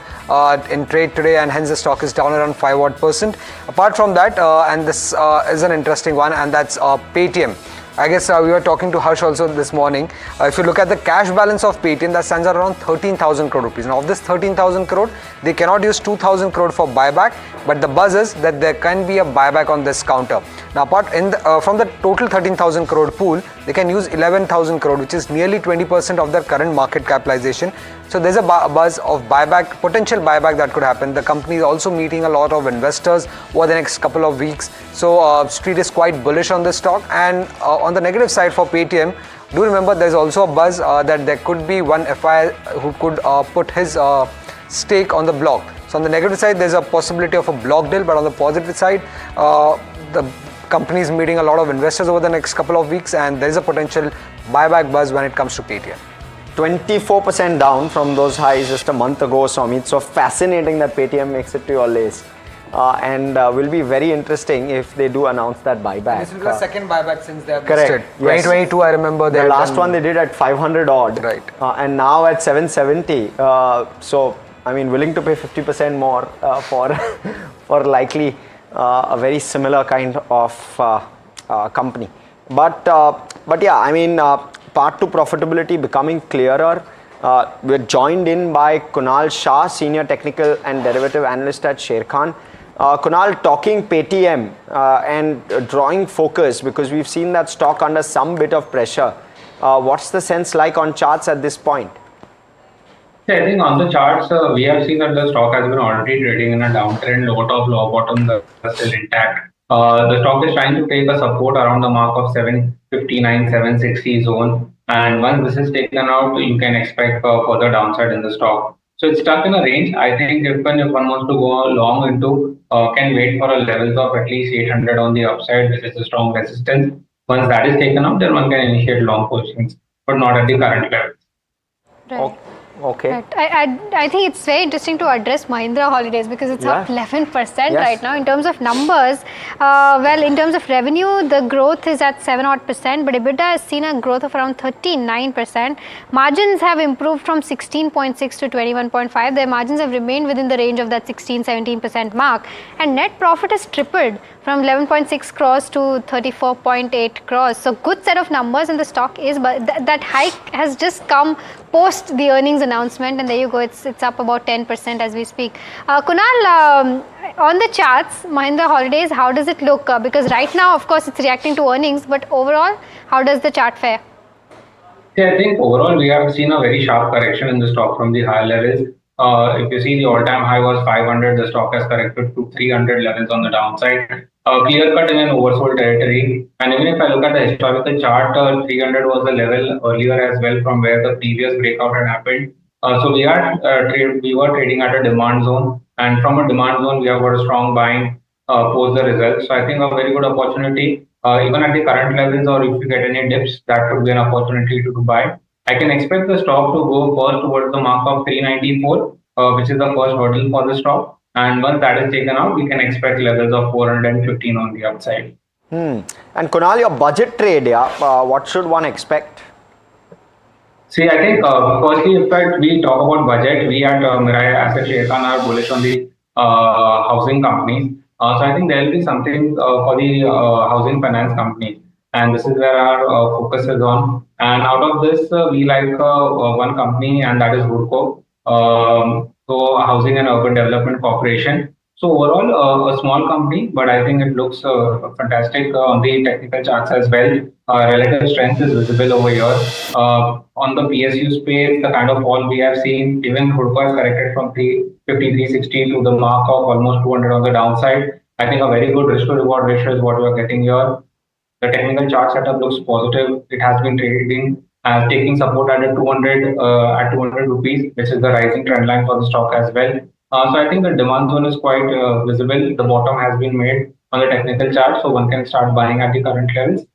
in trade today, and hence the stock is down around 5%. Apart from that, and this is an interesting one, and that's Paytm. I guess we were talking to Harsh also this morning. If you look at the cash balance of Paytm, that stands at around 13,000 crore rupees. Now, of this 13,000 crore, they cannot use 2,000 crore for buyback, but the buzz is that there can be a buyback on this counter. Now, from the total 13,000 crore pool, they can use 11,000 crore, which is nearly 20% of their current market capitalization. So there's a buzz of buyback, potential buyback that could happen. The company is also meeting a lot of investors over the next couple of weeks. So Street is quite bullish on this stock. And on the negative side for Paytm, do remember there's also a buzz that there could be one FI who could put his stake on the block. So on the negative side, there's a possibility of a block deal, but on the positive side, the company is meeting a lot of investors over the next couple of weeks, and there is a potential buyback buzz when it comes to Paytm. 24% down from those highs just a month ago, Somit. So fascinating that Paytm makes it to your list. And will be very interesting if they do announce that buyback. This is the second buyback since they have correct. listed. 2022, I remember the last one they did at 500 odd, right? And now at 770. So I mean, willing to pay 50% more for likely a very similar kind of company. But yeah, I mean, part 2 profitability becoming clearer. We're joined in by Kunal Shah, Senior Technical and Derivative Analyst at Sharekhan. Kunal, talking Paytm and drawing focus, because we've seen that stock under some bit of pressure. What's the sense like on charts at this point? I think on the charts, we have seen that the stock has been already trading in a downtrend, low top, low bottom, are still intact. The stock is trying to take a support around the mark of 759, 760 zone. And once this is taken out, you can expect further downside in the stock. So it's stuck in a range. I think if one wants to go long into, can wait for a levels of at least 800 on the upside, which is a strong resistance. Once that is taken out, then one can initiate long positions, but not at the current levels. Right. Okay. Right. I think it's very interesting to address Mahindra Holidays because it's up 11% right now in terms of numbers. Well, in terms of revenue, the growth is at 7%, but EBITDA has seen a growth of around 39%. Margins have improved from 16.6 to 21.5. Their margins have remained within the range of that 16-17% mark, and net profit has tripled from 11.6 crores to 34.8 crores. So good set of numbers, and the stock is, but that hike has just come post the earnings announcement, and there you go, it's up about 10% as we speak. Kunal, on the charts, Mahindra Holidays, how does it look? Because right now, of course, it's reacting to earnings, but overall, how does the chart fare? I think overall we have seen a very sharp correction in the stock from the higher levels. If you see, the all-time high was 500, the stock has corrected to 300 levels on the downside. Clear cut in an oversold territory. And even if I look at the historical chart, 300 was the level earlier as well from where the previous breakout had happened. So we were trading at a demand zone, and from a demand zone we have got a strong buying post the results. So I think a very good opportunity, even at the current levels, or if you get any dips, that could be an opportunity to buy. I can expect the stock to go first towards the mark of 394, which is the first hurdle for the stock. And once that is taken out, we can expect levels of 415 on the upside. And Kunal, your budget trade, what should one expect? See, I think firstly, in fact, we talk about budget. We at Mirai Asset Sharekhan are bullish on the housing companies. So I think there will be something for the housing finance company, and this is where our focus is on. And out of this, we like one company, and that is Woodco. So Housing and Urban Development Corporation. So overall, a small company, but I think it looks fantastic on the technical charts as well. Relative strength is visible over here. On the PSU space, the kind of fall we have seen, even Hudko has corrected from 350, 360 to the mark of almost 200 on the downside. I think a very good risk to reward ratio is what we are getting here. The technical chart setup looks positive. It has been trading taking support at 200 at 200 rupees, which is the rising trend line for the stock as well. So I think the demand zone is quite visible. The bottom has been made on the technical chart, so one can start buying at the current levels.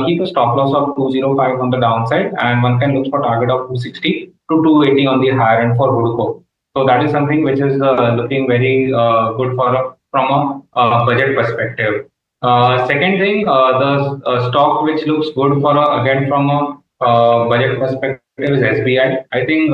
Keep a stop loss of 205 on the downside, and one can look for target of 260 to 280 on the higher end for Hudko. So that is something which is looking very good from a budget perspective. Second thing, the stock which looks good for again from a budget perspective is SBI. I think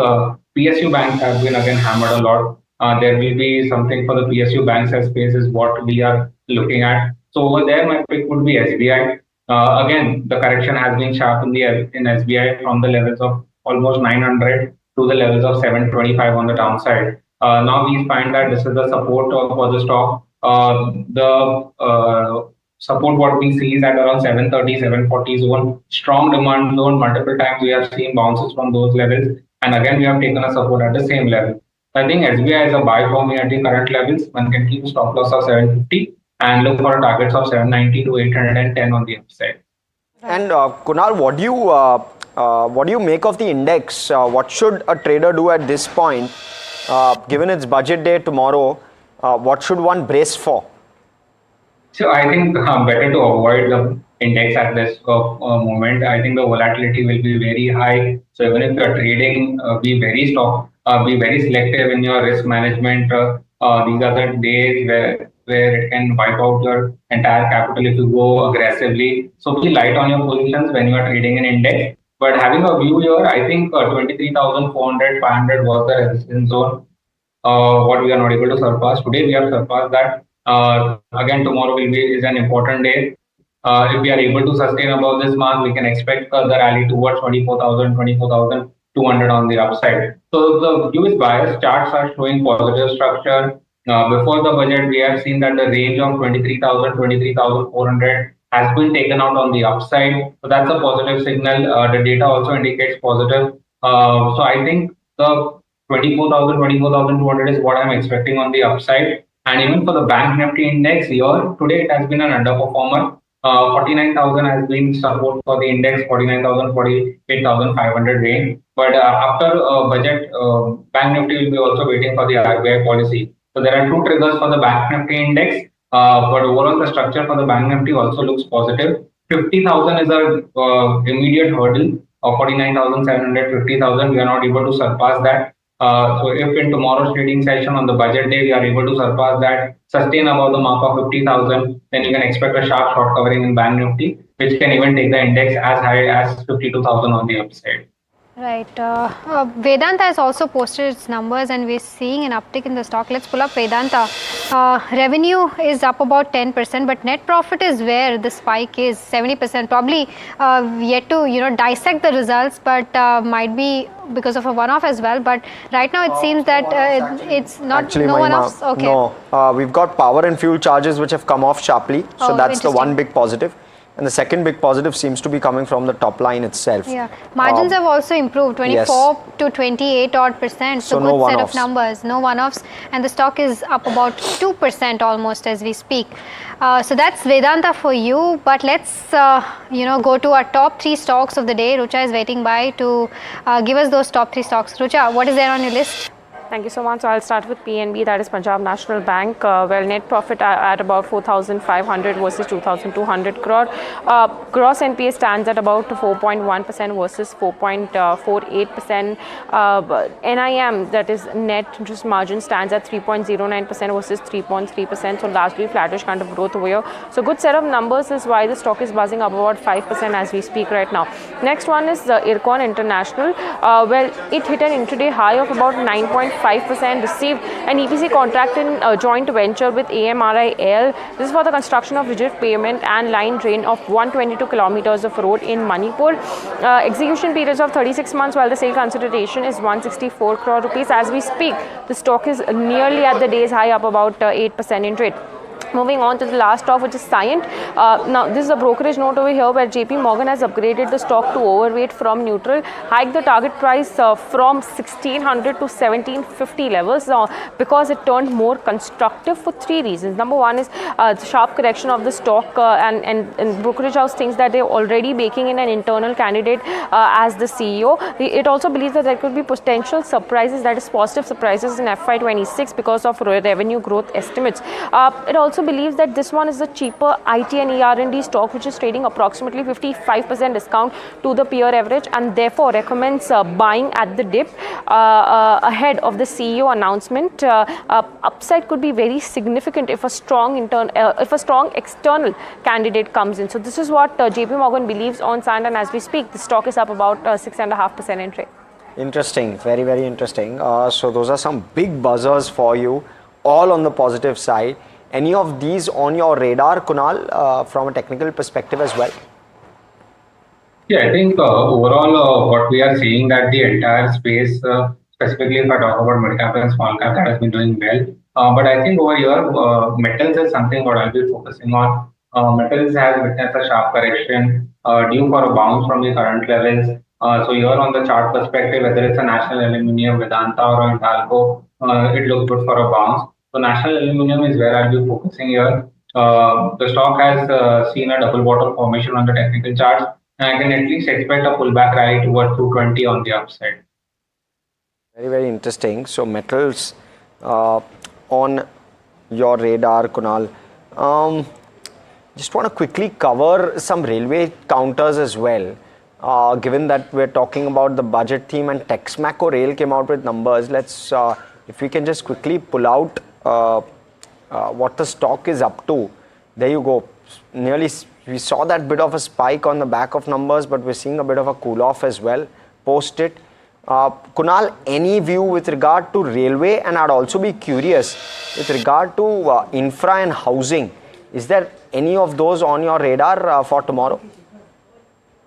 PSU banks have been again hammered a lot. There will be something for the PSU banks as space is what we are looking at. So over there, my pick would be SBI. Again, the correction has been sharp in SBI from the levels of almost 900 to the levels of 725 on the downside. Now we find that this is the support for the stock. The support what we see is at around 730, 740 zone. Strong demand zone. Multiple times we have seen bounces from those levels. And again, we have taken a support at the same level. So I think SBI is a buy for me at the current levels. One can keep a stop loss of 750 and look for targets of 790 to 810 on the upside. And Kunal, what do you make of the index? What should a trader do at this point? Given its budget day tomorrow, what should one brace for? So I think better to avoid the index at this moment. I think the volatility will be very high. So even if you're trading, be very selective in your risk management. These are the days where it can wipe out your entire capital if you go aggressively. So be light on your positions when you are trading an index. But having a view here, I think 23,400, 500 was the resistance zone. What we are not able to surpass. Today we have surpassed that. Again, tomorrow is an important day. If we are able to sustain above this mark, we can expect the rally towards 24,000, 24,200 on the upside. So the view is biased. Charts are showing positive structure. Before the budget, we have seen that the range of 23,000, 23,400 has been taken out on the upside. So that's a positive signal. The data also indicates positive. So I think the 24,000, 24,200 is what I'm expecting on the upside. And even for the Bank Nifty index here, today it has been an underperformer. 49,000 has been support for the index, 49,000, 48,500 range. But after budget, Bank Nifty will be also waiting for the RBI policy. So there are two triggers for the Bank Nifty index. But overall, the structure for the Bank Nifty also looks positive. 50,000 is our immediate hurdle. 49,700, 50,000. We are not able to surpass that. So if in tomorrow's trading session on the budget day, we are able to surpass that, sustain above the mark of 50,000, then you can expect a sharp short covering in Bank Nifty, which can even take the index as high as 52,000 on the upside. Right. Vedanta has also posted its numbers and we're seeing an uptick in the stock. Let's pull up Vedanta. Revenue is up about 10%, but net profit is where the spike is 70%. Probably yet to dissect the results, but might be because of a one-off as well. But right now it seems that it's not actually no one-offs. Okay. No, we've got power and fuel charges which have come off sharply. So that's the one big positive. And the second big positive seems to be coming from the top line itself. Yeah, margins have also improved 24 to 28 odd percent. So good set of numbers, no one-offs, and the stock is up about 2% almost as we speak. So that's Vedanta for you. But let's go to our top 3 stocks of the day. Rucha is waiting by to give us those top 3 stocks. Rucha, what is there on your list? Thank you so much. So I'll start with PNB, that is Punjab National Bank. Well, net profit at about 4,500 versus 2,200 crore. Gross NPA stands at about 4.1% versus 4.48%. NIM, that is net interest margin, stands at 3.09% versus 3.3%. So largely flattish kind of growth over here. So good set of numbers is why the stock is buzzing up about 5% as we speak right now. Next one is Ircon International. Well, it hit an intraday high of about 9.5 5%, received an EPC contract in a joint venture with AMRIL. This is for the construction of rigid pavement and line drain of 122 kilometers of road in Manipur. Execution periods of 36 months, while the sale consideration is 164 crore rupees. As we speak, the stock is nearly at the day's high, up about 8% in trade. Moving on to the last stock, which is Cyient. Now, this is a brokerage note over here where JP Morgan has upgraded the stock to overweight from neutral, hiked the target price from 1600 to 1750 levels because it turned more constructive for three reasons. Number one is the sharp correction of the stock, and brokerage house thinks that they're already baking in an internal candidate as the CEO. It also believes that there could be potential surprises, that is positive surprises in FY26 because of revenue growth estimates. It also believes that this one is the cheaper IT and ER&D stock, which is trading approximately 55% discount to the peer average, and therefore recommends buying at the dip ahead of the CEO announcement. Upside could be very significant if a strong external candidate comes in. So this is what JP Morgan believes on Cyient, and as we speak, the stock is up about 6.5% in trade. Interesting, very, very interesting. So those are some big buzzers for you, all on the positive side. Any of these on your radar, Kunal, from a technical perspective as well? Yeah, I think overall what we are seeing that the entire space, specifically if I talk about mid-cap and small cap, that has been doing well. But I think over here, metals is something what I'll be focusing on. Metals has witnessed a sharp correction due for a bounce from the current levels. So here on the chart perspective, whether it's a National Aluminium, Vedanta or Hindalco, it looks good for a bounce. So National Aluminium is where I'll be focusing here. The stock has seen a double bottom formation on the technical charts, and I can at least expect a pullback rally towards 220 on the upside. Very, very interesting. So metals on your radar, Kunal. Just want to quickly cover some railway counters as well. Given that we're talking about the budget theme and Texmaco Rail came out with numbers, let's if we can just quickly pull out what the stock is up to. There you go. Nearly we saw that bit of a spike on the back of numbers, but we're seeing a bit of a cool off as well post it. Kunal, any view with regard to railway? And I'd also be curious with regard to infra and housing. Is there any of those on your radar for tomorrow?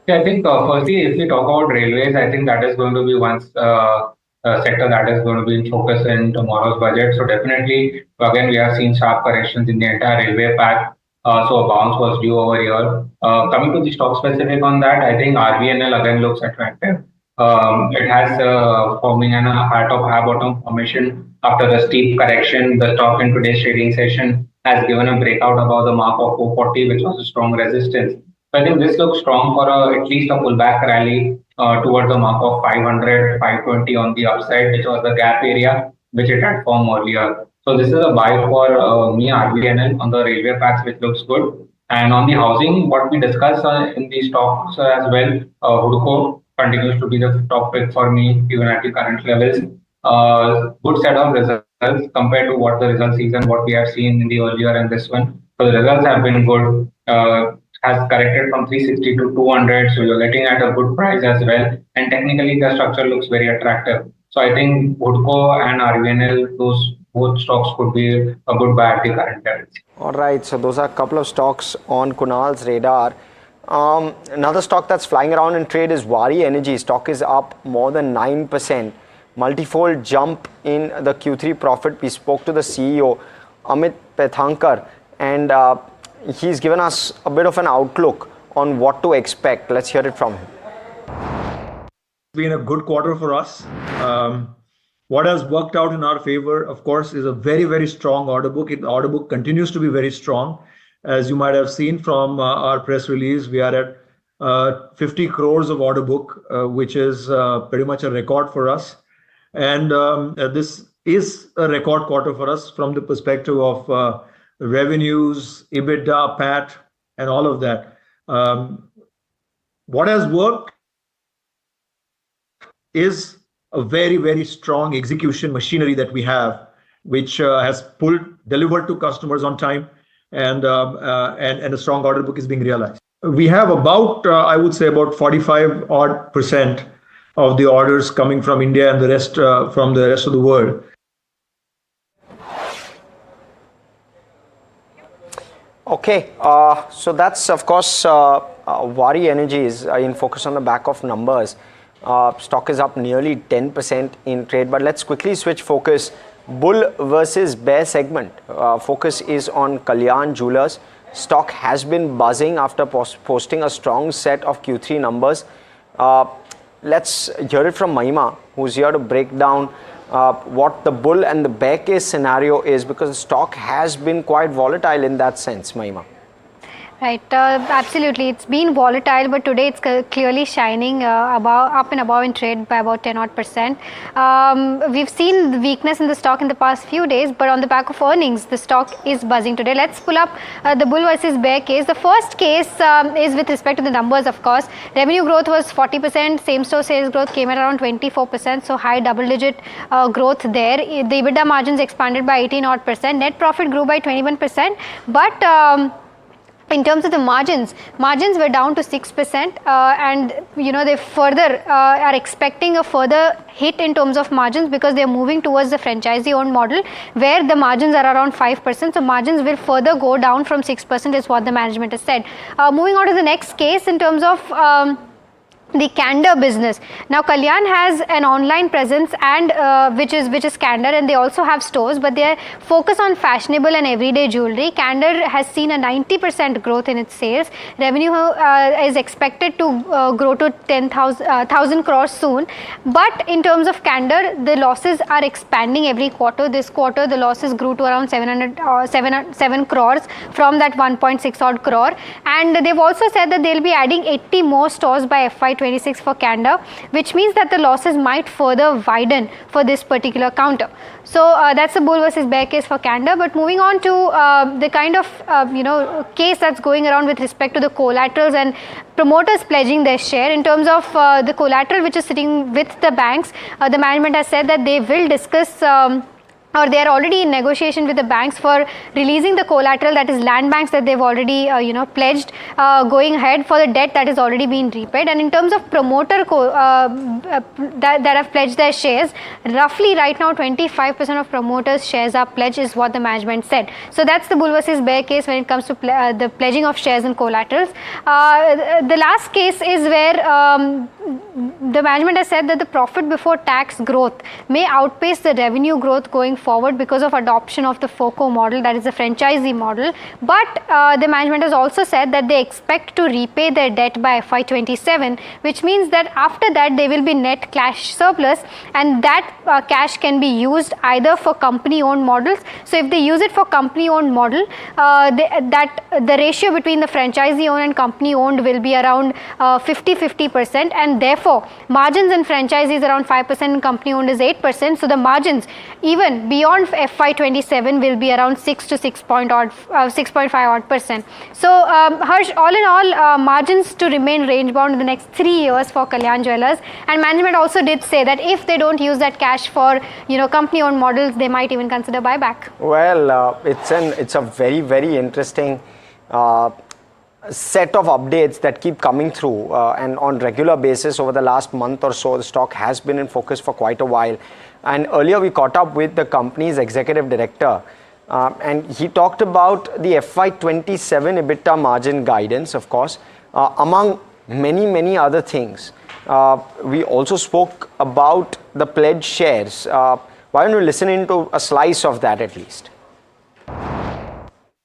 Yeah, I think firstly, if we talk about railways, I think that is going to be one sector that is going to be in focus in tomorrow's budget. So definitely, again, we have seen sharp corrections in the entire railway pack. So a bounce was due over here. Coming to the stock specific on that, I think RVNL again looks attractive. It has forming a high top, high bottom formation after the steep correction. The stock in today's trading session has given a breakout above the mark of 440, which was a strong resistance. So I think this looks strong for at least a pullback rally towards the mark of 500, 520 on the upside, which was the gap area which it had formed earlier. So this is a buy for me, RVNL on the railway packs, which looks good. And on the housing, what we discussed in the stocks as well, Hudco continues to be the top pick for me, even at the current levels. Good set of results compared to what the result season, what we have seen in the earlier and this one. So the results have been good. Has corrected from 360 to 200, so you're getting at a good price as well. And technically, the structure looks very attractive. So I think Hudco and RVNL, those both stocks could be a good buy at the current levels. All right, so those are a couple of stocks on Kunal's radar. Another stock that's flying around in trade is Wari Energy. Stock is up more than 9%. Multifold jump in the Q3 profit. We spoke to the CEO, Amit Pethankar, and he's given us a bit of an outlook on what to expect. Let's hear it from him. It's been a good quarter for us. What has worked out in our favor, of course, is a very, very strong order book. The order book continues to be very strong. As you might have seen from our press release, we are at 50 crores of order book, which is pretty much a record for us. And this is a record quarter for us from the perspective of revenues, EBITDA, PAT, and all of that. What has worked is a very, very strong execution machinery that we have, which has delivered to customers on time, and a strong order book is being realized. We have about, I would say, about 45% of the orders coming from India and the rest from the rest of the world. Okay, so that's of course Waaree Energies in focus on the back of numbers. Stock is up nearly 10% in trade, but let's quickly switch focus. Bull versus bear segment. Focus is on Kalyan Jewellers. Stock has been buzzing after posting a strong set of Q3 numbers. Let's hear it from Mahima, who's here to break down what the bull and the bear case scenario is, because the stock has been quite volatile in that sense. Mahima. Right, absolutely. It's been volatile, but today it's clearly shining up and above in trade by about 10%. We've seen the weakness in the stock in the past few days, but on the back of earnings, the stock is buzzing today. Let's pull up the bull versus bear case. The first case is with respect to the numbers, of course. Revenue growth was 40%, same-store sales growth came at around 24%, so high double-digit growth there. The EBITDA margins expanded by 18%. Net profit grew by 21%, but in terms of the margins were down to 6%, and they further are expecting a further hit in terms of margins because they are moving towards the franchisee owned model where the margins are around 5%. So margins will further go down from 6% is what the management has said. Moving on to the next case in terms of the Candor business. Now Kalyan has an online presence and which is Candor, and they also have stores, but they focus on fashionable and everyday jewelry. Candor has seen a 90% growth in its sales. Revenue is expected to grow to 10,000 crores soon. But in terms of Candor, the losses are expanding every quarter. This quarter the losses grew to around 7 crores from that 1.6 odd crore, and they've also said that they'll be adding 80 more stores by FY26 for Candor, which means that the losses might further widen for this particular counter. So that's the bull versus bear case for Candor. But moving on to the kind of case that's going around with respect to the collaterals and promoters pledging their share. In terms of the collateral which is sitting with the banks, the management has said that they will discuss or they are already in negotiation with the banks for releasing the collateral, that is land banks that they've already pledged going ahead for the debt that has already been repaid. And in terms of promoter that have pledged their shares, roughly right now 25% of promoters shares are pledged is what the management said. So that's the bull versus bear case when it comes to the pledging of shares and collaterals. The last case is where the management has said that the profit before tax growth may outpace the revenue growth going forward because of adoption of the FOCO model, that is the franchisee model. But the management has also said that they expect to repay their debt by FY27, which means that after that they will be net cash surplus, and that cash can be used either for company owned models. So if they use it for company owned model, the ratio between the franchisee owned and company owned will be around 50-50%, and therefore margins in franchisees around 5% and company owned is 8%. So the margins even beyond FY27 will be around 6 to 6.5 odd percent. So Harsh, all in all, margins to remain range bound in the next 3 years for Kalyan Jewellers, and management also did say that if they don't use that cash for company owned models, they might even consider buyback. Well, it's a very, very interesting set of updates that keep coming through and on regular basis over the last month or so. The stock has been in focus for quite a while, and earlier we caught up with the company's executive director and he talked about the FY27 EBITDA margin guidance, of course, among many other things. We also spoke about the pledged shares. Why don't you listen into a slice of that at least?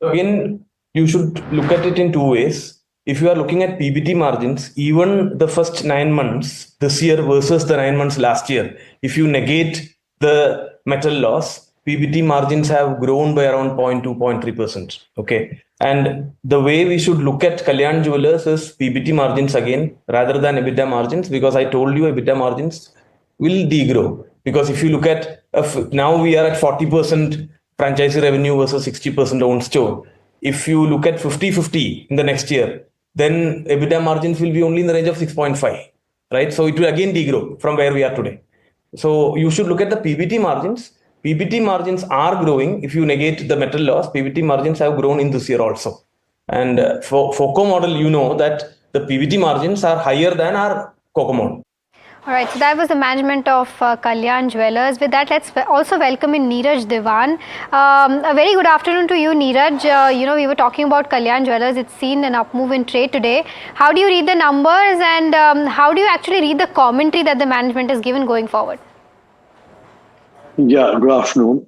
Again, you should look at it in two ways. If you are looking at PBT margins, even the first 9 months this year versus the 9 months last year, if you negate the metal loss, PBT margins have grown by around 0.2, 0.3%. Okay. And the way we should look at Kalyan Jewellers is PBT margins again, rather than EBITDA margins, because I told you EBITDA margins will degrow. Because if you look at, now we are at 40% franchisee revenue versus 60% owned store. If you look at 50-50 in the next year, then EBITDA margins will be only in the range of 6.5, right? So it will again degrow from where we are today. So you should look at the PBT margins. PBT margins are growing. If you negate the metal loss, PBT margins have grown in this year also. And for FOCO model, you know that the PBT margins are higher than our COCO model. All right, so that was the management of Kalyan Jewellers. With that, let's also welcome in Neeraj Diwan. A very good afternoon to you, Neeraj. We were talking about Kalyan Jewellers. It's seen an up move in trade today. How do you read the numbers, and how do you actually read the commentary that the management has given going forward? Yeah, good afternoon.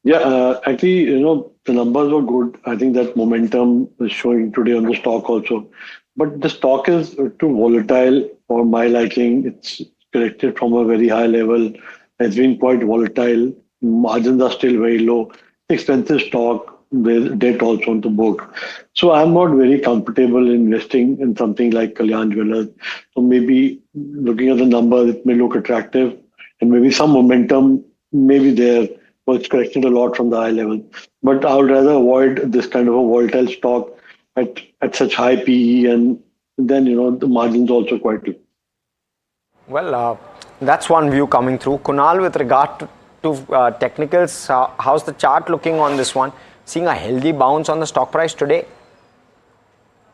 Yeah, actually, the numbers were good. I think that momentum is showing today on the stock also. But the stock is too volatile for my liking. It's corrected from a very high level. It's been quite volatile. Margins are still very low. Expensive stock, there's debt also on the book. So I'm not very comfortable investing in something like Kalyan Jewellers. So maybe looking at the numbers, it may look attractive, and maybe some momentum may be there, but it's corrected a lot from the high level. But I would rather avoid this kind of a volatile stock at such high PE, and then the margins also quite low. Well, that's one view coming through. Kunal, with regard to technicals, how's the chart looking on this one? Seeing a healthy bounce on the stock price today?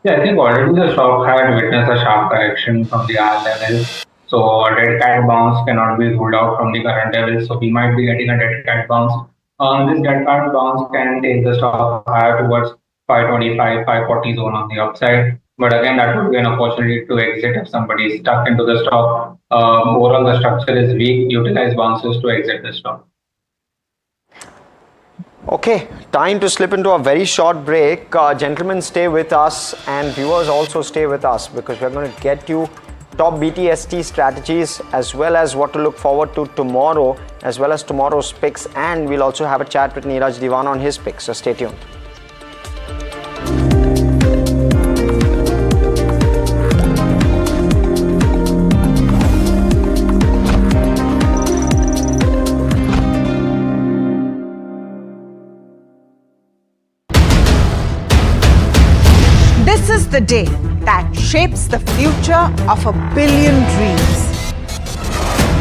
Yeah, I think already the stock had witnessed a sharp correction from the higher levels. So a dead cat bounce cannot be ruled out from the current levels. So we might be getting a dead cat bounce. This dead cat bounce can take the stock higher towards 525, 540 zone on the upside. But again, that would be an opportunity to exit if somebody is stuck into the stock. Overall, the structure is weak. Utilize bounces to exit the stock. Okay, time to slip into a very short break. Gentlemen, stay with us, and viewers also stay with us, because we're going to get you top BTST strategies as well as what to look forward to tomorrow, as well as tomorrow's picks, and we'll also have a chat with Neeraj Diwan on his picks. So stay tuned. This is the day that shapes the future of 1 billion dreams.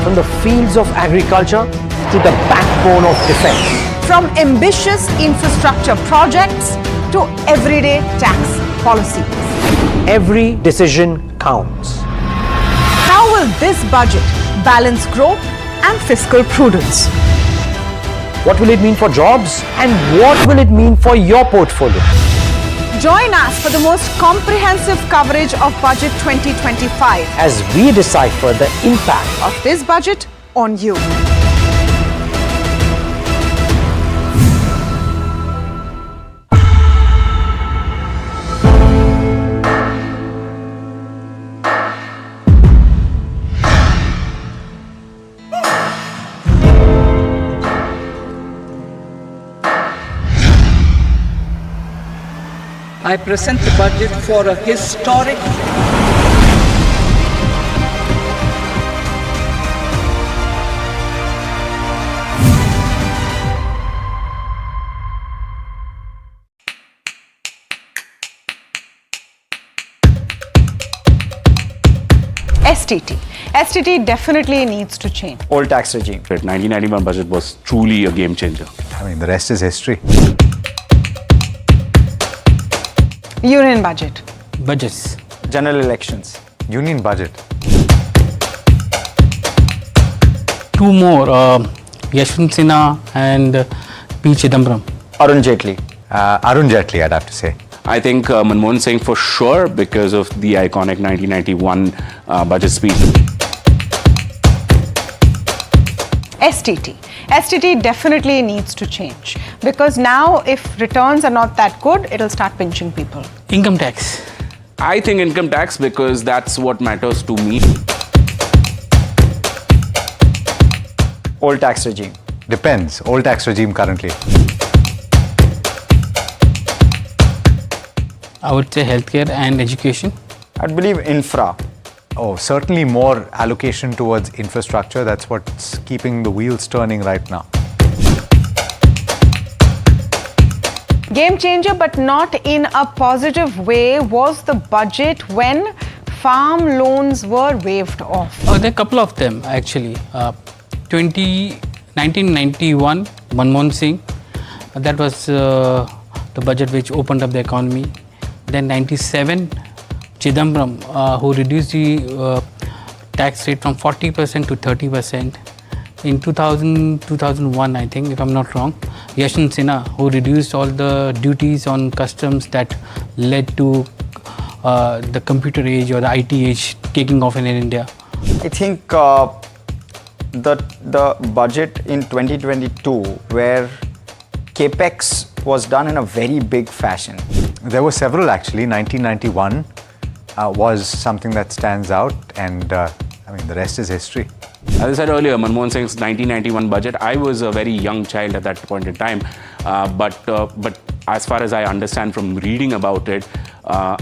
From the fields of agriculture to the backbone of defense. From ambitious infrastructure projects to everyday tax policies. Every decision counts. How will this budget balance growth and fiscal prudence? What will it mean for jobs, and what will it mean for your portfolio? Join us for the most comprehensive coverage of Budget 2025 as we decipher the impact of this budget on you. I present the budget for a historic STT. STT definitely needs to change. Old tax regime. The 1991 budget was truly a game changer. I mean, the rest is history. Union budget. Budgets. General elections. Union budget. Two more, Yashwant Sinha and P. Chidambaram. Arun Jaitley. Arun Jaitley, I'd have to say. I think Manmohan Singh for sure, because of the iconic 1991 budget speech. STT. STT definitely needs to change, because now if returns are not that good, it'll start pinching people. Income tax. I think income tax, because that's what matters to me. Old tax regime. Depends. Old tax regime currently. I would say healthcare and education. I'd believe infra. Oh, certainly more allocation towards infrastructure. That's what's keeping the wheels turning right now. Game changer, but not in a positive way, was the budget when farm loans were waived off. There are a couple of them actually. 1991, Manmohan Singh, that was the budget which opened up the economy. Then 97, Chidambaram, who reduced the tax rate from 40% to 30%. In 2001, I think, if I'm not wrong, Yashwant Sinha, who reduced all the duties on customs that led to the computer age or the IT age taking off in India. I think the budget in 2022, where capex was done in a very big fashion. There were several actually. 1991 was something that stands out, and I mean the rest is history. As I said earlier, Manmohan Singh's 1991 budget, I was a very young child at that point in time. But as far as I understand from reading about it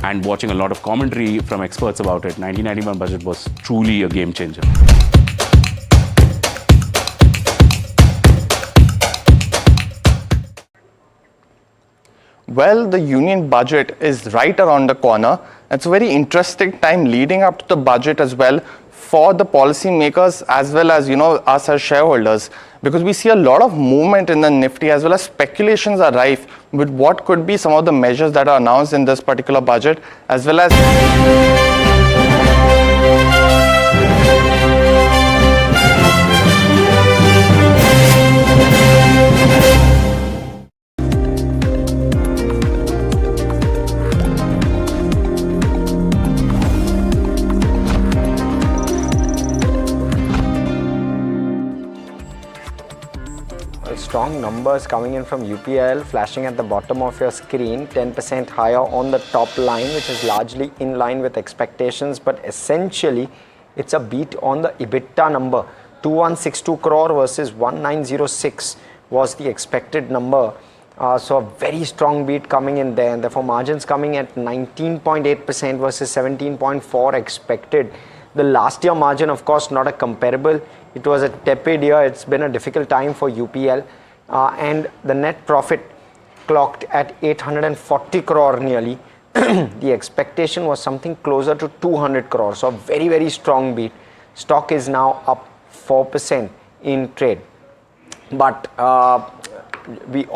and watching a lot of commentary from experts about it, 1991 budget was truly a game changer. Well, the union budget is right around the corner. It's a very interesting time leading up to the budget as well for the policymakers as well as, us as shareholders, because we see a lot of movement in the Nifty as well as speculations are rife with what could be some of the measures that are announced in this particular budget, as well as strong numbers coming in from UPL flashing at the bottom of your screen, 10% higher on the top line, which is largely in line with expectations, but essentially it's a beat on the EBITDA number. 2162 crore versus 1906 was the expected number. So a very strong beat coming in there, and therefore margins coming at 19.8% versus 17.4 expected. The last year margin, of course, not a comparable. It was a tepid year. It's been a difficult time for UPL. And the net profit clocked at 840 crore nearly. The expectation was something closer to 200 crore. So a very, very strong beat. Stock is now up 4% in trade. But we